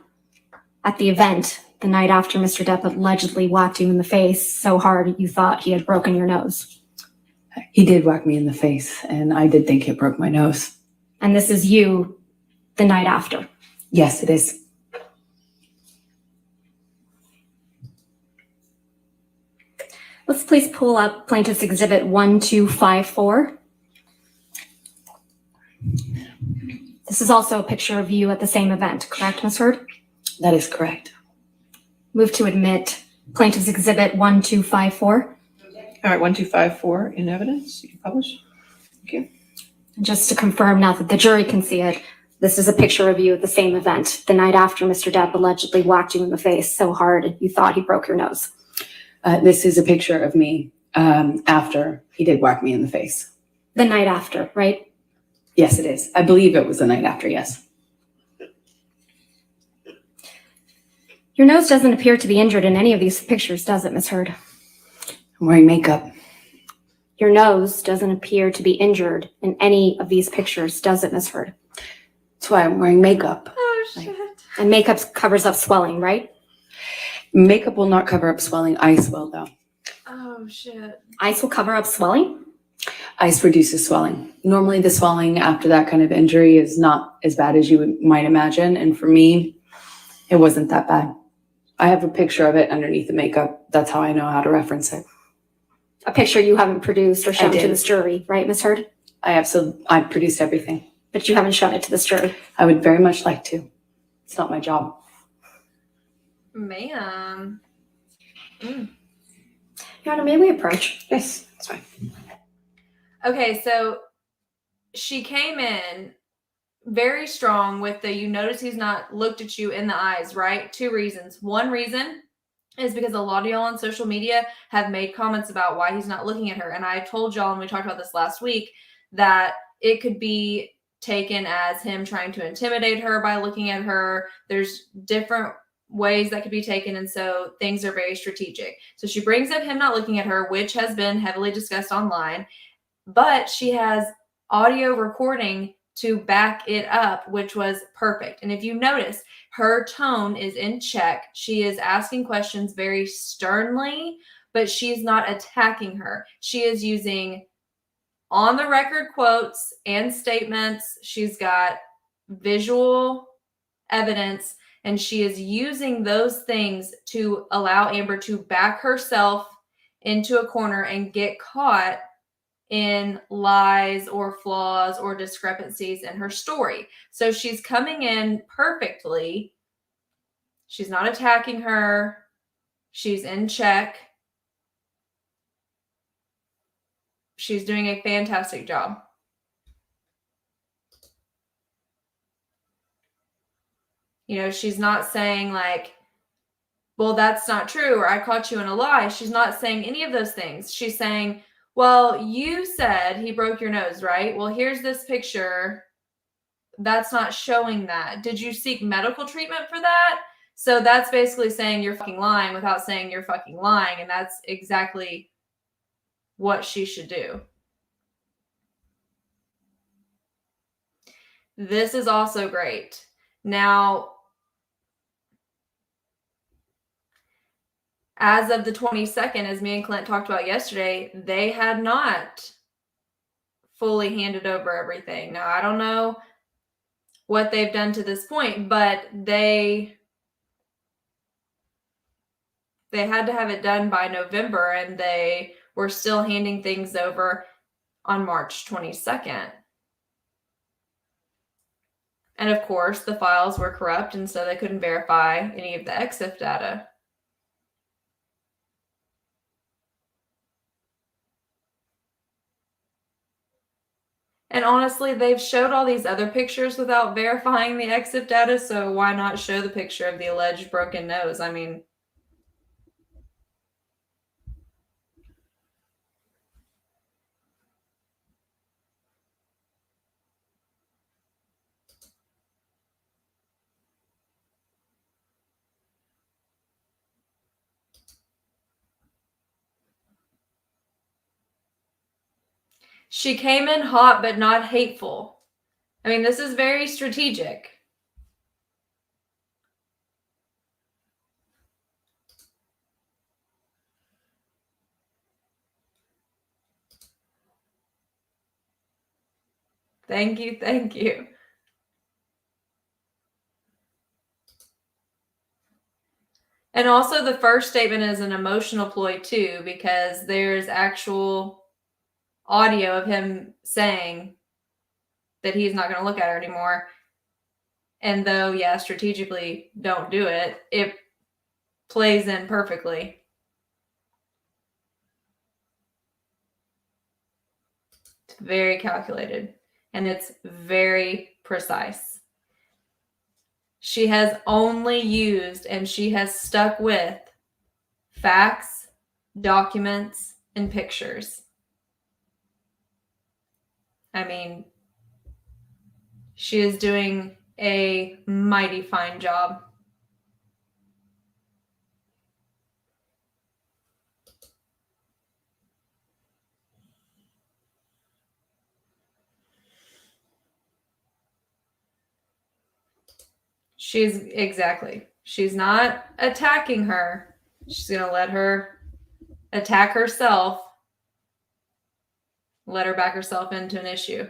at the event the night after Mr. Depp allegedly whacked you in the face so hard you thought he had broken your nose. He did whack me in the face, and I did think it broke my nose. And this is you the night after. Yes, it is. Let's please pull up Plaintiff's Exhibit 1254. This is also a picture of you at the same event, correct, Ms. Heard? That is correct. Move to admit Plaintiff's Exhibit 1254. All right, 1254 in evidence. You can publish. Thank you. Just to confirm now that the jury can see it, this is a picture of you at the same event, the night after Mr. Depp allegedly whacked you in the face so hard you thought he broke your nose. This is a picture of me after he did whack me in the face. The night after, right? Yes, it is. I believe it was the night after, yes. Your nose doesn't appear to be injured in any of these pictures, does it, Ms. Heard? I'm wearing makeup. Your nose doesn't appear to be injured in any of these pictures, does it, Ms. Heard? That's why I'm wearing makeup. Oh, shit. And makeup covers up swelling, right? Makeup will not cover up swelling. Ice will, though. Oh, shit. Ice will cover up swelling? Ice reduces swelling. Normally, the swelling after that kind of injury is not as bad as you might imagine. And for me, it wasn't that bad. I have a picture of it underneath the makeup. That's how I know how to reference it. A picture you haven't produced or shown to did. this jury, right, Ms. Heard? I produced everything. But you haven't shown it to this jury. I would very much like to. It's not my job. Man. Your Honor, may we approach? Yes, that's fine. Okay, so she came in very strong with the, you notice he's not looked at you in the eyes, right? 2 reasons. One reason is because a lot of y'all on social media have made comments about why he's not looking at her. And I told y'all, and we talked about this last week, that it could be taken as him trying to intimidate her by looking at her. There's different ways that could be taken. And so things are very strategic. So she brings up him not looking at her, which has been heavily discussed online, but she has audio recording to back it up, which was perfect. And if you notice, her tone is in check. She is asking questions very sternly, but she's not attacking her. She is using on the record quotes and statements. She's got visual evidence, and she is using those things to allow Amber to back herself into a corner and get caught in lies or flaws or discrepancies in her story. So she's coming in perfectly. She's not attacking her. She's in check. She's doing a fantastic job. You know, she's not saying like, well, that's not true, or I caught you in a lie. She's not saying any of those things. She's saying, well, you said he broke your nose, right? Well, here's this picture. That's not showing that. Did you seek medical treatment for that? So that's basically saying you're fucking lying without saying you're fucking lying. And that's exactly what she should do. This is also great. Now, as of the 22nd, as me and Clint talked about yesterday, they had not fully handed over everything. Now, I don't know what they've done to this point, but they had to have it done by November, and they were still handing things over on March 22nd. And of course, the files were corrupt, and so they couldn't verify any of the EXIF data. And honestly, they've showed all these other pictures without verifying the EXIF data, so why not show the picture of the alleged broken nose? I mean, she came in hot but not hateful. I mean, this is very strategic. Thank you, thank you. And also the first statement is an emotional ploy too, because there's actual audio of him saying that he's not going to look at her anymore. And though, yeah, strategically don't do it, plays in perfectly. It's very calculated and it's very precise. She has only used and she has stuck with facts, documents, and pictures. I mean, she is doing a mighty fine job. She's not attacking her. She's going to let her attack herself, let her back herself into an issue.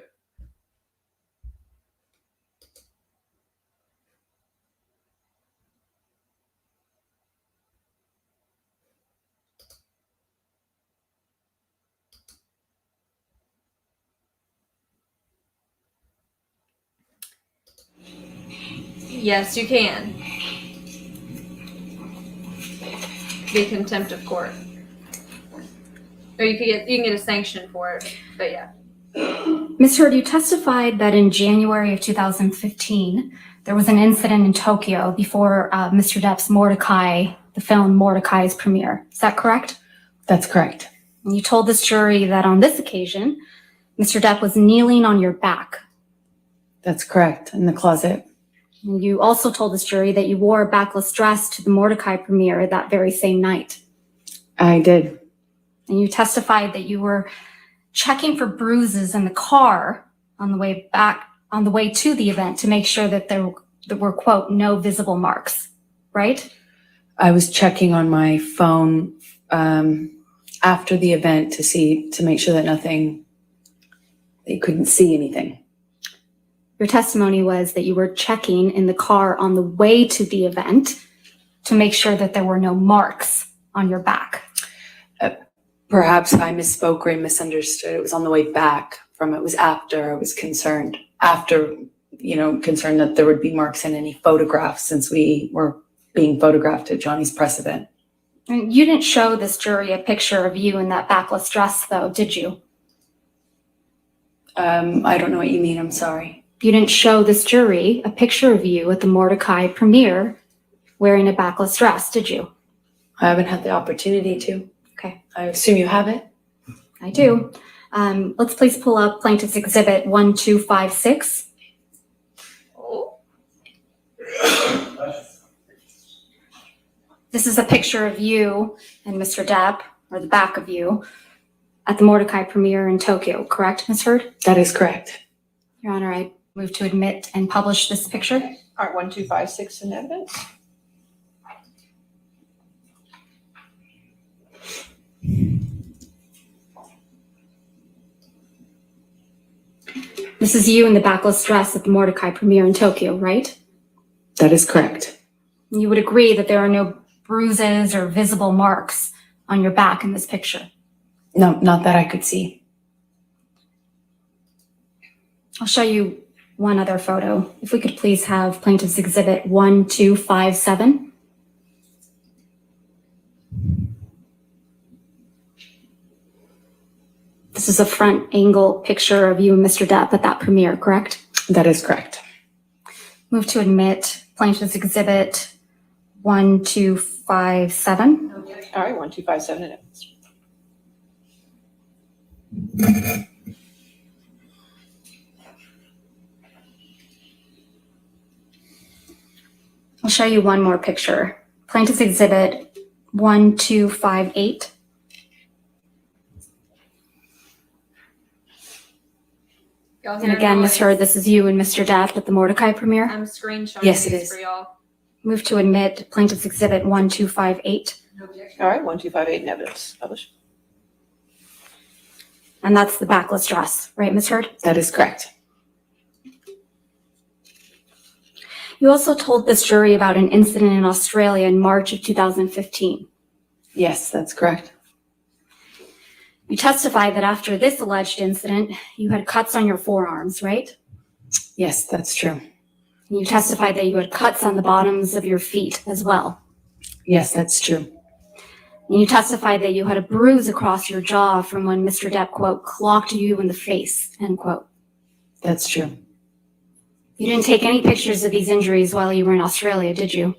Yes, you can. Be contempt of court. Or you can get a sanction for it, but yeah. Ms. Heard, you testified that in January of 2015, there was an incident in Tokyo before Mr. Depp's the film Mordecai's premiere. Is that correct? That's correct. And you told this jury that on this occasion, Mr. Depp was kneeling on your back. That's correct, in the closet. And you also told this jury that you wore a backless dress to the Mordecai premiere that very same night. I did. And you testified that you were checking for bruises in the car on the way to the event to make sure that there were, quote, no visible marks, right? I was checking on my phone after the event to make sure that you couldn't see anything. Your testimony was that you were checking in the car on the way to the event to make sure that there were no marks on your back. Perhaps I misspoke or I misunderstood. It was on the way back from it was after I was concerned. Concerned that there would be marks in any photographs since we were being photographed at Johnny's press event. And you didn't show this jury a picture of you in that backless dress, though, did you? I don't know what you mean. I'm sorry. You didn't show this jury a picture of you at the Mordecai premiere wearing a backless dress, did you? I haven't had the opportunity to. Okay. I assume you have it? I do. Let's please pull up Plaintiff's Exhibit 1256. This is a picture of you and Mr. Depp, or the back of you, at the Mordecai premiere in Tokyo, correct, Ms. Heard? That is correct. Your Honor, I move to admit and publish this picture. All right, 1256 in evidence. This is you in the backless dress at the Mordecai premiere in Tokyo, right? That is correct. You would agree that there are no bruises or visible marks on your back in this picture? No, not that I could see. I'll show you one other photo. If we could please have Plaintiff's Exhibit 1257. This is a front angle picture of you and Mr. Depp at that premiere, correct? That is correct. Move to admit Plaintiff's Exhibit 1257. All right, 1257 in evidence. I'll show you one more picture. Plaintiff's Exhibit 1258. And again, Ms. Heard, this is you and Mr. Depp at the Mordecai premiere. I'm screenshotting Yes, it these is. for y'all. Move to admit Plaintiff's Exhibit 1258. All right, 1258 in evidence. Publish. And that's the backless dress, right, Ms. Heard? That is correct. You also told this jury about an incident in Australia in March of 2015. Yes, that's correct. You testified that after this alleged incident, you had cuts on your forearms, right? Yes, that's true. You testified that you had cuts on the bottoms of your feet as well. Yes, that's true. And you testified that you had a bruise across your jaw from when Mr. Depp, quote, clocked you in the face, end quote. That's true. You didn't take any pictures of these injuries while you were in Australia, did you?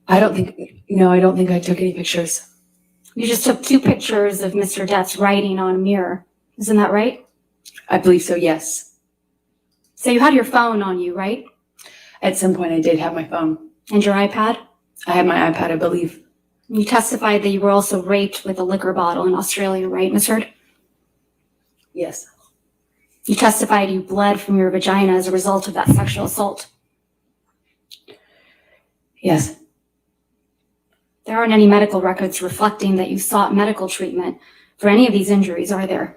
I don't think I took any pictures. You just took 2 pictures of Mr. Depp's writing on a mirror. Isn't that right? I believe so, yes. So you had your phone on you, right? At some point I did have my phone. And your iPad? I had my iPad, I believe. You testified that you were also raped with a liquor bottle in Australia, right, Ms. Heard? Yes. You testified you bled from your vagina as a result of that sexual assault. Yes. There aren't any medical records reflecting that you sought medical treatment for any of these injuries, are there?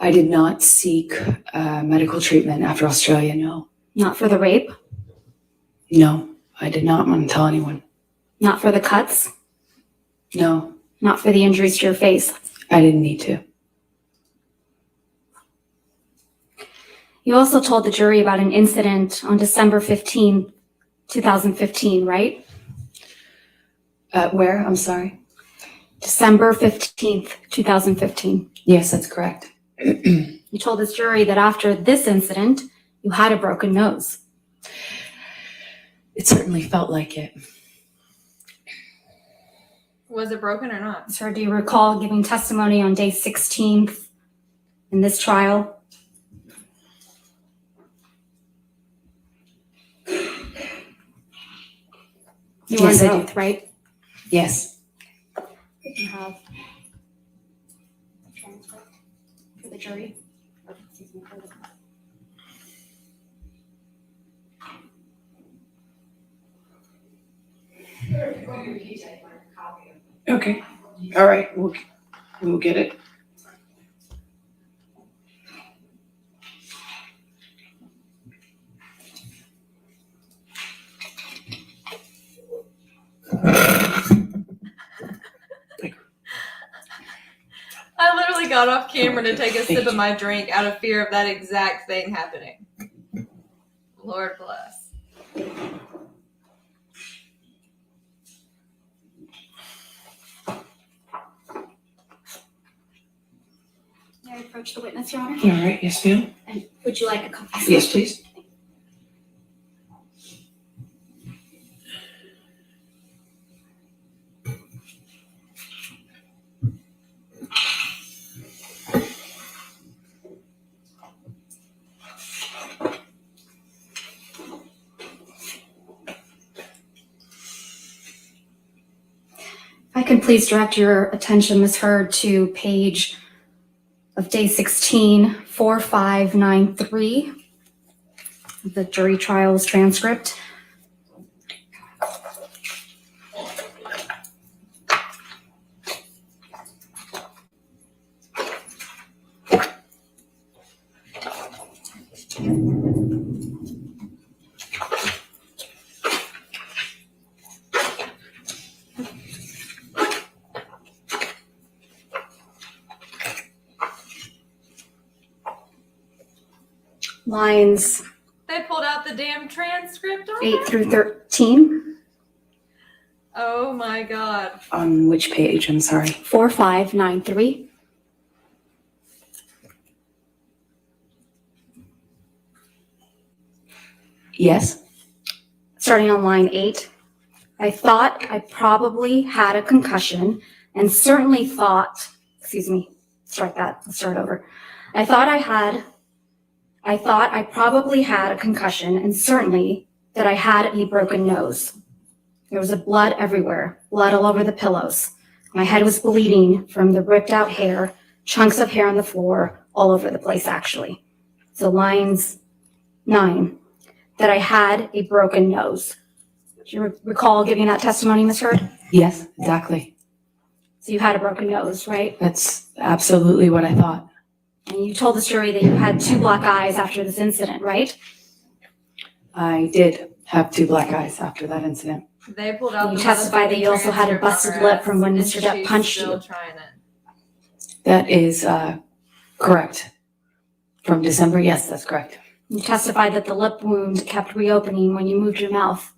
I did not seek medical treatment after Australia, no. Not for the rape? No, I did not want to tell anyone. Not for the cuts? No, Not for the injuries to your face? I didn't need to. You also told the jury about an incident on December 15, 2015, right? Where? I'm sorry. December 15th, 2015. Yes, that's correct. You told this jury that after this incident, you had a broken nose. It certainly felt like it. Was it broken or not? Sir, do you recall giving testimony on day 16th in this trial? You were Yes, under I do. oath, right? Yes. You have a transcript for the jury? Or, excuse me, for the- Okay. All right, we'll get it. I literally got off camera to take a sip of my drink out of fear of that exact thing happening. Lord bless. May I approach the witness, Your Honor? All right, yes, ma'am. And would you like a copy? Yes, please. If I can please direct your attention, Ms. Heard, to page of day 16, 4593, the jury trials transcript. Lines They pulled out the damn transcript on 8 it? through 13, Oh my god. On which page? I'm sorry. 4593. Yes. Starting on line 8. I thought I probably had a concussion and certainly thought, excuse me, strike that, let's start over. I thought I probably had a concussion and certainly that I had a broken nose. There was blood everywhere, blood all over the pillows. My head was bleeding from the ripped out hair, chunks of hair on the floor, all over the place actually. So lines 9, that I had a broken nose. Do you recall giving that testimony, Ms. Heard? Yes, exactly. So you had a broken nose, right? That's absolutely what I thought. And you told the jury that you had 2 black eyes after this incident, right? I did have 2 black eyes after that incident. They pulled out You the testified that you also had a transcript on busted her lip ass, from when and Mr. Depp she's punched still you. trying it. That is correct. From December, yes, that's correct. You testified that the lip wound kept reopening when you moved your mouth.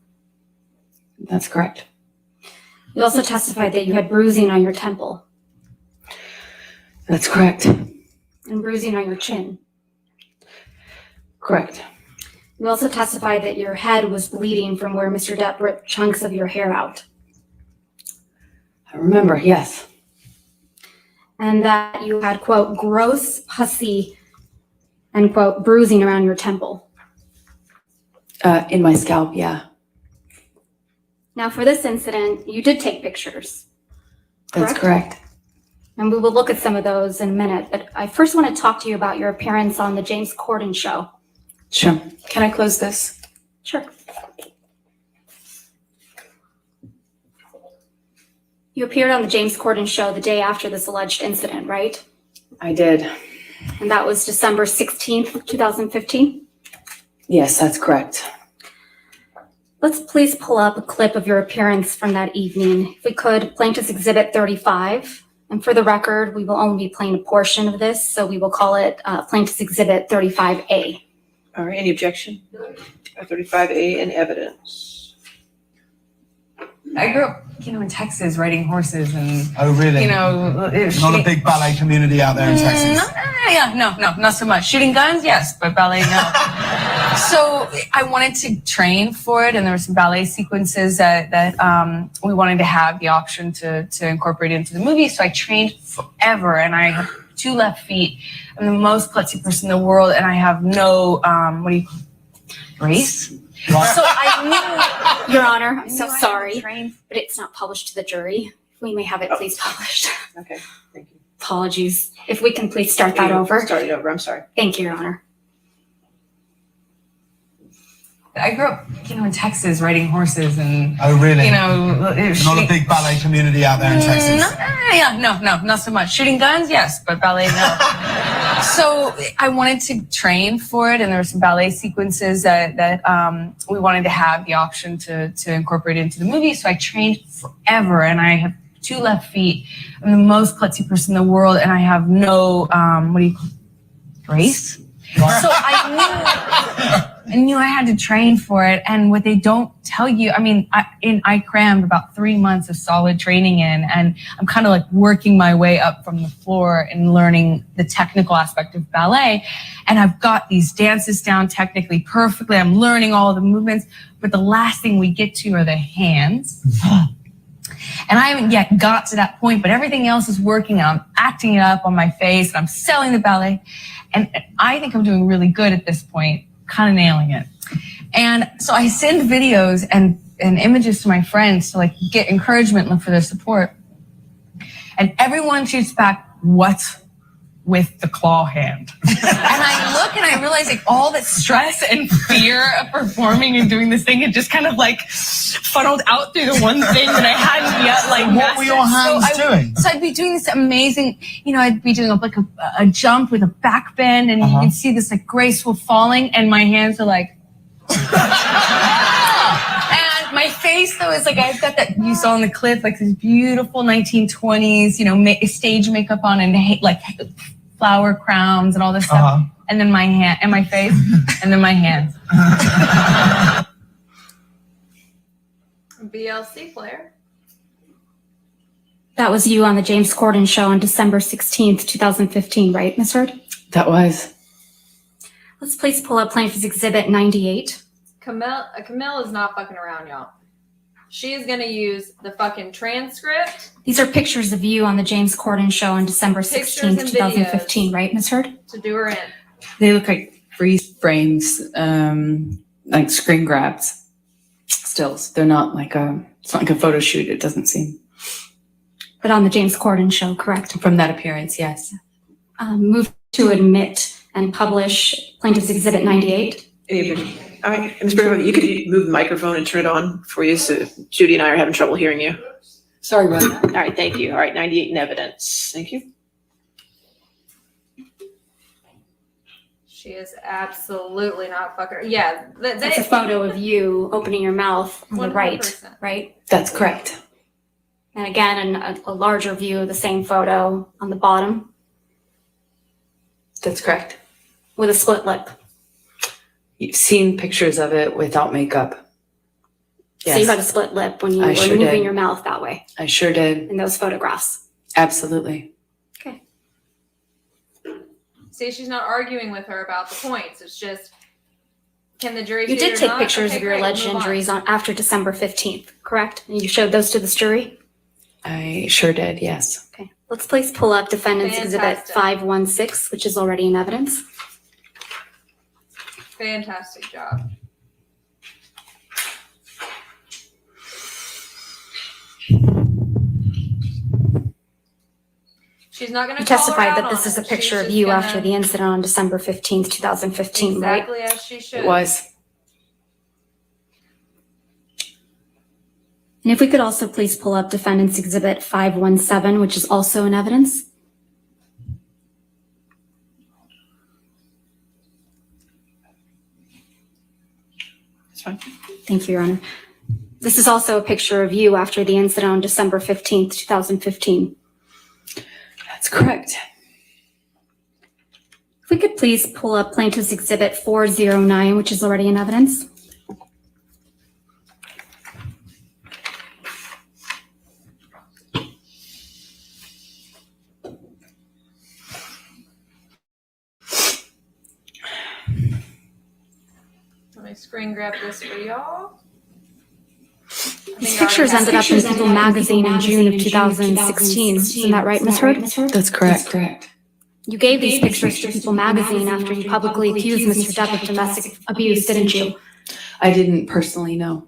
That's correct. You also testified that you had bruising on your temple That's correct. and bruising on your chin. Correct. You also testified that your head was bleeding from where Mr. Depp ripped chunks of your hair out, I remember, yes. and that you had, quote, gross, pussy, and, quote, bruising around your temple. In my scalp, yeah. Now, for this incident, you did take pictures. That's correct. And we will look at some of those in a minute, but I first want to talk to you about your appearance on the James Corden show. Sure. Can I close this? Sure. You appeared on the James Corden show the day after this alleged incident, right? I did. And that was December 16th, 2015? Yes, that's correct. Let's please pull up a clip of your appearance from that evening. If we could, Plaintiff's Exhibit 35. And for the record, we will only be playing a portion of this, so we will call it Plaintiff's Exhibit 35A. All right, any objection? 35A in evidence. I grew up, in Texas riding horses and, Oh, really? not Not a big ballet community out there in Texas. No, not so much. Shooting guns, yes, but ballet, no. So I wanted to train for it, and there were some ballet sequences that we wanted to have the option to incorporate into the movie. So I trained forever, and I have 2 left feet. I'm the most klutzy person in the world, and I have no, grace? Right. So I Your Honor, I'm so knew I had to sorry, train. but it's not published to the jury. We may have it please published. Okay, thank you. Apologies. If we can please start that over. Start it over, I'm sorry. Thank you, Your Honor. I grew up, in Texas riding horses and, Oh, really? Not Not a big ballet community out there in Texas. No, not so much. Shooting guns, yes, but ballet, no. So I wanted to train for it, and there were some ballet sequences that we wanted to have the option to incorporate into the movie. So I trained forever, and I have 2 left feet. I'm the most klutzy person in the world, and I have no, grace? Right. So I knew I had to train for it. And what they don't tell you, I crammed about 3 months of solid training in, and I'm kind of like working my way up from the floor and learning the technical aspect of ballet. And I've got these dances down technically perfectly. I'm learning all of the movements, but the last thing we get to are the hands. And I haven't yet got to that point, but everything else is working. I'm acting it up on my face, and I'm selling the ballet. And I think I'm doing really good at this point, kind of nailing it. And so I send videos and images to my friends to like get encouragement and look for their support. And everyone shoots back, what's with the claw hand? And I look and I realize like all that stress and fear of performing and doing this thing had just kind of like funneled out through the one thing that I hadn't yet like What were your hands doing? So I'd be doing this amazing, I'd be doing like a jump with a back bend, and you can see this like graceful falling, and my hands are like, and my face though is like, I've got that you saw in the clip, like this beautiful 1920s, stage makeup on, and like flower crowns and all this stuff. And then my hand and my face, and then my hands. BLC player. That was you on the James Corden show on December 16th, 2015, right, Ms. Heard? That was. Let's please pull up Plaintiff's Exhibit 98. Camille is not fucking around, y'all. She is gonna use the fucking transcript. These are pictures of you on the James Corden show on December Pictures 16th, and 2015, videos. right, Ms. Heard? To do her in. They look like freeze frames, like screen grabs. Stills. They're not like it's not like a photo shoot, it doesn't seem. But on the James Corden show, correct? From that appearance, yes. Move to admit and publish Plaintiff's Exhibit 98. All right, Ms. Bergman, you could move the microphone and turn it on for you, so Judy and I are having trouble hearing you. Sorry about that. All right, thank you. All right, 98 in evidence. Thank you. She is absolutely not fucking. Yeah, That's a photo of you opening your mouth on the right, 100%. right? That's correct. And again, a larger view of the same photo on the bottom That's correct. with a split lip. You've seen pictures of it without makeup. So you had a split lip when you I were sure moving did. your mouth that way I sure did. in those photographs. Absolutely. Okay. See, she's not arguing with her about the points. It's just, can the jury You see it did or take not? pictures Okay, of your great, we'll alleged move on. injuries after December 15th, correct? And you showed those to this jury? I sure did, yes. Okay. Let's please pull up Defendants Exhibit Fantastic. 516, which is already in evidence. Fantastic job. She's not going to You testified that this is a picture of you after the end. incident on December 15th, 2015, right? Exactly as she should. It was. And if we could also please pull up Defendants Exhibit 517, which is also in evidence. That's fine. Thank you, Your Honor. This is also a picture of you after the incident on December 15th, 2015. That's correct. If we could please pull up Plaintiff's Exhibit 409, which is already in evidence. Let me screen grab this for y'all. These pictures ended up in People magazine in June of 2016. Isn't that right, Ms. Hurd? That's correct. You gave these pictures to People magazine after you publicly accused Mr. Depp of domestic abuse, didn't you? I didn't personally know.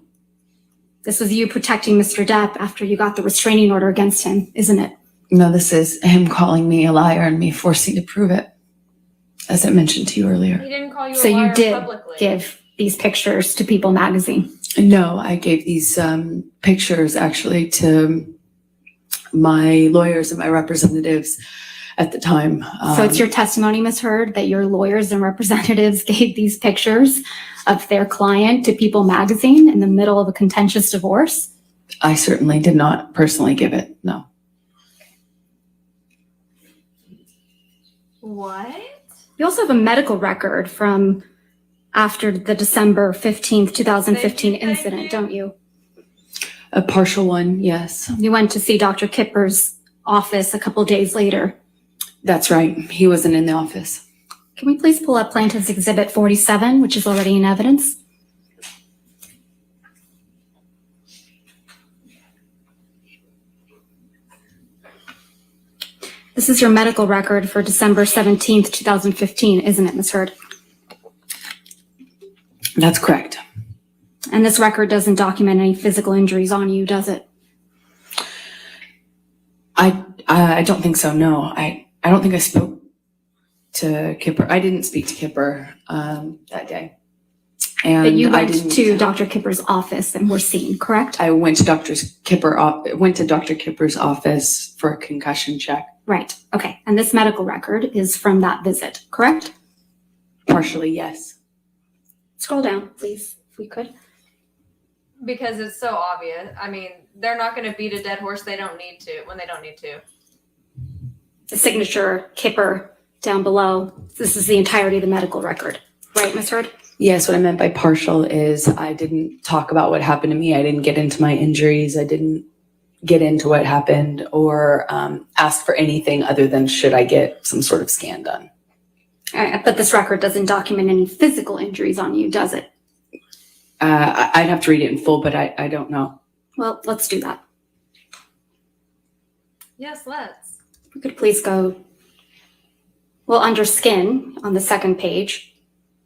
This was you protecting Mr. Depp after you got the restraining order against him, isn't it? No, this is him calling me a liar and me forcing to prove it, as I mentioned to you earlier. He didn't call you So a liar you did publicly. give these pictures to People magazine. No, I gave these pictures actually to my lawyers and my representatives at the time. So it's your testimony, Ms. Hurd, that your lawyers and representatives gave these pictures of their client to People magazine in the middle of a contentious divorce? I certainly did not personally give it, no. What? You also have a medical record from after the December 15th, 2015 Thank you. incident, don't you? A partial one, yes. You went to see Dr. Kipper's office a couple days later. That's right. He wasn't in the office. Can we please pull up Plaintiff's Exhibit 47, which is already in evidence? This is your medical record for December 17th, 2015, isn't it, Ms. Hurd? That's correct. And this record doesn't document any physical injuries on you, does it? I don't think so, no. I don't think I spoke to Kipper. I didn't speak to Kipper that day. And But you I went to Dr. Kipper's office and were seen, correct? I went to Dr. Kipper's office for a concussion check. Right, okay. And this medical record is from that visit, correct? Partially, yes. Scroll down, please, if we could. Because it's so obvious. I mean, they're not going to beat a dead horse when they don't need to. The signature, Kipper, down below. This is the entirety of the medical record, right, Ms. Hurd? Yes, what I meant by partial is I didn't talk about what happened to me. I didn't get into my injuries. I didn't get into what happened or ask for anything other than should I get some sort of scan done. But this record doesn't document any physical injuries on you, does it? I'd have to read it in full, but I don't know. Well, let's do that. Yes, let's. We could please go, well, under skin on the second page,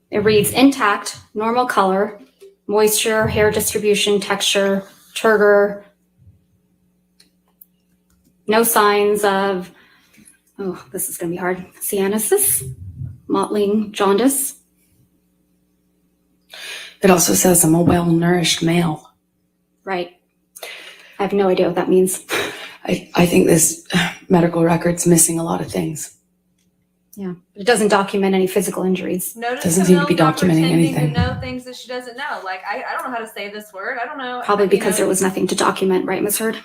it reads intact, normal color, moisture, hair distribution, texture, turgor, no signs of, oh, this is going to be hard, cyanosis, mottling, jaundice. It also says I'm a well-nourished male. Right. I have no idea what that means. I think this medical record's missing a lot of things. Yeah. It doesn't document any physical injuries. Notice Doesn't seem to be Camille's not documenting pretending anything. to know things that she doesn't know. Like, I don't know how to say this word. I don't know. Probably you because know, there was nothing to document, right, Ms. Hurd?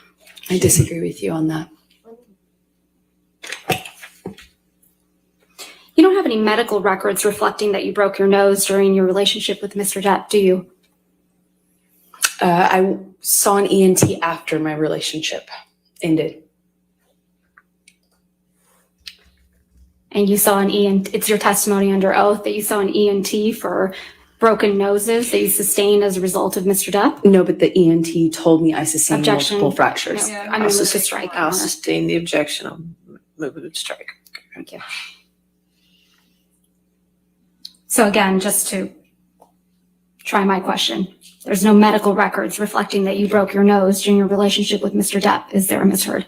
I disagree with you on that. You don't have any medical records reflecting that you broke your nose during your relationship with Mr. Depp, do you? I saw an ENT after my relationship ended. And you saw an ENT, it's your testimony under oath that you saw an ENT for broken noses that you sustained as a result of Mr. Depp? No, but the ENT told me I sustained Objection. multiple fractures. No, I'm going to move to strike. I'll sustain the objection. I'll move it to strike. Thank you. So again, just to try my question, there's no medical records reflecting that you broke your nose during your relationship with Mr. Depp, is there, Ms. Heard?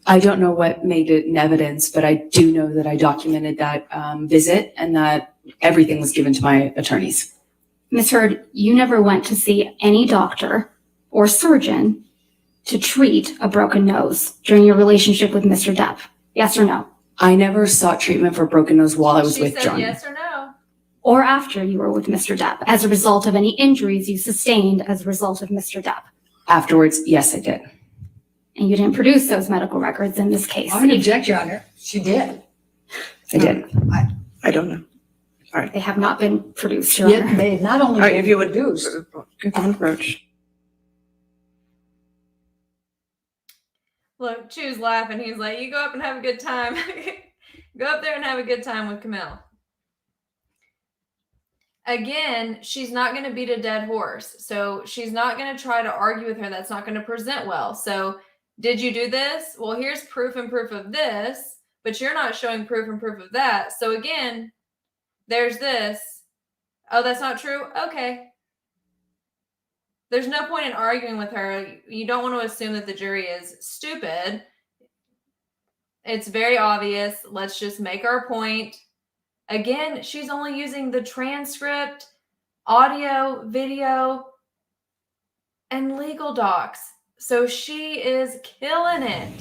I don't know what made it in evidence, but I do know that I documented that visit and that everything was given to my attorneys. Ms. Heard, you never went to see any doctor or surgeon to treat a broken nose during your relationship with Mr. Depp, yes or no? I never sought treatment for a broken nose while I was with She said John. yes or no. Or after you were with Mr. Depp as a result of any injuries you sustained as a result of Mr. Depp? Afterwards, yes, I did. And you didn't produce those medical records in this case. I would object, Your Honor. She did. I did. I don't know. They have not been produced, Your Yet Honor. they not All only right, if you would produced, give an approach. Look, Chew's laughing. He's like, you go up and have a good time. Go up there and have a good time with Camille. Again, she's not going to beat a dead horse. So she's not going to try to argue with her. That's not going to present well. So did you do this? Well, here's proof and proof of this, but you're not showing proof and proof of that. So again, there's this. Oh, that's not true? Okay. There's no point in arguing with her. You don't want to assume that the jury is stupid. It's very obvious. Let's just make our point. Again, she's only using the transcript, audio, video, and legal docs. So she is killing it.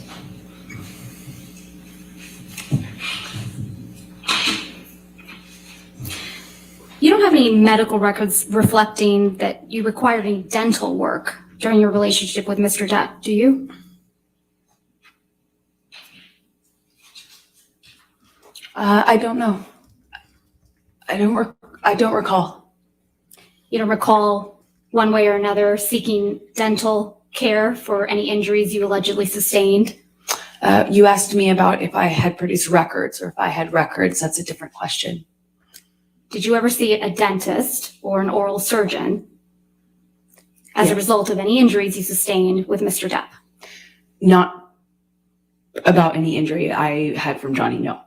You don't have any medical records reflecting that you required any dental work during your relationship with Mr. Depp, do you? I don't know. I don't recall. You don't recall one way or another seeking dental care for any injuries you allegedly sustained? You asked me about if I had produced records or if I had records. That's a different question. Did you ever see a dentist or an oral surgeon as a result of any injuries you sustained with Mr. Depp? Not about any injury I had from Johnny, no.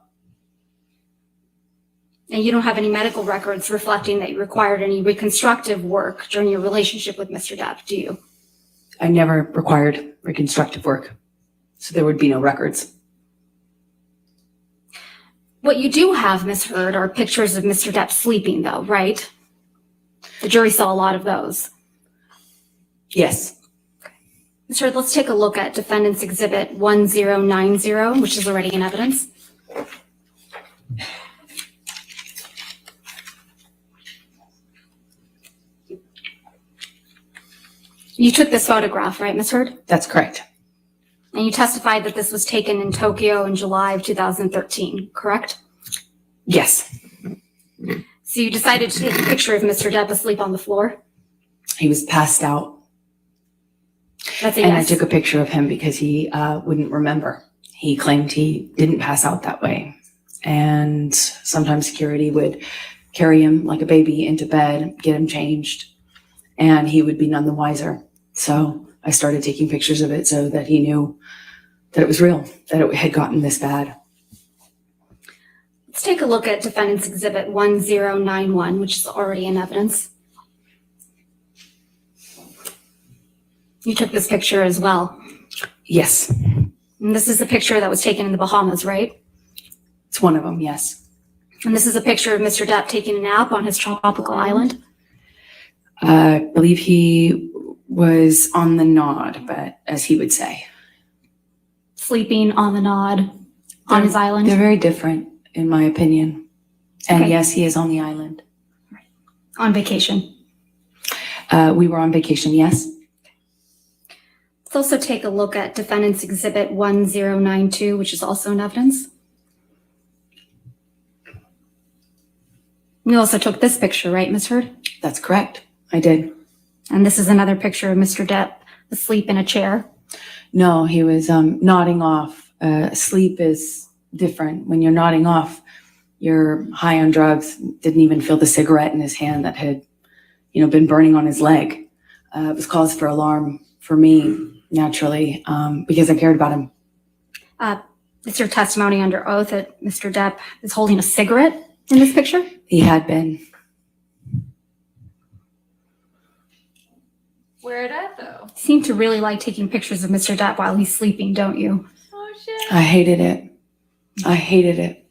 And you don't have any medical records reflecting that you required any reconstructive work during your relationship with Mr. Depp, do you? I never required reconstructive work, so there would be no records. What you do have, Ms. Heard, are pictures of Mr. Depp sleeping, though, right? The jury saw a lot of those. Yes. Ms. Heard, let's take a look at Defendants Exhibit 1090, which is already in evidence. You took this photograph, right, Ms. Heard? That's correct. And you testified that this was taken in Tokyo in July of 2013, correct? Yes. So you decided to take a picture of Mr. Depp asleep on the floor? He was passed out. That's a And yes. I took a picture of him because he wouldn't remember. He claimed he didn't pass out that way. And sometimes security would carry him like a baby into bed, get him changed, and he would be none the wiser. So I started taking pictures of it so that he knew that it was real, that it had gotten this bad. Let's take a look at Defendants Exhibit 1091, which is already in evidence. You took this picture as well. Yes. And this is a picture that was taken in the Bahamas, right? It's one of them, yes. And this is a picture of Mr. Depp taking a nap on his tropical island. I believe he was on the nod, but as he would say. Sleeping on the nod on his island. They're very different, in my opinion. And Okay. yes, he is on the island. On vacation. We were on vacation, yes. Let's also take a look at Defendants Exhibit 1092, which is also in evidence. You also took this picture, right, Ms. Heard? That's correct. I did. And this is another picture of Mr. Depp asleep in a chair. No, he was nodding off. Sleep is different. When you're nodding off, you're high on drugs. Didn't even feel the cigarette in his hand that had, been burning on his leg. It was cause for alarm for me, naturally, because I cared about him. It's your testimony under oath that Mr. Depp is holding a cigarette in this picture? He had been. Where it at though? You seem to really like taking pictures of Mr. Depp while he's sleeping, don't you? Oh shit. I hated it. I hated it.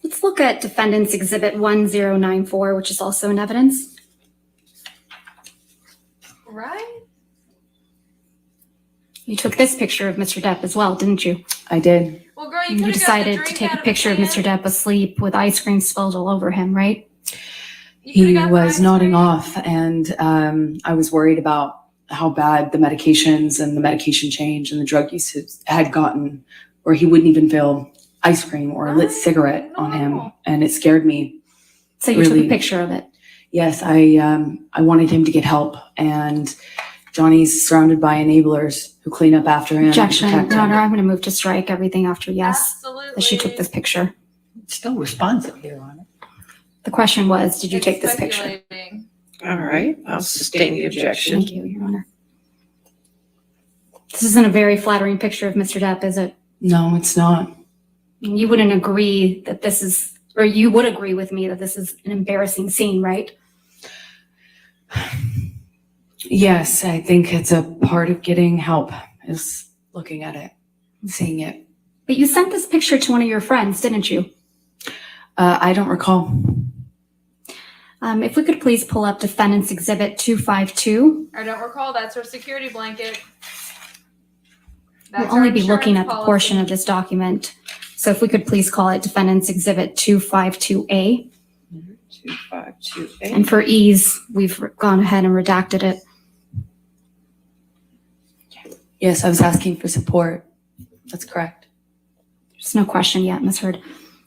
Let's look at Defendants Exhibit 1094, which is also in evidence. Right? You took this picture of Mr. Depp as well, didn't you? I did. Well, girl, you You could have decided to take a picture of Mr. Depp asleep with ice cream spilled all over him, right? He was nodding off, and I was worried about how bad the medications and the medication change and the drug use had gotten, where he wouldn't even feel ice cream or a lit cigarette on him, and it scared me. So you took Really. a picture of it. Yes, I wanted him to get help, and Johnny's surrounded by enablers who clean up after him. and Objection, protect Your him. Honor, I'm going to move to strike everything after yes, Absolutely. that she took this picture. It's still responsive, Your Honor. The question was, did you take this picture? Speculating. All right, I'll sustain the objection. Thank you, Your Honor. This isn't a very flattering picture of Mr. Depp, is it? No, it's not. You wouldn't agree that this is, or you would agree with me that this is an embarrassing scene, right? Yes, I think it's a part of getting help is looking at it, seeing it. But you sent this picture to one of your friends, didn't you? I don't recall. If we could please pull up Defendants Exhibit 252. I don't recall. That's her security blanket. We'll only be looking at the portion of this document. So if we could please call it Defendants Exhibit 252A. 252A. And for ease, we've gone ahead and redacted it. Yes, I was asking for support. That's correct. There's no question yet, Ms. Heard.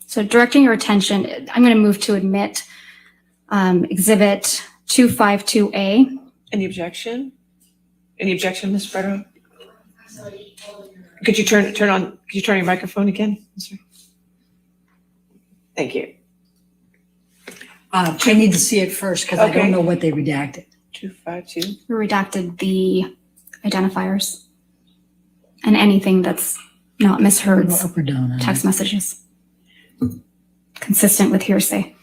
So directing your attention, I'm going to move to admit Exhibit 252A. Any objection? Any objection, Ms. Fredero? Could you turn your microphone again? Sorry. Thank you. I need to see it first because I Okay. don't know what they redacted. 252. We redacted the identifiers and anything that's not misheard Up or down on text it. messages. Consistent with hearsay.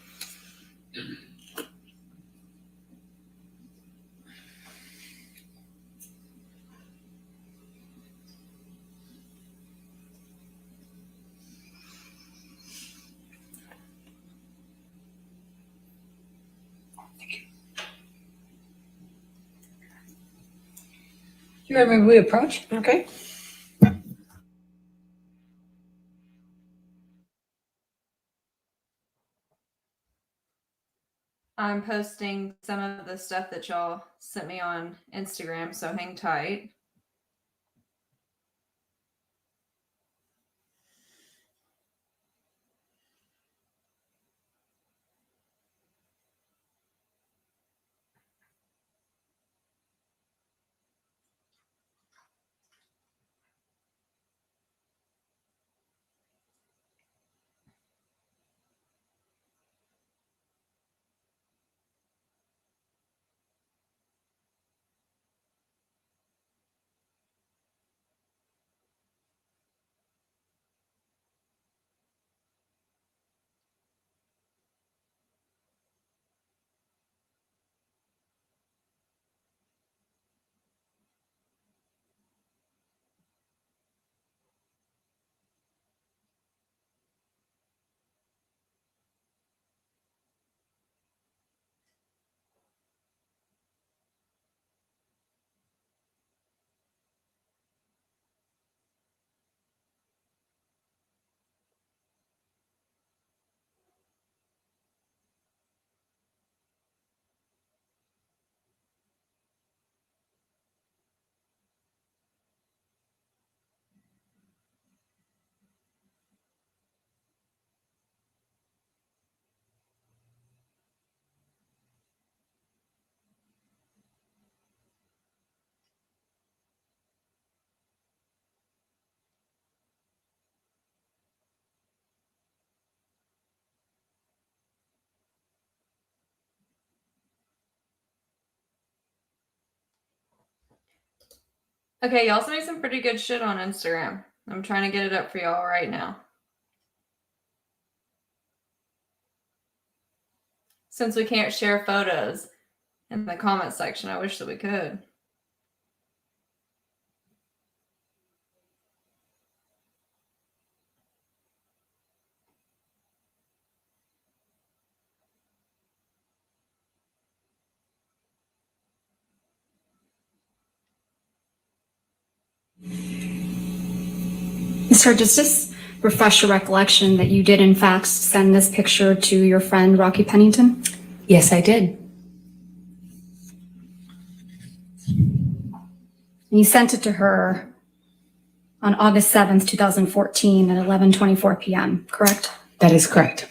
You remember we approach? Okay. I'm posting some of the stuff that y'all sent me on Instagram, so hang tight. Okay, y'all sent me some pretty good shit on Instagram. I'm trying to get it up for y'all right now. Since we can't share photos in the comment section, I wish that we could. Sir, does this refresh your recollection that you did in fact send this picture to your friend Rocky Pennington? Yes, I did. And you sent it to her on August 7th, 2014 at 11:24 p.m., correct? That is correct.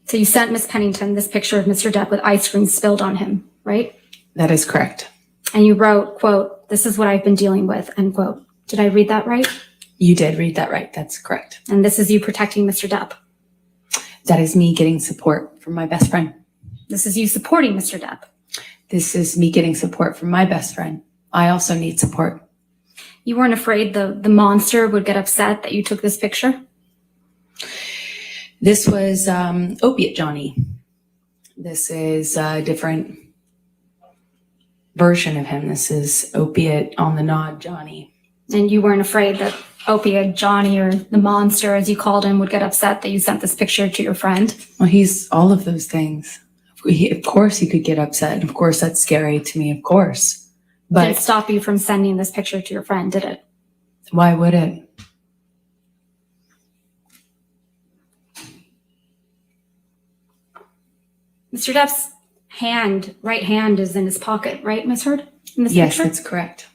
So you sent Miss Pennington this picture of Mr. Depp with ice cream spilled on him, right? That is correct. And you wrote, quote, "This is what I've been dealing with," end quote. Did I read that right? You did read that right. That's correct. And this is you protecting Mr. Depp. That is me getting support from my best friend. This is you supporting Mr. Depp. This is me getting support from my best friend. I also need support. You weren't afraid the monster would get upset that you took this picture? This was Opiate Johnny. This is a different version of him. This is Opiate on the Nod Johnny. And you weren't afraid that Opiate Johnny, or the monster as you called him, would get upset that you sent this picture to your friend? Well, he's all of those things. Of course he could get upset. Of course that's scary to me, of course. But Did it stop you from sending this picture to your friend, did it? why would it? Mr. Depp's right hand is in his pocket, right, Miss Heard? In this Yes, picture? that's correct.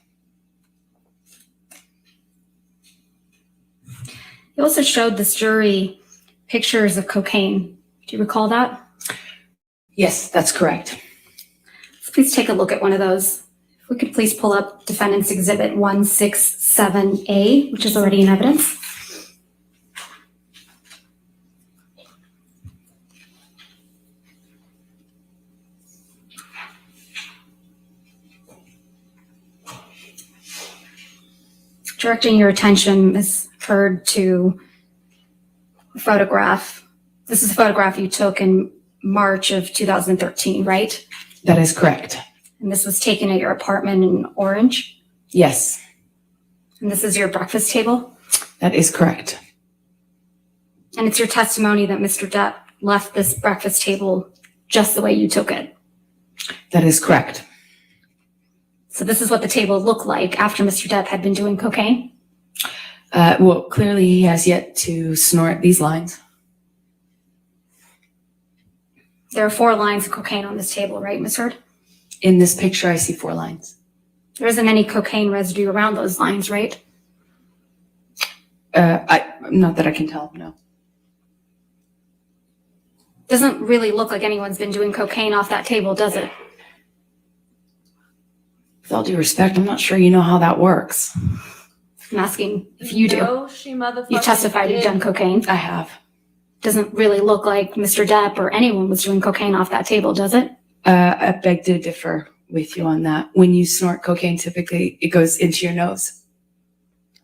You also showed this jury pictures of cocaine. Do you recall that? Yes, that's correct. So please take a look at one of those. If we could please pull up Defendants Exhibit 167A, which is already in evidence. Directing your attention, Ms. Heard, to a photograph. This is a photograph you took in March of 2013, right? That is correct. And this was taken at your apartment in Orange. Yes, And this is your breakfast table. that is correct. And it's your testimony that Mr. Depp left this breakfast table just the way you took it. That is correct. So this is what the table looked like after Mr. Depp had been doing cocaine. Well, clearly he has yet to snort these lines. There are 4 lines of cocaine on this table, right, Ms. Heard? In this picture, I see 4 lines. There isn't any cocaine residue around those lines, right? Not that I can tell, no. Doesn't really look like anyone's been doing cocaine off that table, does it? With all due respect, I'm not sure you know how that works. I'm asking if you do. No, she motherfucking You testified you've did. done cocaine. I have. Doesn't really look like Mr. Depp or anyone was doing cocaine off that table, does it? I beg to differ with you on that. When you snort cocaine, typically it goes into your nose.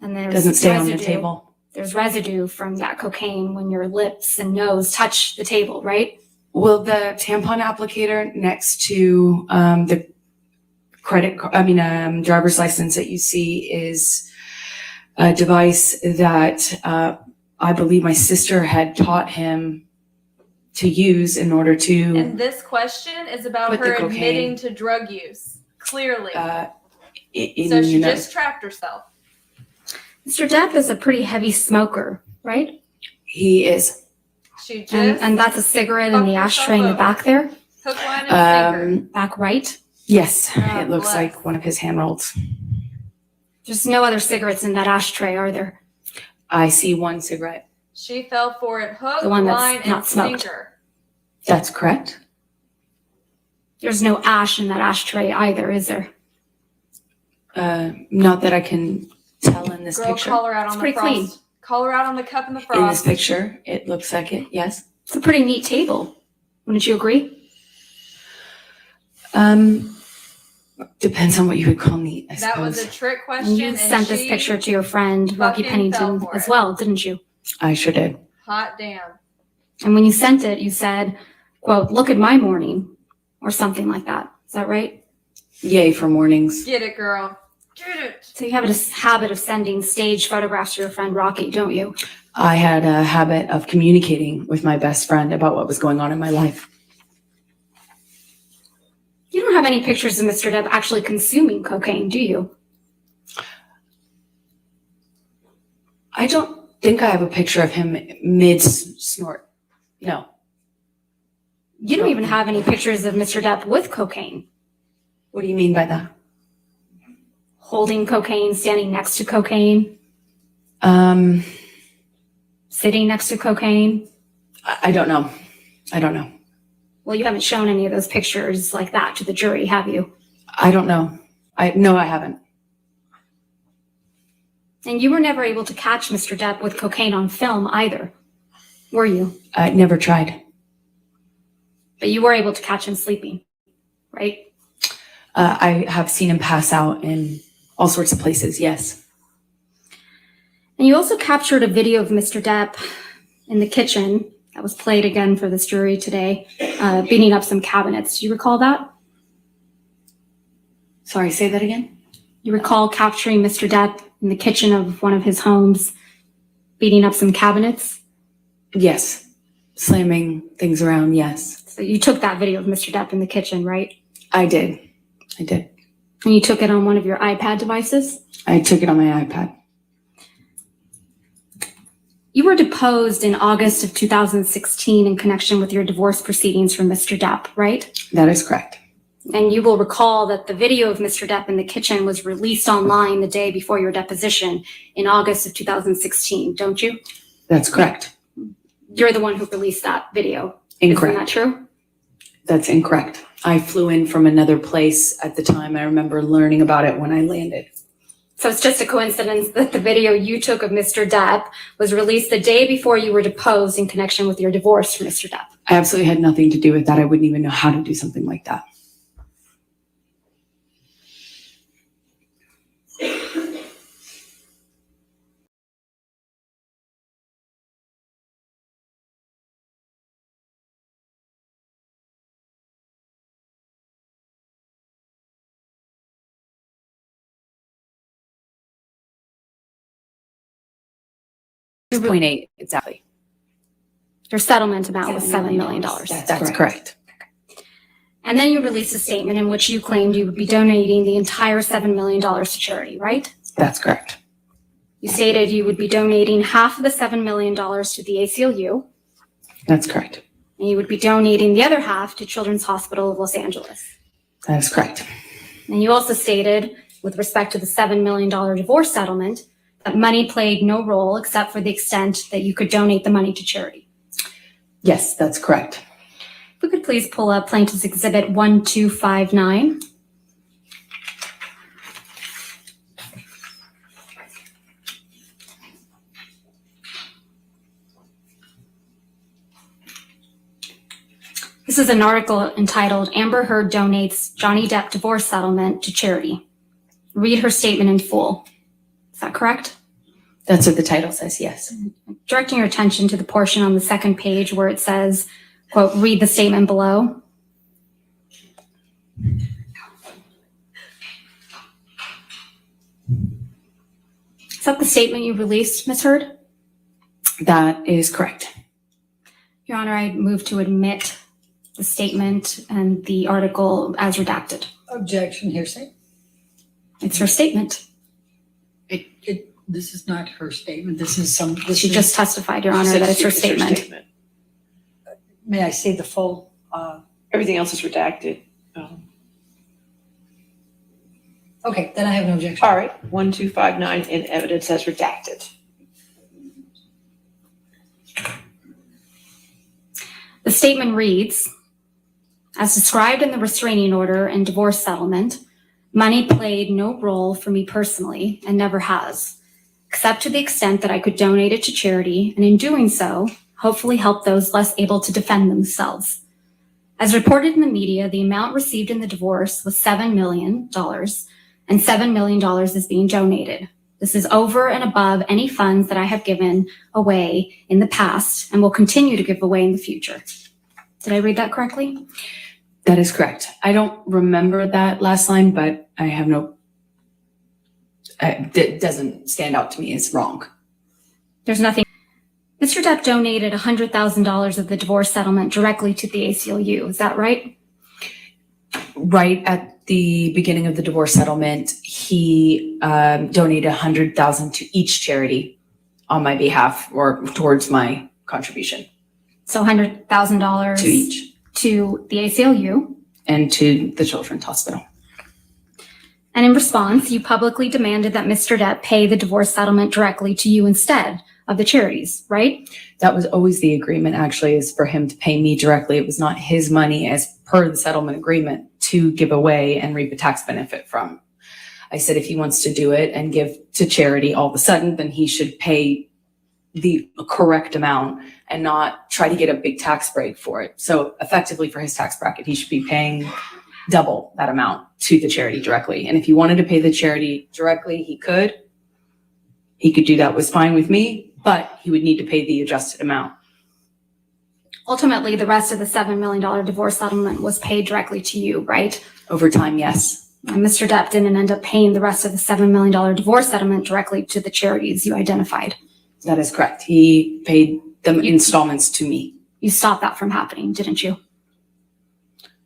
And It there's doesn't stay on the residue. table. There's residue from that cocaine when your lips and nose touch the table, right? Well, the tampon applicator next to the driver's license that you see is a device that I believe my sister had taught him to use in order to And this question is about Put the her cocaine, admitting to drug use. Clearly. in So she your nose. just trapped herself. Mr. Depp is a pretty heavy smoker, right? He is. She just And that's a cigarette in the fucked ashtray in the herself back there, hook, line, and sinker. back right. Yes, God it looks bless. like one of his hand rolls. There's no other cigarettes in that ashtray, are there? I see one cigarette. She fell for it hook, The one that's line, and not smoked. sinker. That's correct. There's no ash in that ashtray either, is there? Not that I can tell in this Girl, picture. call her out It's on the pretty frost. clean. Call her out on the cup and the In this frost. picture, it looks like it. Yes. It's a pretty neat table. Wouldn't you agree? Depends on what you would call neat, I That was a suppose. trick question. And you and sent this she picture to your friend, Rocky fucking fell Pennington, for as it. well, didn't you? I sure did. Hot damn. And when you sent it, you said, quote, look at my morning, or something like that. Is that right? Yay for mornings. Get it, girl. Get it. So you have a habit of sending staged photographs to your friend Rocky, don't you? I had a habit of communicating with my best friend about what was going on in my life. You don't have any pictures of Mr. Depp actually consuming cocaine, do you? I don't think I have a picture of him mid-snort. No. You don't even have any pictures of Mr. Depp with cocaine, What do you mean by that? holding cocaine, standing next to cocaine, sitting next to cocaine. I don't know. I don't know. Well, you haven't shown any of those pictures like that to the jury, have you? I don't know. No, I haven't. And you were never able to catch Mr. Depp with cocaine on film either, were you? I never tried. But you were able to catch him sleeping, right? I have seen him pass out in all sorts of places, yes. And you also captured a video of Mr. Depp in the kitchen that was played again for this jury today, beating up some cabinets. Do you recall that? Sorry, say that again? You recall capturing Mr. Depp in the kitchen of one of his homes, beating up some cabinets? Yes. Slamming things around, yes. So you took that video of Mr. Depp in the kitchen, right? I did. I did. And you took it on one of your iPad devices? I took it on my iPad. You were deposed in August of 2016 in connection with your divorce proceedings from Mr. Depp, right? That is correct. And you will recall that the video of Mr. Depp in the kitchen was released online the day before your deposition in August of 2016, don't you? That's correct. You're the one who released that video. Incorrect. Isn't that true? That's incorrect. I flew in from another place at the time. I remember learning about it when I landed. So it's just a coincidence that the video you took of Mr. Depp was released the day before you were deposed in connection with your divorce from Mr. Depp. I absolutely had nothing to do with that. I wouldn't even know how to do something like that. $2.8 exactly. Your settlement amount was $7 million. That's correct. And then you released a statement in which you claimed you would be donating the entire $7 million to charity, right? That's correct. You stated you would be donating half of the $7 million to the ACLU, That's correct. and you would be donating the other half to Children's Hospital of Los Angeles. That is correct. And you also stated, with respect to the $7 million divorce settlement, that money played no role except for the extent that you could donate the money to charity. Yes, that's correct. If we could please pull up Plaintiff's Exhibit 1259. This is an article entitled Amber Heard Donates Johnny Depp Divorce Settlement to Charity. Read her statement in full. Is that correct? That's what the title says, yes. Directing your attention to the portion on the second page where it says, quote, read the statement below. Is that the statement you released, Ms. Heard? That is correct. Your Honor, I move to admit the statement and the article as redacted. Objection, hearsay. It's her statement. This is not her statement. This is She just testified, Your Honor, that it's her statement. May I say the full? Everything else is redacted. Okay, then I have no objection. All right, 1259 in evidence as redacted. The statement reads, as described in the restraining order and divorce settlement, money played no role for me personally and never has, except to the extent that I could donate it to charity, and in doing so, hopefully help those less able to defend themselves. As reported in the media, the amount received in the divorce was $7 million, and $7 million is being donated. This is over and above any funds that I have given away in the past and will continue to give away in the future. Did I read that correctly? That is correct. I don't remember that last line, but I have no, it doesn't stand out to me as wrong. There's nothing. Mr. Depp donated $100,000 of the divorce settlement directly to the ACLU. Is that right? Right at the beginning of the divorce settlement, he donated $100,000 to each charity on my behalf or towards my contribution. So $100,000 to each. To the ACLU. And to the Children's Hospital. And in response, you publicly demanded that Mr. Depp pay the divorce settlement directly to you instead of the charities, right? That was always the agreement, actually, is for him to pay me directly. It was not his money as per the settlement agreement to give away and reap a tax benefit from. I said if he wants to do it and give to charity all of a sudden, then he should pay the correct amount and not try to get a big tax break for it. So effectively for his tax bracket, he should be paying double that amount to the charity directly. And if he wanted to pay the charity directly, he could. He could do that, was fine with me, but he would need to pay the adjusted amount. Ultimately, the rest of the $7 million divorce settlement was paid directly to you, right? Over time, yes. And Mr. Depp didn't end up paying the rest of the $7 million divorce settlement directly to the charities you identified. That is correct. He paid them installments to me. You stopped that from happening, didn't you?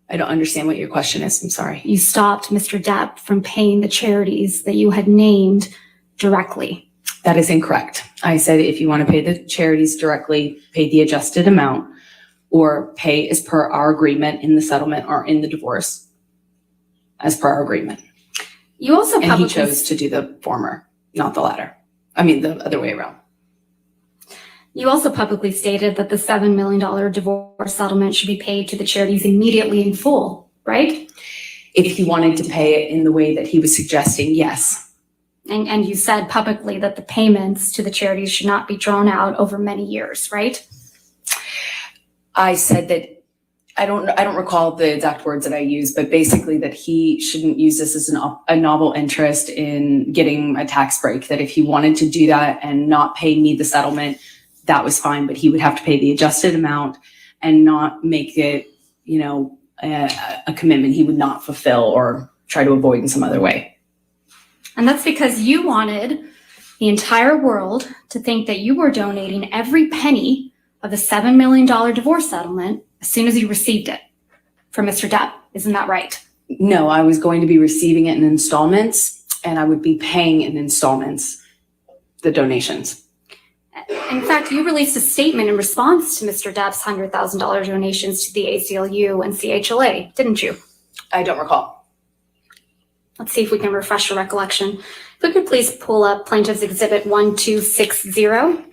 I don't understand what your question is. I'm sorry. You stopped Mr. Depp from paying the charities that you had named directly. That is incorrect. I said if you want to pay the charities directly, pay the adjusted amount, or pay as per our agreement in the settlement or in the divorce, as per our agreement. You also And he publicly chose to do the former, not the latter. I mean, the other way around. You also publicly stated that the $7 million divorce settlement should be paid to the charities immediately in full, right? If he wanted to pay it in the way that he was suggesting, yes. And you said publicly that the payments to the charities should not be drawn out over many years, right? I said that I don't recall the exact words that I used, but basically that he shouldn't use this as a novel interest in getting a tax break, that if he wanted to do that and not pay me the settlement, that was fine, but he would have to pay the adjusted amount and not make it, a commitment he would not fulfill or try to avoid in some other way. And that's because you wanted the entire world to think that you were donating every penny of the $7 million divorce settlement as soon as you received it from Mr. Depp. Isn't that right? No, I was going to be receiving it in installments, and I would be paying in installments the donations. In fact, you released a statement in response to Mr. Depp's $100,000 donations to the ACLU and CHLA, didn't you? I don't recall. Let's see if we can refresh your recollection. If we could please pull up Plaintiff's Exhibit 1260.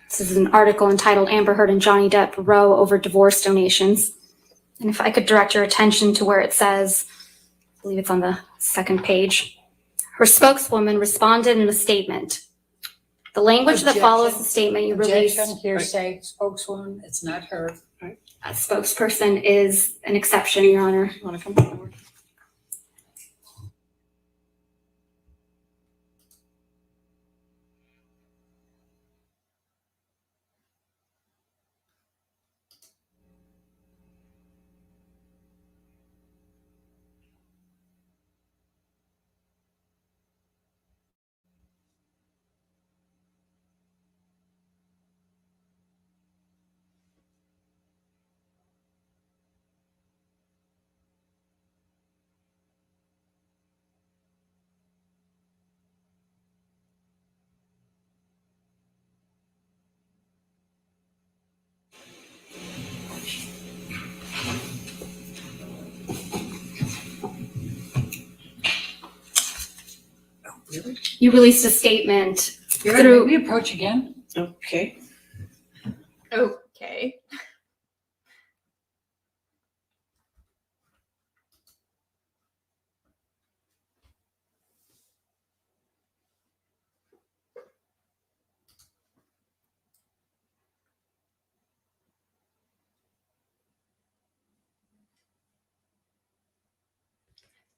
This is an article entitled Amber Heard and Johnny Depp Row Over Divorce Donations. And if I could direct your attention to where it says, I believe it's on the second page, her spokeswoman responded in a statement. The language that follows the statement you released. Objection, hearsay, spokeswoman, it's not her. A spokesperson is an exception, Your Honor. Want to come forward? You released a statement You're through. Can we approach again? Okay. Okay.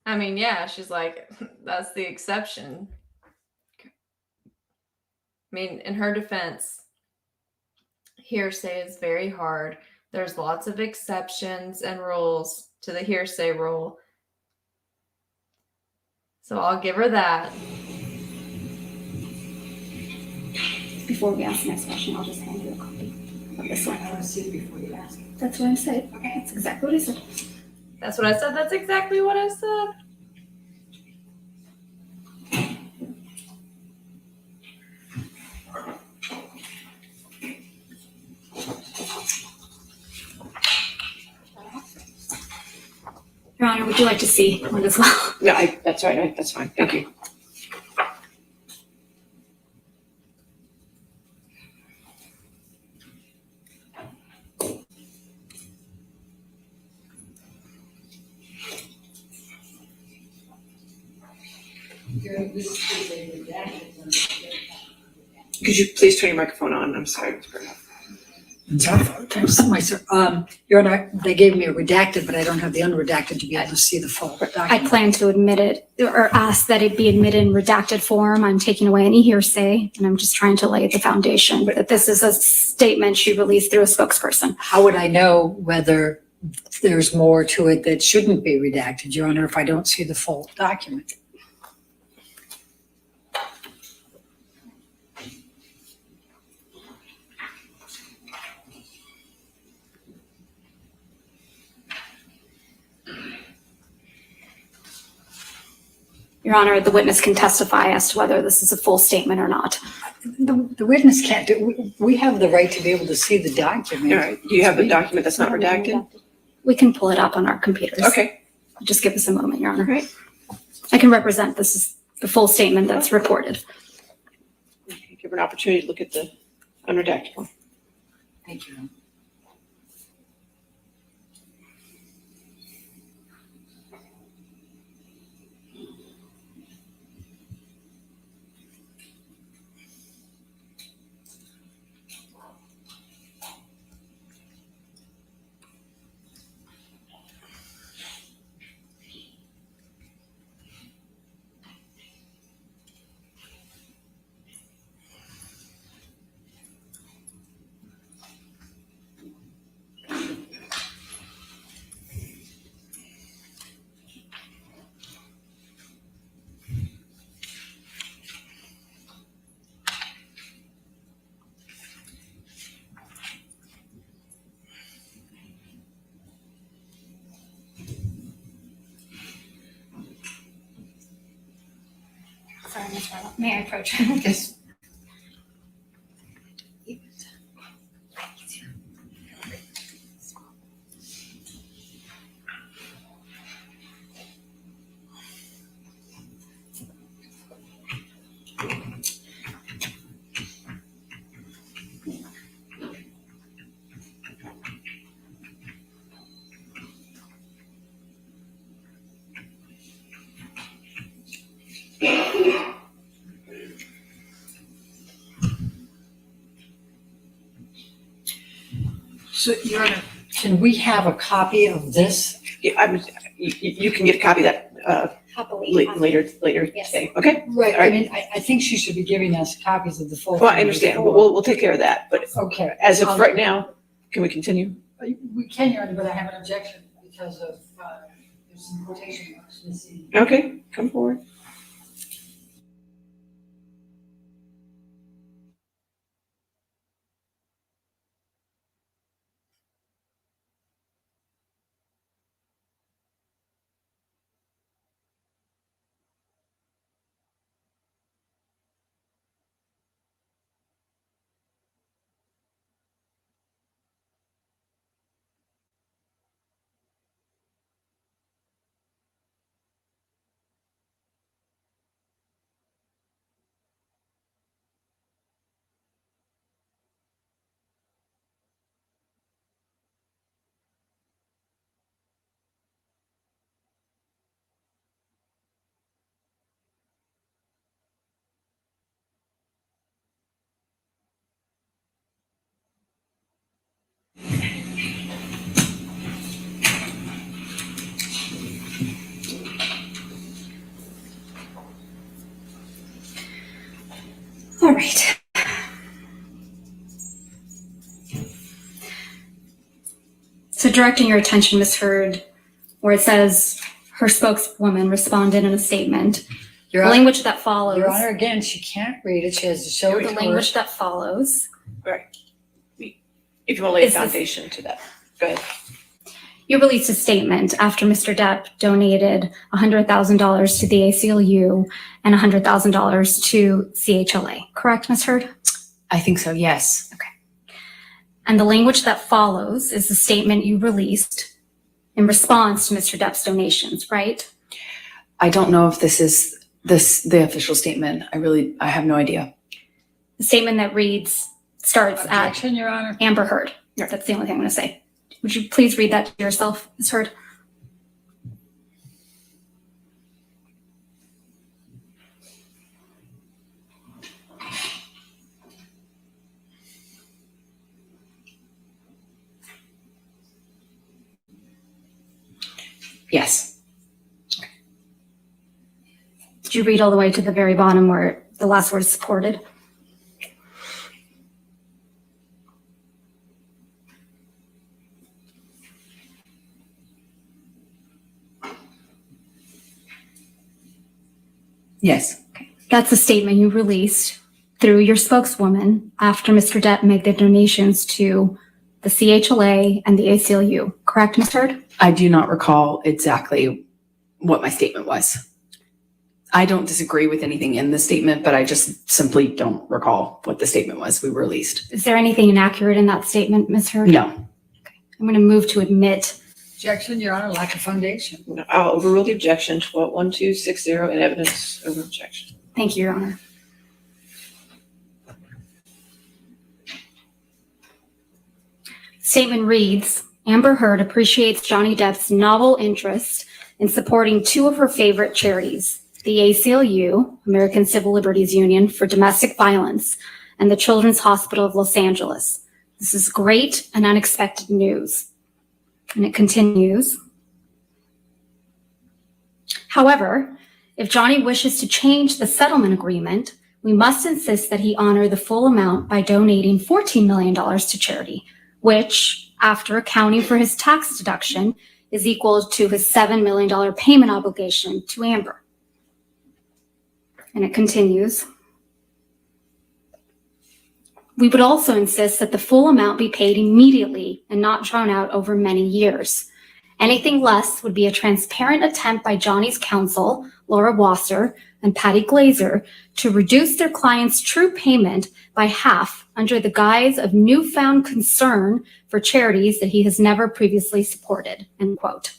I mean, yeah, she's like, that's the exception. I mean, in her defense, hearsay is very hard. There's lots of exceptions and rules to the hearsay rule. So I'll give her that. Before we ask the next question, I'll just hand you a copy of this one. I want to see it before you ask. That's what I said. Okay, that's exactly what I said. That's what I said. That's exactly what I said. Your Honor, would you like to see one as well? No, that's right. That's fine. Thank you. Could you please turn your microphone on? I'm sorry. Your Honor, they gave me a redacted, but I don't have the unredacted to be able to see the full I document. plan to admit it or ask that it be admitted in redacted form. I'm taking away any hearsay and I'm just trying to lay the foundation that this is a statement she released through a spokesperson. How would I know whether there's more to it that shouldn't be redacted, Your Honor, if I don't see the full document? Your Honor, the witness can testify as to whether this is a full statement or not. The witness can't do, we have the right to be able to see the document. All right. Do you have the document that's not redacted? We can pull it up on our computers. Okay. Just give us a moment, Your Honor. All right. I can represent this is the full statement that's reported. Give her an opportunity to look at the unredacted one. Thank you. Sorry, Ms. Barlow. May I approach? Yes. So, Your Honor, can we have a copy of this? Yeah, you can get a copy of that Happily. later Yes. today. Okay. Right, All I right. mean, I think she should be giving us copies of the full. Well, I thing understand. before. We'll take care of that. But Okay. as of right now, can we continue? We can, Your Honor, but I have an objection because of, there's some quotation marks missing. Okay, come forward. directing your attention, Ms. Heard, where it says her spokeswoman responded in a statement. Your The Honor, language that follows. Your Honor, again, she can't read it. She has to show it The to language her. that follows. Right. If you want to lay a Is this- foundation to that, go ahead. You released a statement after Mr. Depp donated $100,000 to the ACLU and $100,000 to CHLA. Correct, Ms. Heard? I think so, yes. And the language that follows is the statement you released in response to Mr. Depp's donations, right? I don't know if this is the official statement. I have no idea. The statement that starts at Objection, Your Honor. Amber Heard. That's the only thing I'm going to say. Would you please read that to yourself, Ms. Heard? Yes. Did you read all the way to the very bottom where the last word is supported? Yes. That's a statement you released through your spokeswoman after Mr. Depp made the donations to the CHLA and the ACLU. Correct, Ms. Heard? I do not recall exactly what my statement was. I don't disagree with anything in the statement, but I just simply don't recall what the statement was we released. Is there anything inaccurate in that statement, Ms. Heard? No. I'm going to move to admit. Objection, Your Honor, lack of foundation. I'll overrule the objection. 1260 in evidence over objection. Thank you, Your Honor. Statement reads, Amber Heard appreciates Johnny Depp's novel interest in supporting two of her favorite charities, the ACLU, American Civil Liberties Union for Domestic Violence, and the Children's Hospital of Los Angeles. This is great and unexpected news. And it continues. However, if Johnny wishes to change the settlement agreement, we must insist that he honor the full amount by donating $14 million to charity, which, after accounting for his tax deduction, is equal to his $7 million payment obligation to Amber. And it continues. We would also insist that the full amount be paid immediately and not drawn out over many years. Anything less would be a transparent attempt by Johnny's counsel, Laura Wasser and Patty Glazer, to reduce their client's true payment by half under the guise of newfound concern for charities that he has never previously supported, end quote.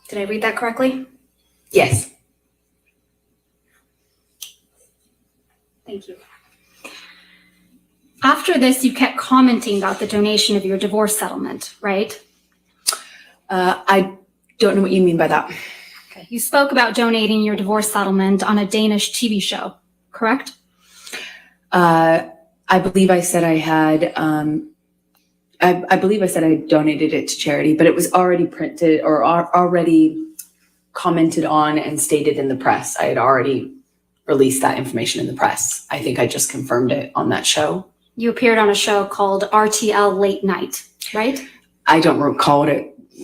Did I read that correctly? Yes. Thank you. After this, you kept commenting about the donation of your divorce settlement, right? I don't know what you mean by that. Okay. You spoke about donating your divorce settlement on a Danish TV show, correct? I believe I said I had, I believe I said I donated it to charity, but it was already printed or already commented on and stated in the press. I had already released that information in the press. I think I just confirmed it on that show. You appeared on a show called RTL Late Night, right? I don't recall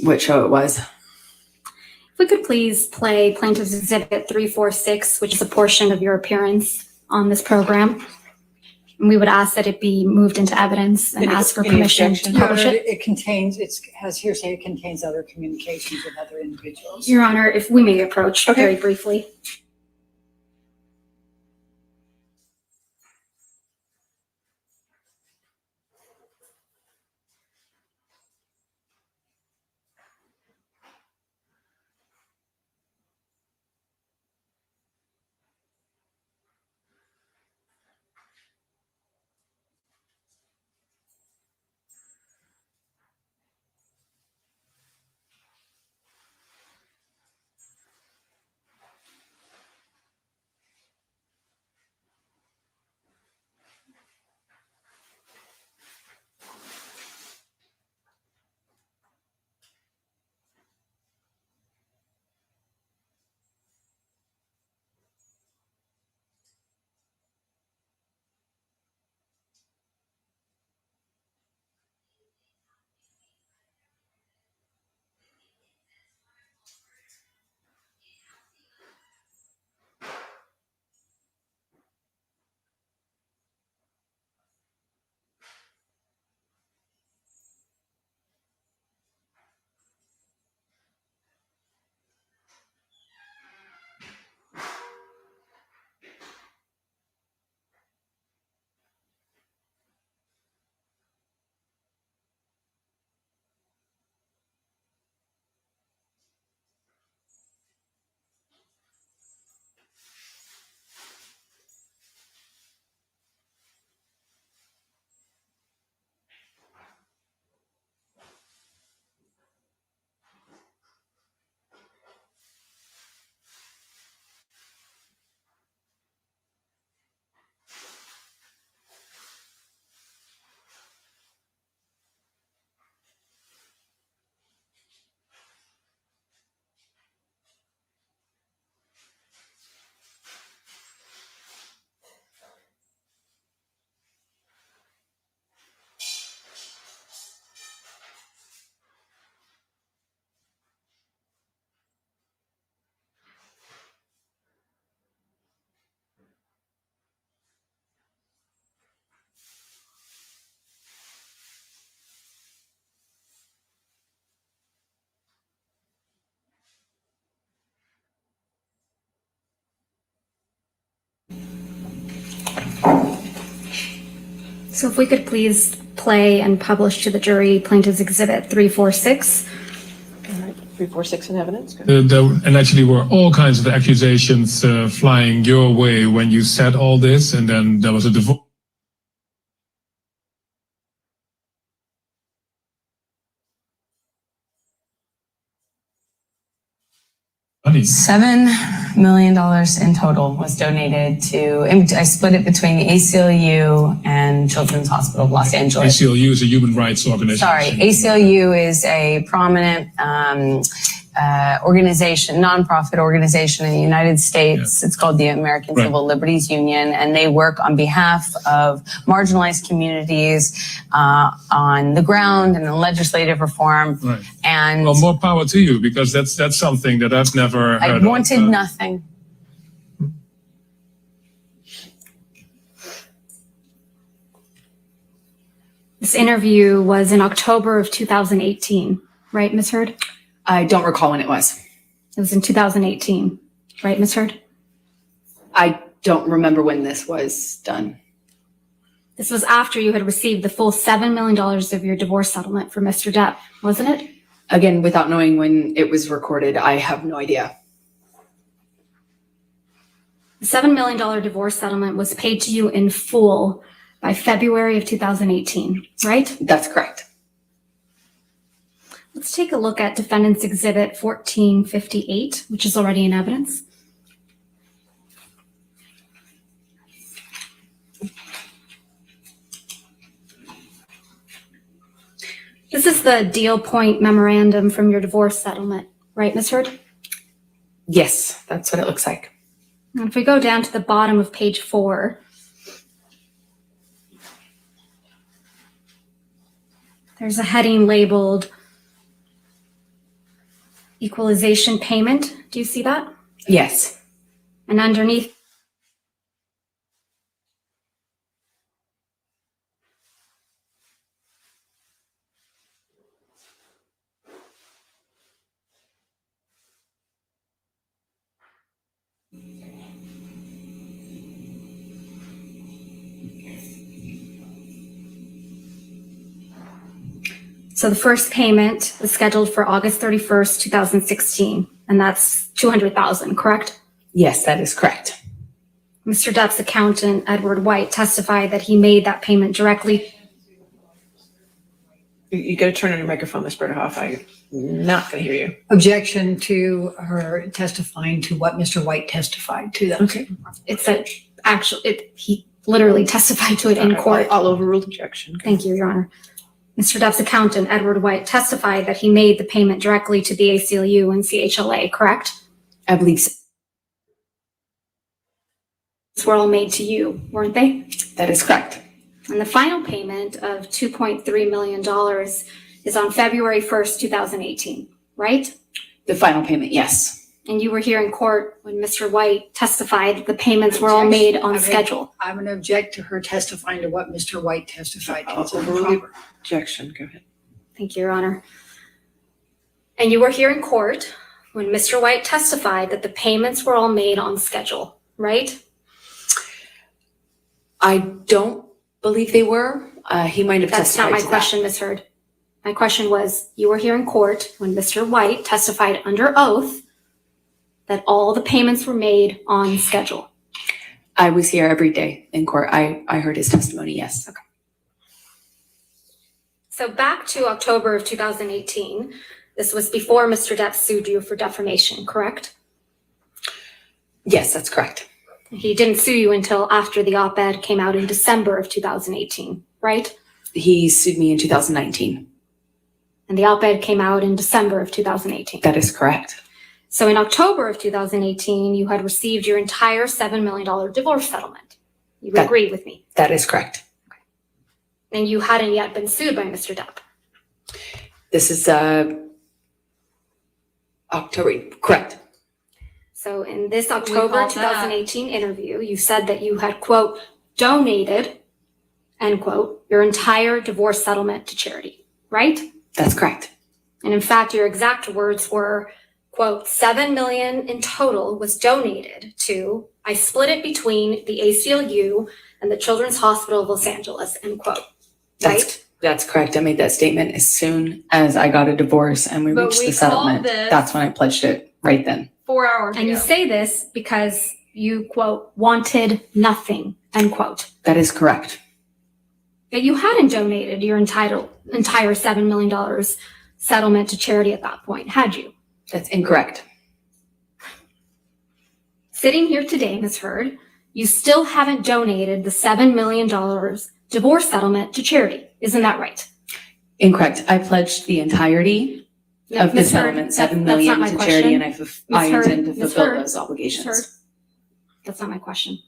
what show it was. If we could please play Plaintiff Exhibit 346, which is a portion of your appearance on this program. And we would ask that it be moved into evidence and ask for permission to Your publish Honor, it. it contains, it has hearsay, it contains other communications with other individuals. Your Honor, if we may approach very briefly. So if we could please play and publish to the jury Plaintiff's Exhibit 346. 346 in evidence. Go. And actually were all kinds of accusations flying your way when you said all this, and then there was a divorce. $7 million in total was donated to, I split it between the ACLU and Children's Hospital of Los Angeles. ACLU is a human rights organization. Sorry, ACLU is a prominent organization, nonprofit organization in the United States. It's called the American Civil Liberties Union, and they work on behalf of marginalized communities on the ground and in legislative reform. Right. And well, more power to you, because that's something that I've never heard I wanted of. nothing. This interview was in October of 2018, right, Ms. Heard? I don't recall when it was. It was in 2018, right, Ms. Heard? I don't remember when this was done. This was after you had received the full $7 million of your divorce settlement for Mr. Depp, wasn't it? Again, without knowing when it was recorded, I have no idea. The $7 million divorce settlement was paid to you in full by February of 2018, right? That's correct. Let's take a look at Defendants Exhibit 1458, which is already in evidence. This is the deal point memorandum from your divorce settlement, right, Ms. Heard? Yes, that's what it looks like. And if we go down to the bottom of page 4, there's a heading labeled Equalization Payment. Do you see that? Yes. And underneath, so the first payment is scheduled for August 31st, 2016, and that's $200,000, correct? Yes, that is correct. Mr. Depp's accountant, Edward White, testified that he made that payment directly. You got to turn on your microphone, Ms. Berderhoff. I'm not going to hear you. Objection to her testifying to what Mr. White testified to them. Okay. It's a he literally testified to it in court. I'll overrule objection. Okay. Thank you, Your Honor. Mr. Depp's accountant, Edward White, testified that he made the payment directly to the ACLU and CHLA, correct? I believe so. These were all made to you, weren't they? That is correct. And the final payment of $2.3 million is on February 1st, 2018, right? The final payment, yes. And you were here in court when Mr. White testified that the payments were all made on schedule. I'm going to object to her testifying to what Mr. White testified to. I'll overrule objection. Go ahead. Thank you, Your Honor. And you were here in court when Mr. White testified that the payments were all made on schedule, right? I don't believe they were. He might have That's not testified my to that. question, Ms. Heard. My question was, you were here in court when Mr. White testified under oath that all the payments were made on schedule. I was here every day in court. I heard his testimony, yes. Okay. So back to October of 2018, this was before Mr. Depp sued you for defamation, correct? Yes, that's correct. He didn't sue you until after the op-ed came out in December of 2018, right? He sued me in 2019. And the op-ed came out in December of 2018. That is correct. So in October of 2018, you had received your entire $7 million divorce settlement. You would agree with me. That is correct. Okay. And you hadn't yet been sued by Mr. Depp. This is October, correct. So in this October 2018 interview, you said that you had, quote, donated, end quote, your entire divorce settlement to charity, right? That's correct. And in fact, your exact words were, quote, $7 million in total was donated to I split it between the ACLU and the Children's Hospital of Los Angeles, end quote. Right? That's correct. I made that statement as soon as I got a divorce and we But reached we the settlement. called this- That's when I pledged it, right then. 4 hours And you ago. say this because you, quote, wanted nothing, end quote. That is correct. That you hadn't donated your entire $7 million settlement to charity at that point, had you? That's incorrect. Sitting here today, Ms. Heard, you still haven't donated the $7 million divorce settlement to charity. Isn't that right? Incorrect. I pledged the entirety No, of the Ms. Heard, settlement, that's $7 not million my to question. charity, and I Ms. intend to Heard, Ms. fulfill Heard, those Ms. obligations. Heard, that's not my question.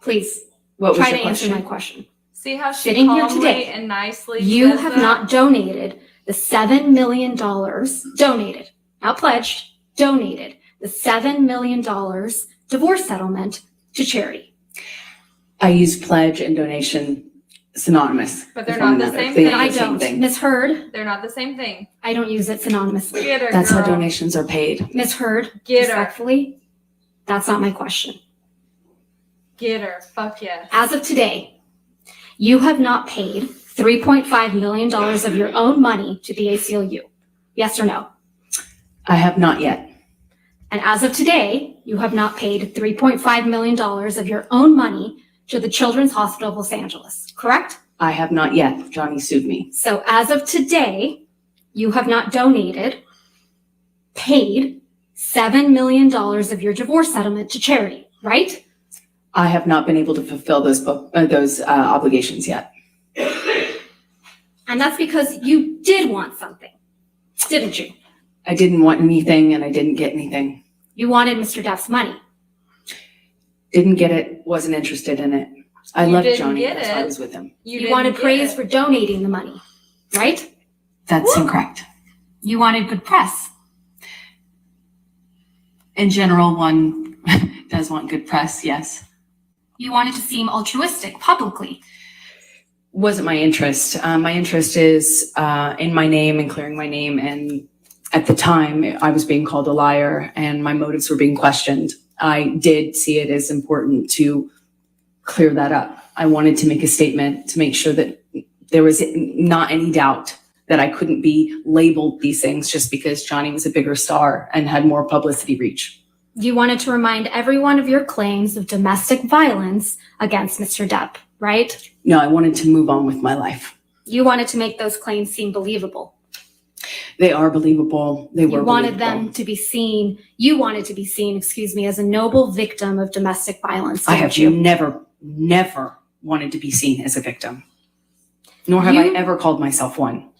Please, What was try your to answer question? my question. See how she Sitting here calmly today, and nicely You says have that? not donated the $7 million, donated, not pledged, donated the $7 million divorce settlement to charity. I use pledge and donation synonymous. But they're with one not the another. same They thing. are I the same don't. thing. Ms. Heard, They're not the same thing. I don't use it synonymously. Get her, That's how girl. donations are paid. Ms. Heard, Get her. respectfully, that's not my question. Get her. Fuck yes. As of today, you have not paid $3.5 million of your own money to the ACLU. Yes or no? I have not yet. And as of today, you have not paid $3.5 million of your own money to the Children's Hospital of Los Angeles, correct? I have not yet. Johnny sued me. So as of today, you have not donated, paid $7 million of your divorce settlement to charity, right? I have not been able to fulfill those obligations yet. And that's because you did want something, didn't you? I didn't want anything and I didn't get anything. You wanted Mr. Depp's money. Didn't get it, wasn't interested in it. I You loved didn't Johnny, get that's why I it. was with him. You wanted praise for donating the money, right? That's incorrect. You wanted good press. In general, one does want good press, yes. You wanted to seem altruistic publicly. Wasn't my interest. My interest is in my name and clearing my name. And at the time, I was being called a liar and my motives were being questioned. I did see it as important to clear that up. I wanted to make a statement to make sure that there was not any doubt that I couldn't be labeled these things just because Johnny was a bigger star and had more publicity reach. You wanted to remind everyone of your claims of domestic violence against Mr. Depp, right? No, I wanted to move on with my life. You wanted to make those claims seem believable. They are believable. They were You wanted believable. them to be seen, you wanted to be seen, as a noble victim of domestic violence, I didn't have you? never wanted to be seen as a victim. Nor have I You- ever called myself one.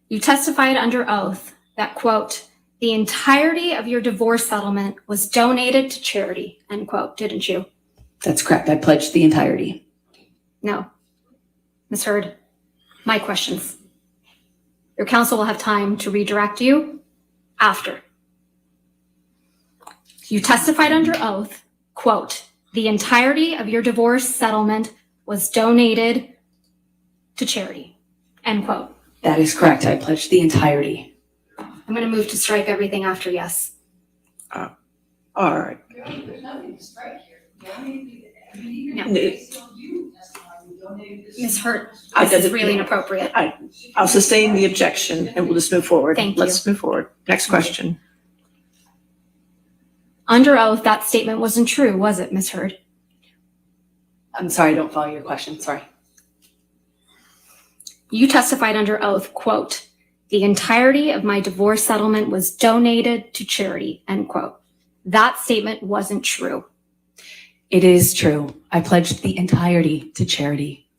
You testified under oath that, quote, the entirety of your divorce settlement was donated to charity, end quote, didn't you? That's correct. I pledged the entirety. No. Ms. Heard, my questions. Your counsel will have time to redirect you after. You testified under oath, quote, the entirety of your divorce settlement was donated to charity, end quote. That is correct. I pledged the entirety. I'm going to move to strike everything after yes. All right. No. Ms. Hurt, I this is did- really inappropriate. I'll sustain the objection and we'll just move forward. Thank you. Let's move forward. Next question. Under oath, that statement wasn't true, was it, Ms. Hurd? I'm sorry, I don't follow your question. Sorry. You testified under oath, quote, the entirety of my divorce settlement was donated to charity, end quote. That statement wasn't true. It is true. I pledged the entirety to charity.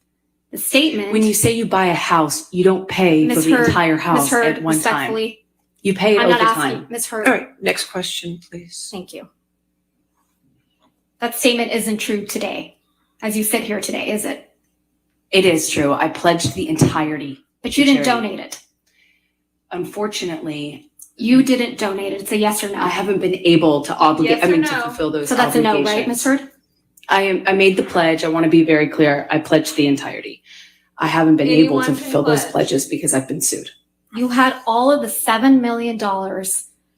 The statement. When you say you buy a house, you don't pay for Ms. the Hurd, entire house Ms. Hurd, at one time. respectfully, You pay it I'm over not asking, time. Ms. Hurd. All right, next question, please. Thank you. That statement isn't true today, as you sit here today, is it? It is true. I pledged the entirety. But you to didn't charity. donate it. Unfortunately, You didn't donate it. It's a yes or no. I haven't been able to obligate. Yes or to no? fulfill those. So that's a no, right, obligations. Ms. Hurd? I made the pledge. I want to be very clear. I pledged the entirety. I haven't been able to Anyone can fulfill those pledge. pledges because I've been sued. You had all of the $7 million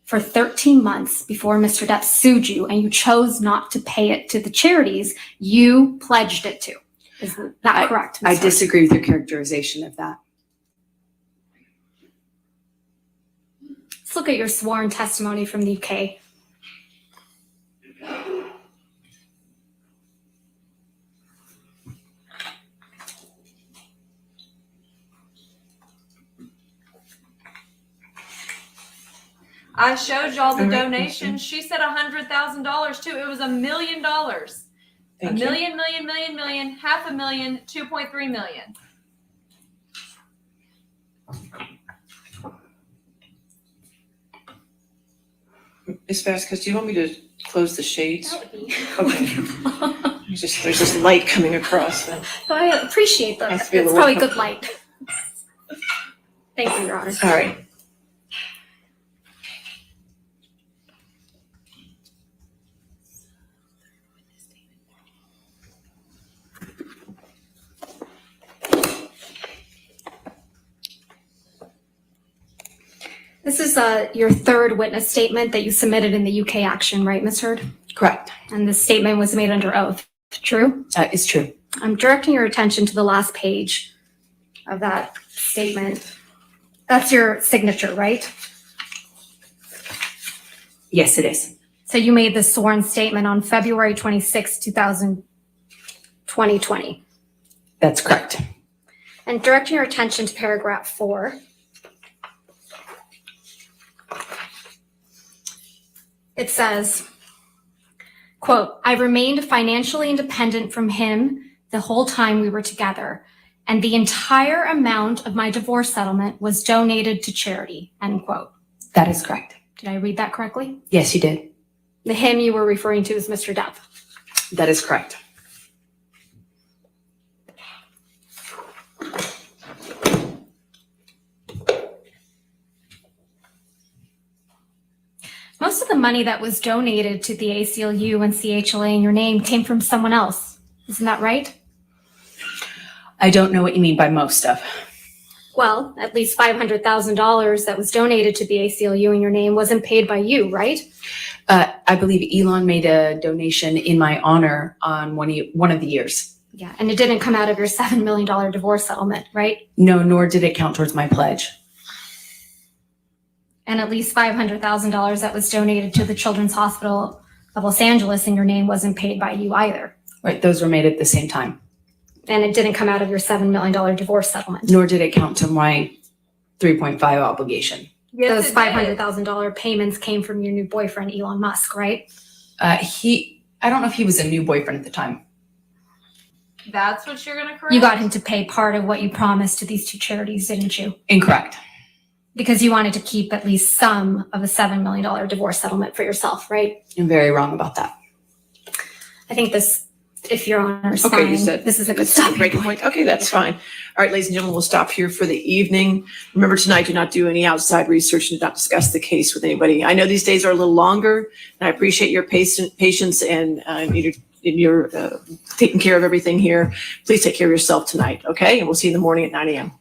for 13 months before Mr. Depp sued you and you chose not to pay it to the charities you pledged it to. Is that correct? I Ms. Hurd? disagree with your characterization of that. Let's look at your sworn testimony from the UK. I showed y'all the donation. She said $100,000 too. It was $1 million. Thank A you. million, $500,000, $2.3 million. Ms. Vasquez, do you want me to close the shades? That would be. Okay. There's this light coming across. I appreciate that. Has to be a It's little probably more good light. Thank you, Your Honor. All right. This is your third witness statement that you submitted in the UK action, right, Ms. Hurd? Correct. And this statement was made under oath. True? It's true. I'm directing your attention to the last page of that statement. That's your signature, right? Yes, it is. So you made this sworn statement on February 26, 2020. That's correct. And directing your attention to paragraph 4. It says, quote, I remained financially independent from him the whole time we were together, and the entire amount of my divorce settlement was donated to charity, end quote. That is correct. Did I read that correctly? Yes, you did. The him you were referring to is Mr. Depp. That is correct. Most of the money that was donated to the ACLU and CHLA in your name came from someone else. Isn't that right? I don't know what you mean by most of. Well, at least $500,000 that was donated to the ACLU in your name wasn't paid by you, right? I believe Elon made a donation in my honor on one of the years. Yeah, and it didn't come out of your $7 million divorce settlement, right? No, nor did it count towards my pledge. And at least $500,000 that was donated to the Children's Hospital of Los Angeles in your name wasn't paid by you either. Right, those were made at the same time. And it didn't come out of your $7 million divorce settlement. Nor did it count to my 3.5 obligation. Those $500,000 payments came from your new boyfriend, Elon Musk, right? I don't know if he was a new boyfriend at the time. That's what you're going to correct? You got him to pay part of what you promised to these two charities, didn't you? Incorrect. Because you wanted to keep at least some of the $7 million divorce settlement for yourself, right? I'm very wrong about that. I think this, if Your Honor's Okay, fine, you said this is a good this is a stopping breaking point. point. Okay, that's fine. All right, ladies and gentlemen, we'll stop here for the evening. Remember tonight, do not do any outside research and do not discuss the case with anybody. I know these days are a little longer, and I appreciate your patience and you're taking care of everything here. Please take care of yourself tonight, okay? And we'll see you in the morning at 9 a.m.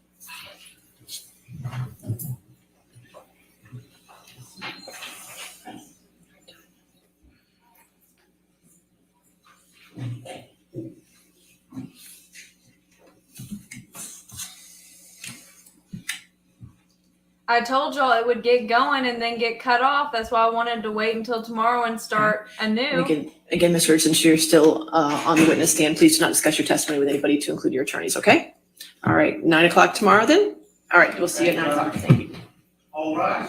I told y'all it would get going and then get cut off. That's why I wanted to wait until tomorrow and start anew. Again, Ms. Hurd, since you're still on the witness stand, please do not discuss your testimony with anybody to include your attorneys, okay? All right, 9 o'clock tomorrow then? All right, we'll see you at 9 o'clock. Thank you. All right.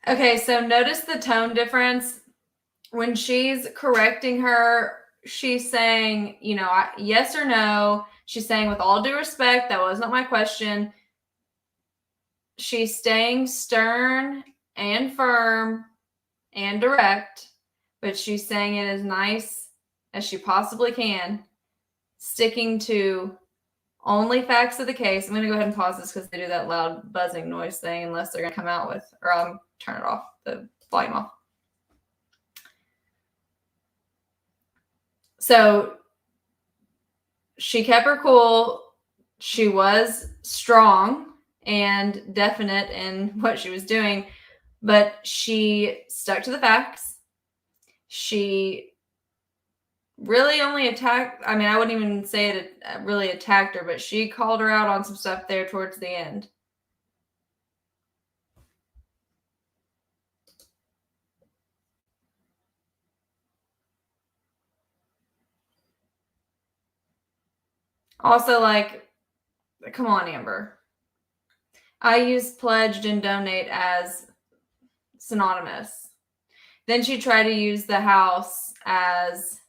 Okay, so notice the tone difference when she's correcting her, she's saying, you know, yes or no. She's saying, with all due respect, that was not my question. She's staying stern and firm and direct, but she's saying it as nice as she possibly can, sticking to only facts of the case. I'm going to go ahead and pause this because they do that loud buzzing noise thing unless they're going to come out with, or I'll turn it off, the volume off. So she kept her cool. She was strong and definite in what she was doing, but she stuck to the facts. She really only attacked, I mean, I wouldn't even say it really attacked her, but she called her out on some stuff there towards the end. Also, like, come on, Amber. I use pledged and donate as synonymous. Then she tried to use the house as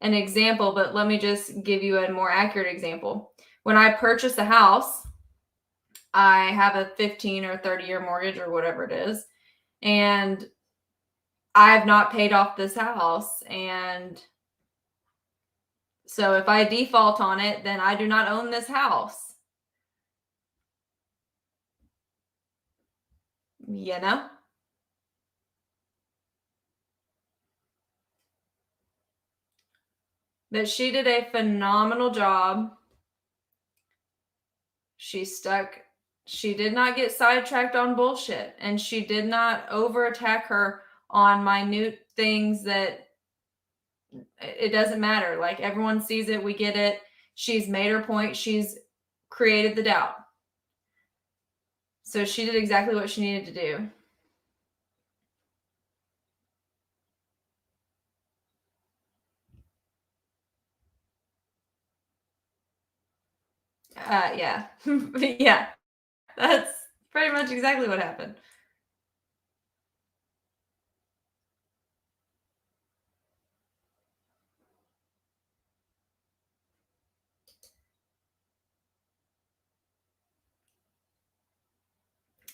an example, but let me just give you a more accurate example. When I purchase a house, I have a 15 or 30-year mortgage or whatever it is, and I have not paid off this house. And so if I default on it, then I do not own this house. You know? But she did a phenomenal job. She stuck. She did not get sidetracked on bullshit, and she did not over attack her on minute things that it doesn't matter. Like, everyone sees it. We get it. She's made her point. She's created the doubt. So she did exactly what she needed to do. Yeah. Yeah. That's pretty much exactly what happened.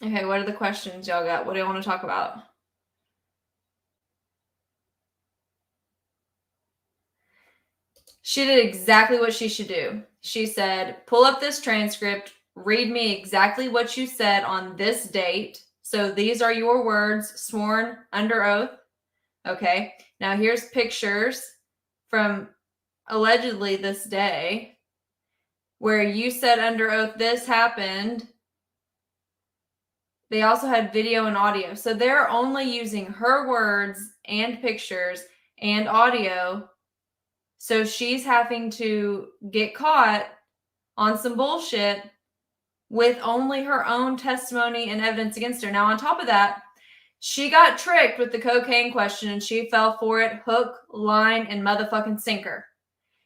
Okay, what are the questions y'all got? What do you want to talk about? She did exactly what she should do. She said, pull up this transcript, read me exactly what you said on this date. So these are your words sworn under oath. Okay, now here's pictures from allegedly this day where you said under oath this happened. They also had video and audio. So they're only using her words and pictures and audio. So she's having to get caught on some bullshit with only her own testimony and evidence against her. Now, on top of that, she got tricked with the cocaine question and she fell for it hook, line, and motherfucking sinker.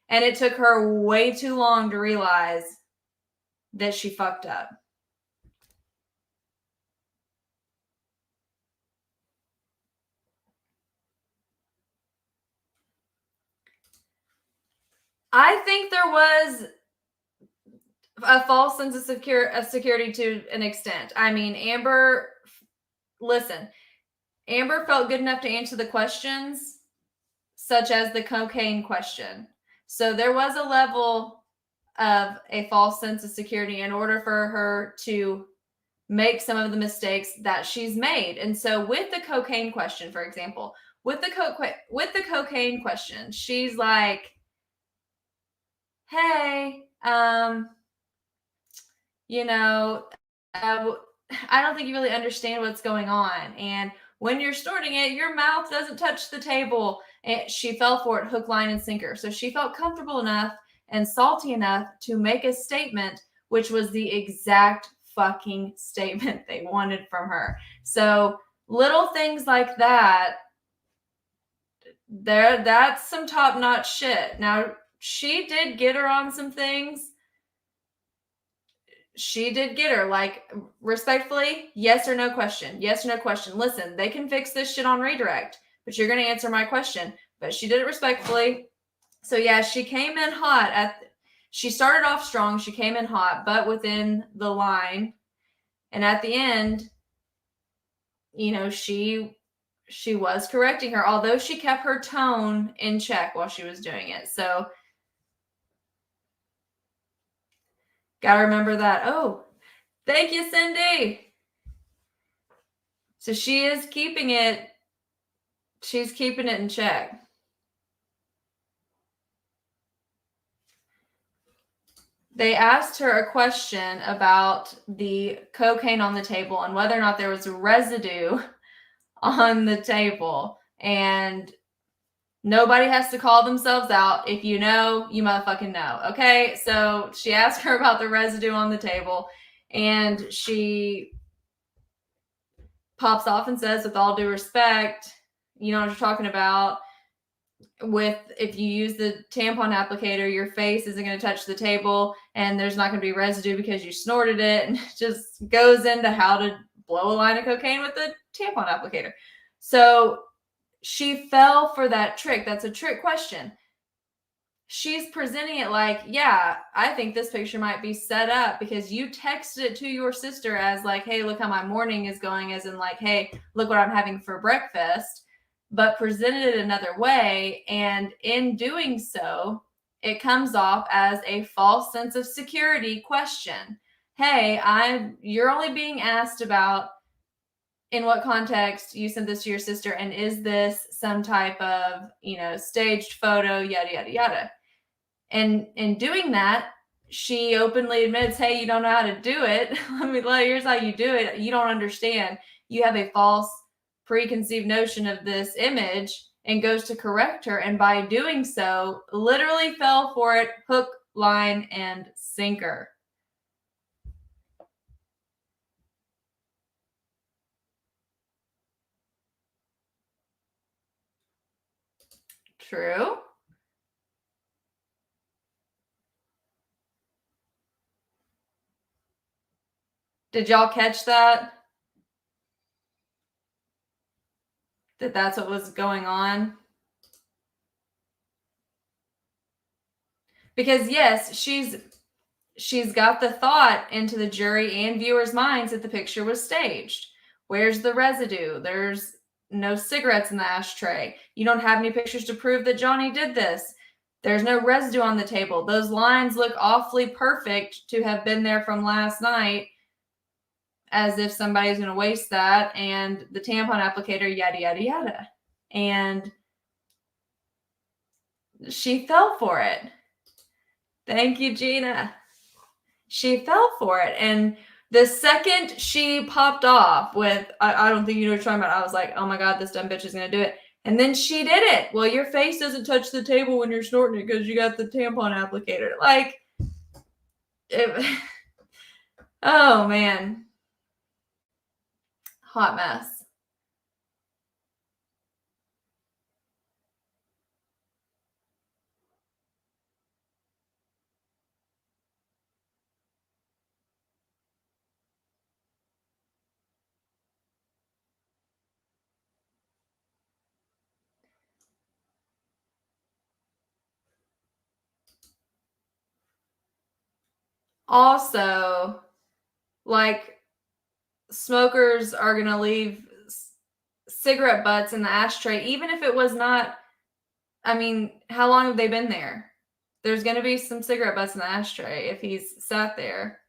And it took her way too long to realize that she fucked up. I think there was a false sense of security to an extent. I mean, Amber, listen, Amber felt good enough to answer the questions, such as the cocaine question. So there was a level of a false sense of security in order for her to make some of the mistakes that she's made. And so with the cocaine question, for example, with the cocaine question, she's like, hey, you know, I don't think you really understand what's going on. And when you're snorting it, your mouth doesn't touch the table. And she fell for it hook, line, and sinker. So she felt comfortable enough and salty enough to make a statement, which was the exact fucking statement they wanted from her. So little things like that, that's some top-notch shit. Now, she did get her on some things. She did get her, like, respectfully, yes or no question. Yes or no question. Listen, they can fix this shit on redirect. but you're going to answer my question. But she did it respectfully. So yeah, she came in hot she started off strong. She came in hot, but within the line. And at the end, you know, she was correcting her, although she kept her tone in check while she was doing it. So gotta remember that. Oh, thank you, Cindy. So she is keeping it. She's keeping it in check. They asked her a question about the cocaine on the table and whether or not there was residue on the table. And nobody has to call themselves out. If you know, you motherfucking know. Okay? So she asked her about the residue on the table, and she pops off and says, with all due respect, you know what you're talking about. If you use the tampon applicator, your face isn't going to touch the table and there's not going to be residue because you snorted it, and it just goes into how to blow a line of cocaine with the tampon applicator. So she fell for that trick. That's a trick question. She's presenting it like, yeah, I think this picture might be set up because you texted it to your sister as like, hey, look how my morning is going, as in like, hey, look what I'm having for breakfast, but presented it another way. And in doing so, it comes off as a false sense of security question. Hey, you're only being asked about in what context you sent this to your sister, and is this some type of, you know, staged photo, yada, yada, yada. And in doing that, she openly admits, hey, you don't know how to do it. Here's how you do it. You don't understand. You have a false preconceived notion of this image, and goes to correct her. And by doing so, literally fell for it, hook, line, and sinker. True. Did y'all catch that? That's what was going on? Because yes, she's got the thought into the jury and viewers' minds that the picture was staged. Where's the residue? There's no cigarettes in the ashtray. You don't have any pictures to prove that Johnny did this. There's no residue on the table. Those lines look awfully perfect to have been there from last night, as if somebody's going to waste that. And the tampon applicator, yada, yada, yada. And she fell for it. Thank you, Gina. She fell for it. And the second she popped off with, I don't think you know what you're talking about, I was like, oh my God, this dumb bitch is going to do it. And then she did it. Well, your face doesn't touch the table when you're snorting it because you got the tampon applicator. Like, oh man. Hot mess. Also, like, smokers are going to leave cigarette butts in the ashtray, even if it was not, I mean, how long have they been there? There's going to be some cigarette butts in the ashtray if he's sat there.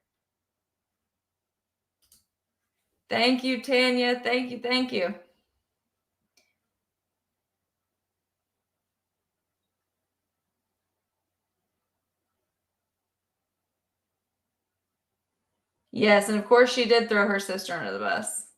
Thank you, Tanya. Thank you. Thank you. Yes, and of course she did throw her sister under the bus.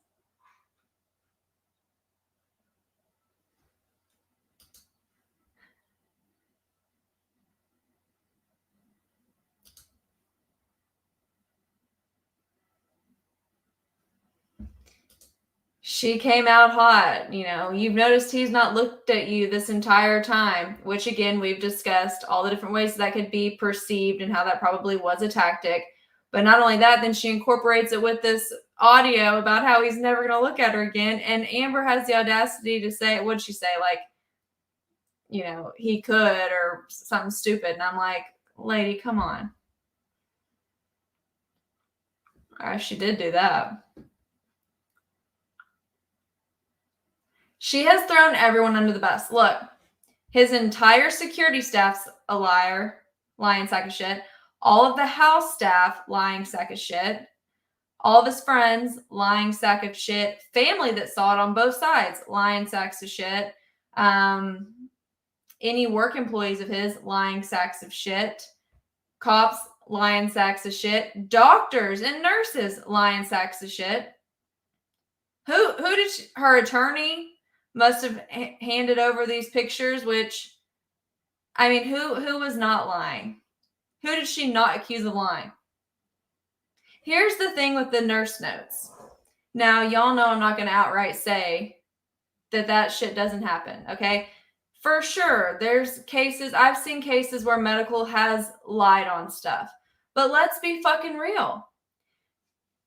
She came out hot. You know, you've noticed he's not looked at you this entire time, which again, we've discussed all the different ways that could be perceived and how that probably was a tactic. But not only that, then she incorporates it with this audio about how he's never going to look at her again. And Amber has the audacity to say, what'd she say? Like, you know, he could or something stupid. And I'm like, lady, come on. She did do that. She has thrown everyone under the bus. Look, his entire security staff's a liar, lying sack of shit. All of the house staff, lying sack of shit. All of his friends, lying sack of shit. Family that saw it on both sides, lying sacks of shit. Any work employees of his, lying sacks of shit. Cops, lying sacks of shit. Doctors and nurses, lying sacks of shit. Who did her attorney must have handed over these pictures, which, I mean, who was not lying? Who did she not accuse of lying? Here's the thing with the nurse notes. Now, y'all know I'm not going to outright say that shit doesn't happen, okay? For sure, there's cases, I've seen cases where medical has lied on stuff. But let's be fucking real.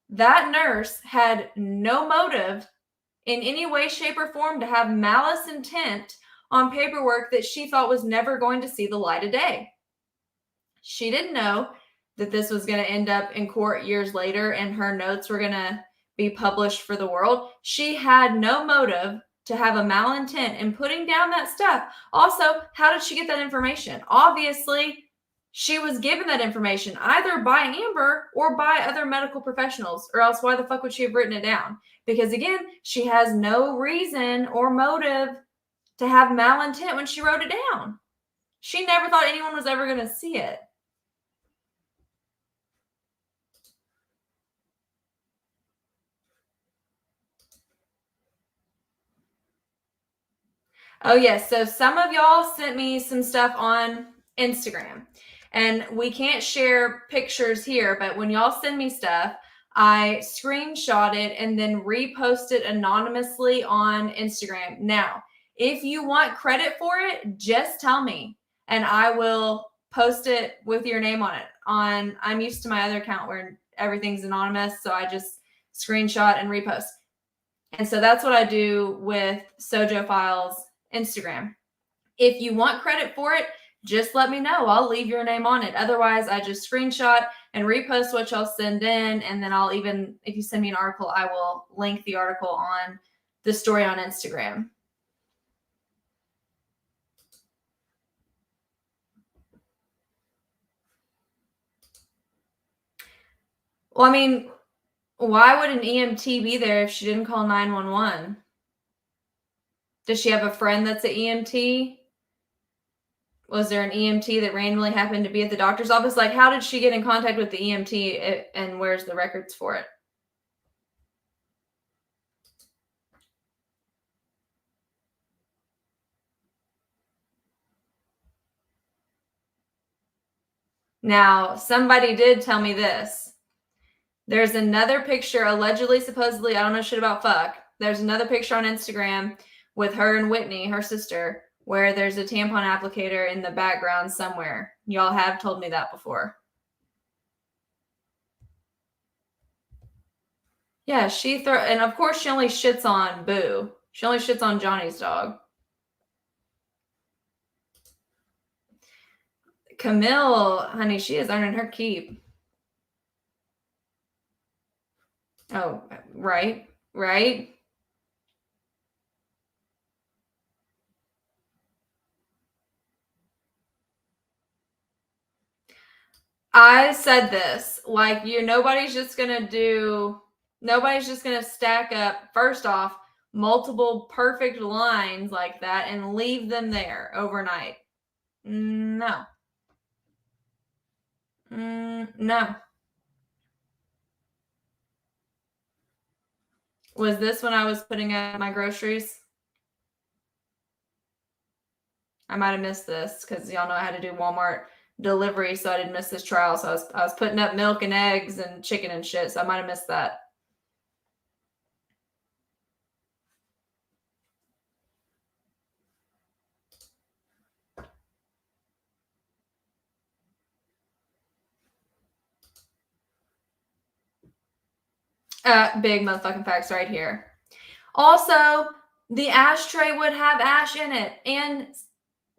That nurse had no motive in any way, shape, or form to have malice intent on paperwork that she thought was never going to see the light of day. She didn't know that this was going to end up in court years later and her notes were going to be published for the world. She had no motive to have a malintent in putting down that stuff. Also, how did she get that information? Obviously, she was given that information either by Amber or by other medical professionals, or else why the fuck would she have written it down? Because again, she has no reason or motive to have malintent when she wrote it down. She never thought anyone was ever going to see it. Oh, yes. So some of y'all sent me some stuff on Instagram. And we can't share pictures here, but when y'all send me stuff, I screenshot it and then repost it anonymously on Instagram. Now, if you want credit for it, just tell me and I will post it with your name on it. I'm used to my other account where everything's anonymous, so I just screenshot and repost. And so that's what I do with SoJo Files Instagram. If you want credit for it, just let me know. I'll leave your name on it. Otherwise, I just screenshot and repost what y'all send in. And then I'll even, if you send me an article, I will link the article on the story on Instagram. Well, I mean, why would an EMT be there if she didn't call 911? Does she have a friend that's an EMT? Was there an EMT that randomly happened to be at the doctor's office? Like, how did she get in contact with the EMT and where's the records for it? Now, somebody did tell me this. There's another picture, allegedly, supposedly, I don't know shit about fuck. There's another picture on Instagram with her and Whitney, her sister, where there's a tampon applicator in the background somewhere. Y'all have told me that before. Yeah, and of course she only shits on Boo. She only shits on Johnny's dog. Camille, honey, she is earning her keep. Oh, right. I said this, like, nobody's just going to stack up, first off, multiple perfect lines like that and leave them there overnight. No. No. Was this when I was putting up my groceries? I might have missed this because y'all know I had to do Walmart delivery, so I didn't miss this trial. So I was putting up milk and eggs and chicken and shit, so I might have missed that. Big motherfucking facts right here. Also, the ashtray would have ash in it and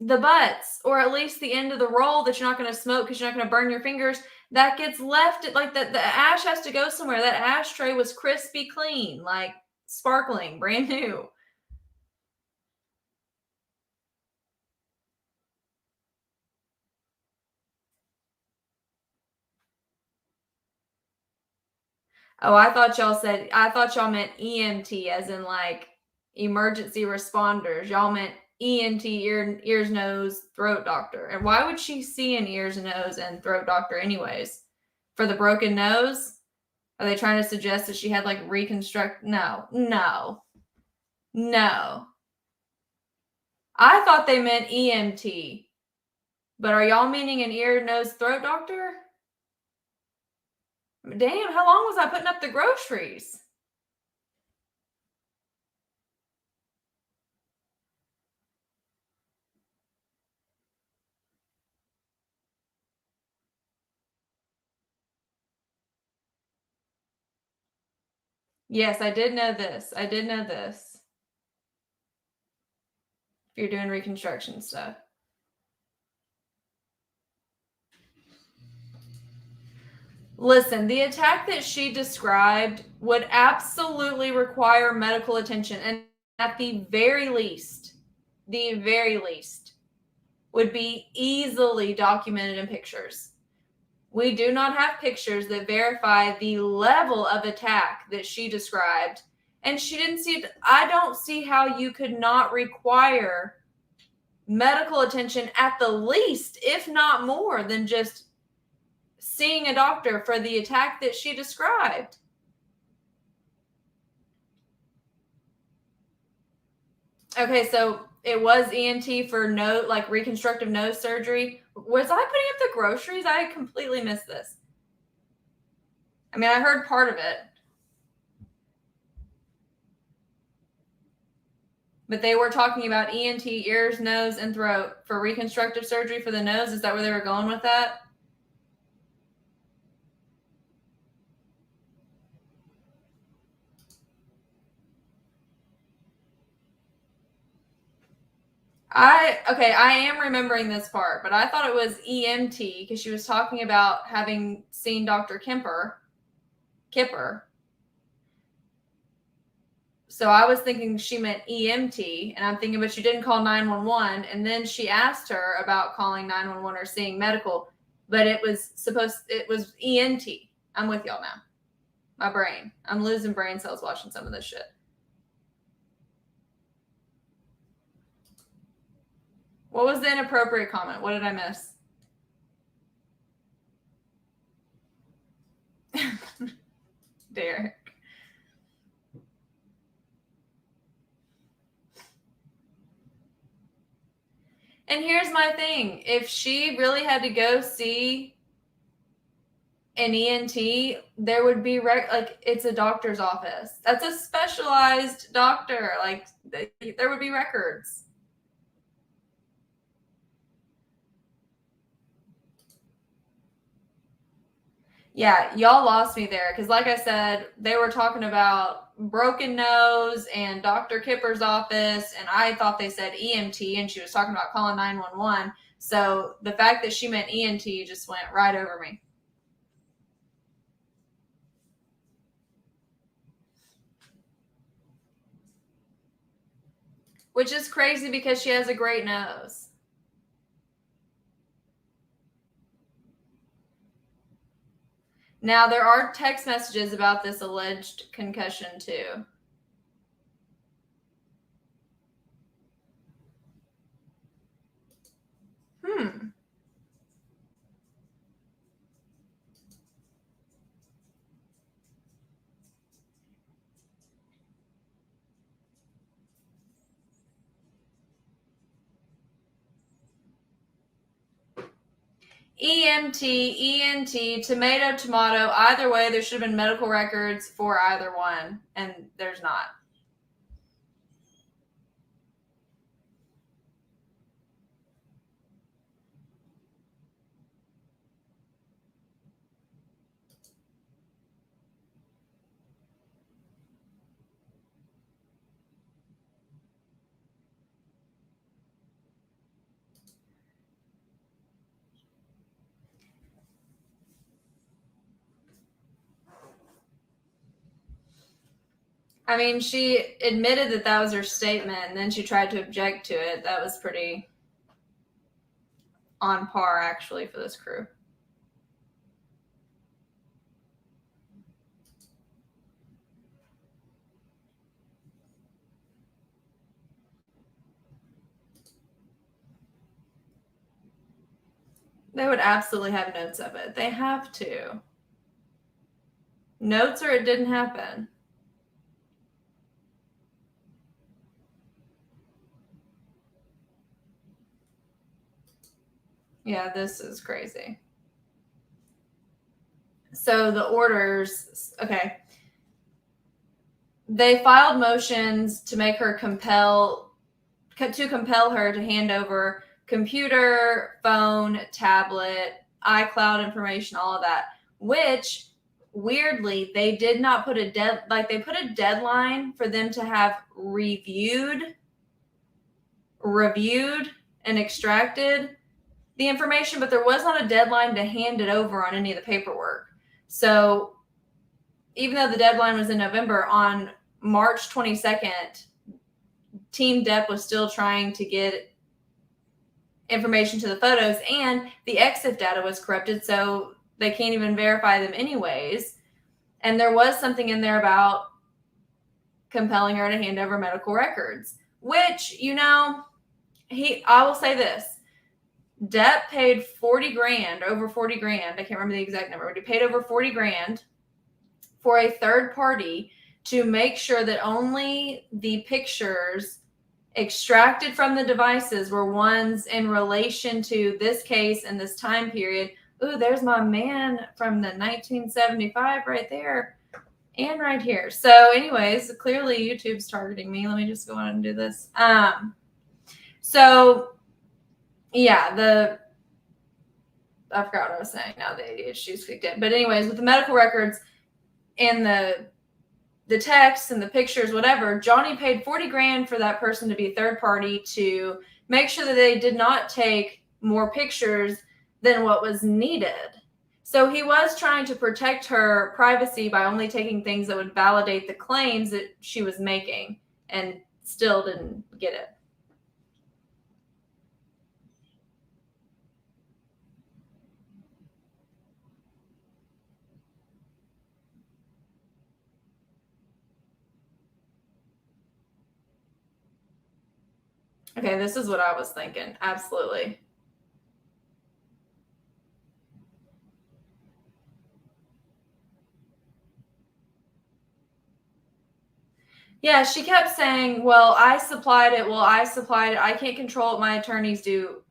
the butts, or at least the end of the roll that you're not going to smoke because you're not going to burn your fingers. That gets left, like the ash has to go somewhere. That ashtray was crispy clean, like sparkling, brand new. Oh, I thought y'all meant EMT as in like emergency responders. Y'all meant ENT, ears, nose, throat doctor. And why would she see an ears, nose, and throat doctor anyways? For the broken nose? Are they trying to suggest that she had like reconstruct? No. I thought they meant EMT. But are y'all meaning an ear, nose, throat doctor? Damn, how long was I putting up the groceries? Yes, I did know this. If you're doing reconstruction stuff. Listen, the attack that she described would absolutely require medical attention, and at the very least, would be easily documented in pictures. We do not have pictures that verify the level of attack that she described, and she didn't see it. I don't see how you could not require medical attention at the least, if not more than just seeing a doctor for the attack that she described. Okay, so it was ENT for reconstructive nose surgery. Was I putting up the groceries? I completely missed this. I mean, I heard part of it. But they were talking about ENT, ears, nose, and throat for reconstructive surgery for the nose. Is that where they were going with that? I am remembering this part, but I thought it was EMT because she was talking about having seen Dr. Kipper. So I was thinking she meant EMT, and I'm thinking, but she didn't call 911. And then she asked her about calling 911 or seeing medical, but it was ENT. I'm with y'all now. My brain. I'm losing brain cells watching some of this shit. What was the inappropriate comment? What did I miss? Derek. And here's my thing. If she really had to go see an ENT, there would be it's a doctor's office. That's a specialized doctor. Like there would be records. Yeah, y'all lost me there because, like I said, they were talking about broken nose and Dr. Kipper's office, and I thought they said EMT, and she was talking about calling 911. So the fact that she meant ENT just went right over me. Which is crazy because she has a great nose. Now, there are text messages about this alleged concussion, too. EMT, ENT, tomato, tomato. Either way, there should have been medical records for either one, and there's not. I mean, she admitted that that was her statement, and then she tried to object to it. That was pretty on par, actually, for this crew. They would absolutely have notes of it. They have to. Notes or it didn't happen. Yeah, this is crazy. So the orders, okay. They filed motions to make her compel her to hand over computer, phone, tablet, iCloud information, all of that, which weirdly they did not put they put a deadline for them to have reviewed and extracted the information, but there was not a deadline to hand it over on any of the paperwork. So even though the deadline was in November, on March 22nd, Team Depp was still trying to get information to the photos, and the EXIF data was corrupted, so they can't even verify them anyways. And there was something in there about compelling her to hand over medical records, which, I will say this. Depp paid 40 grand, over 40 grand. I can't remember the exact number, but he paid over 40 grand for a third party to make sure that only the pictures extracted from the devices were ones in relation to this case and this time period. Ooh, there's my man from the 1975 right there and right here. So anyways, clearly YouTube's targeting me. Let me just go on and do this. So yeah, I forgot what I was saying now. The ADHD's kicked in. But anyways, with the medical records and the text and the pictures, whatever, Johnny paid 40 grand for that person to be a third party to make sure that they did not take more pictures than what was needed. So he was trying to protect her privacy by only taking things that would validate the claims that she was making, and still didn't get it. Okay, this is what I was thinking. Absolutely. Yeah, she kept saying, well, I supplied it. I can't control what my attorneys do.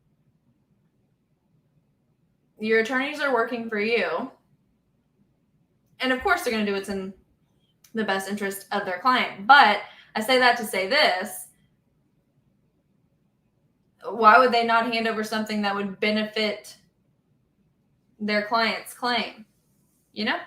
Your attorneys are working for you. And of course, they're going to do what's in the best interest of their client. But I say that to say this. Why would they not hand over something that would benefit their client's claim? You know?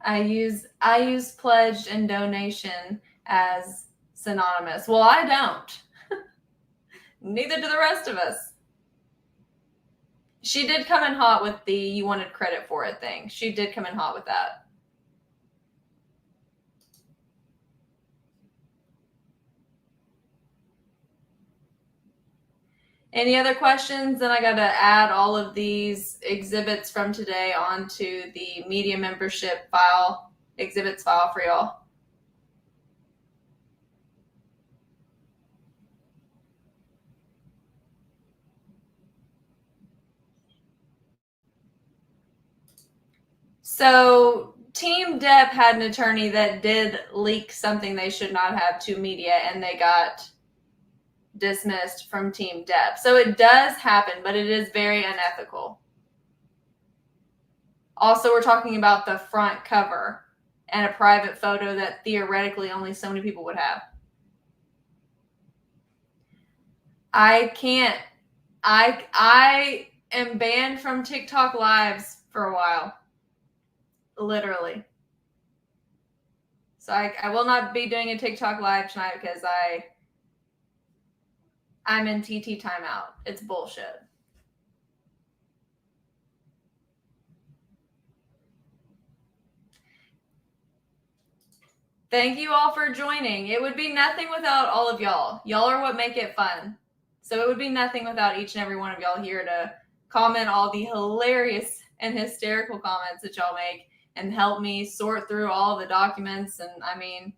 I use pledged and donation as synonymous. Well, I don't. Neither do the rest of us. She did come in hot with the you wanted credit for it thing. She did come in hot with that. Any other questions? Then I got to add all of these exhibits from today onto the media membership file, exhibits file for y'all. So Team Depp had an attorney that did leak something they should not have to media, and they got dismissed from Team Depp. So it does happen, but it is very unethical. Also, we're talking about the front cover and a private photo that theoretically only so many people would have. I can't. I am banned from TikTok lives for a while. Literally. So I will not be doing a TikTok live tonight because I'm in TT timeout. It's bullshit. Thank you all for joining. It would be nothing without all of y'all. Y'all are what make it fun. So it would be nothing without each and every one of y'all here to comment all the hilarious and hysterical comments that y'all make and help me sort through all the documents. And I mean,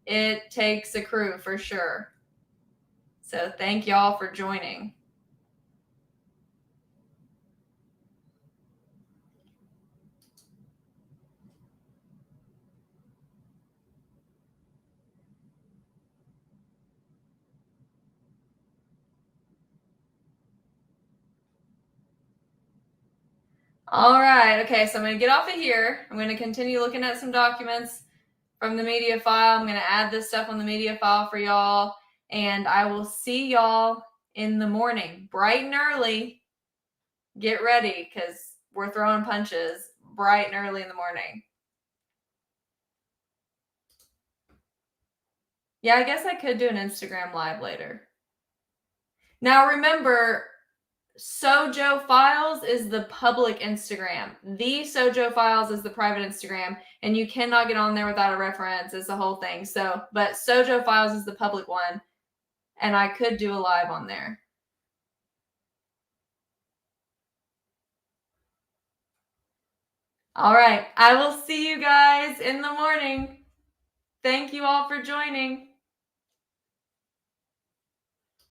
it takes a crew for sure. So thank y'all for joining. All right. Okay, so I'm going to get off of here. I'm going to continue looking at some documents from the media file. I'm going to add this stuff on the media file for y'all. And I will see y'all in the morning, bright and early. Get ready because we're throwing punches bright and early in the morning. Yeah, I guess I could do an Instagram live later. Now remember, SoJo Files is the public Instagram. The SoJo Files is the private Instagram, and you cannot get on there without a reference. It's the whole thing. So, but SoJo Files is the public one, and I could do a live on there. All right. I will see you guys in the morning. Thank you all for joining.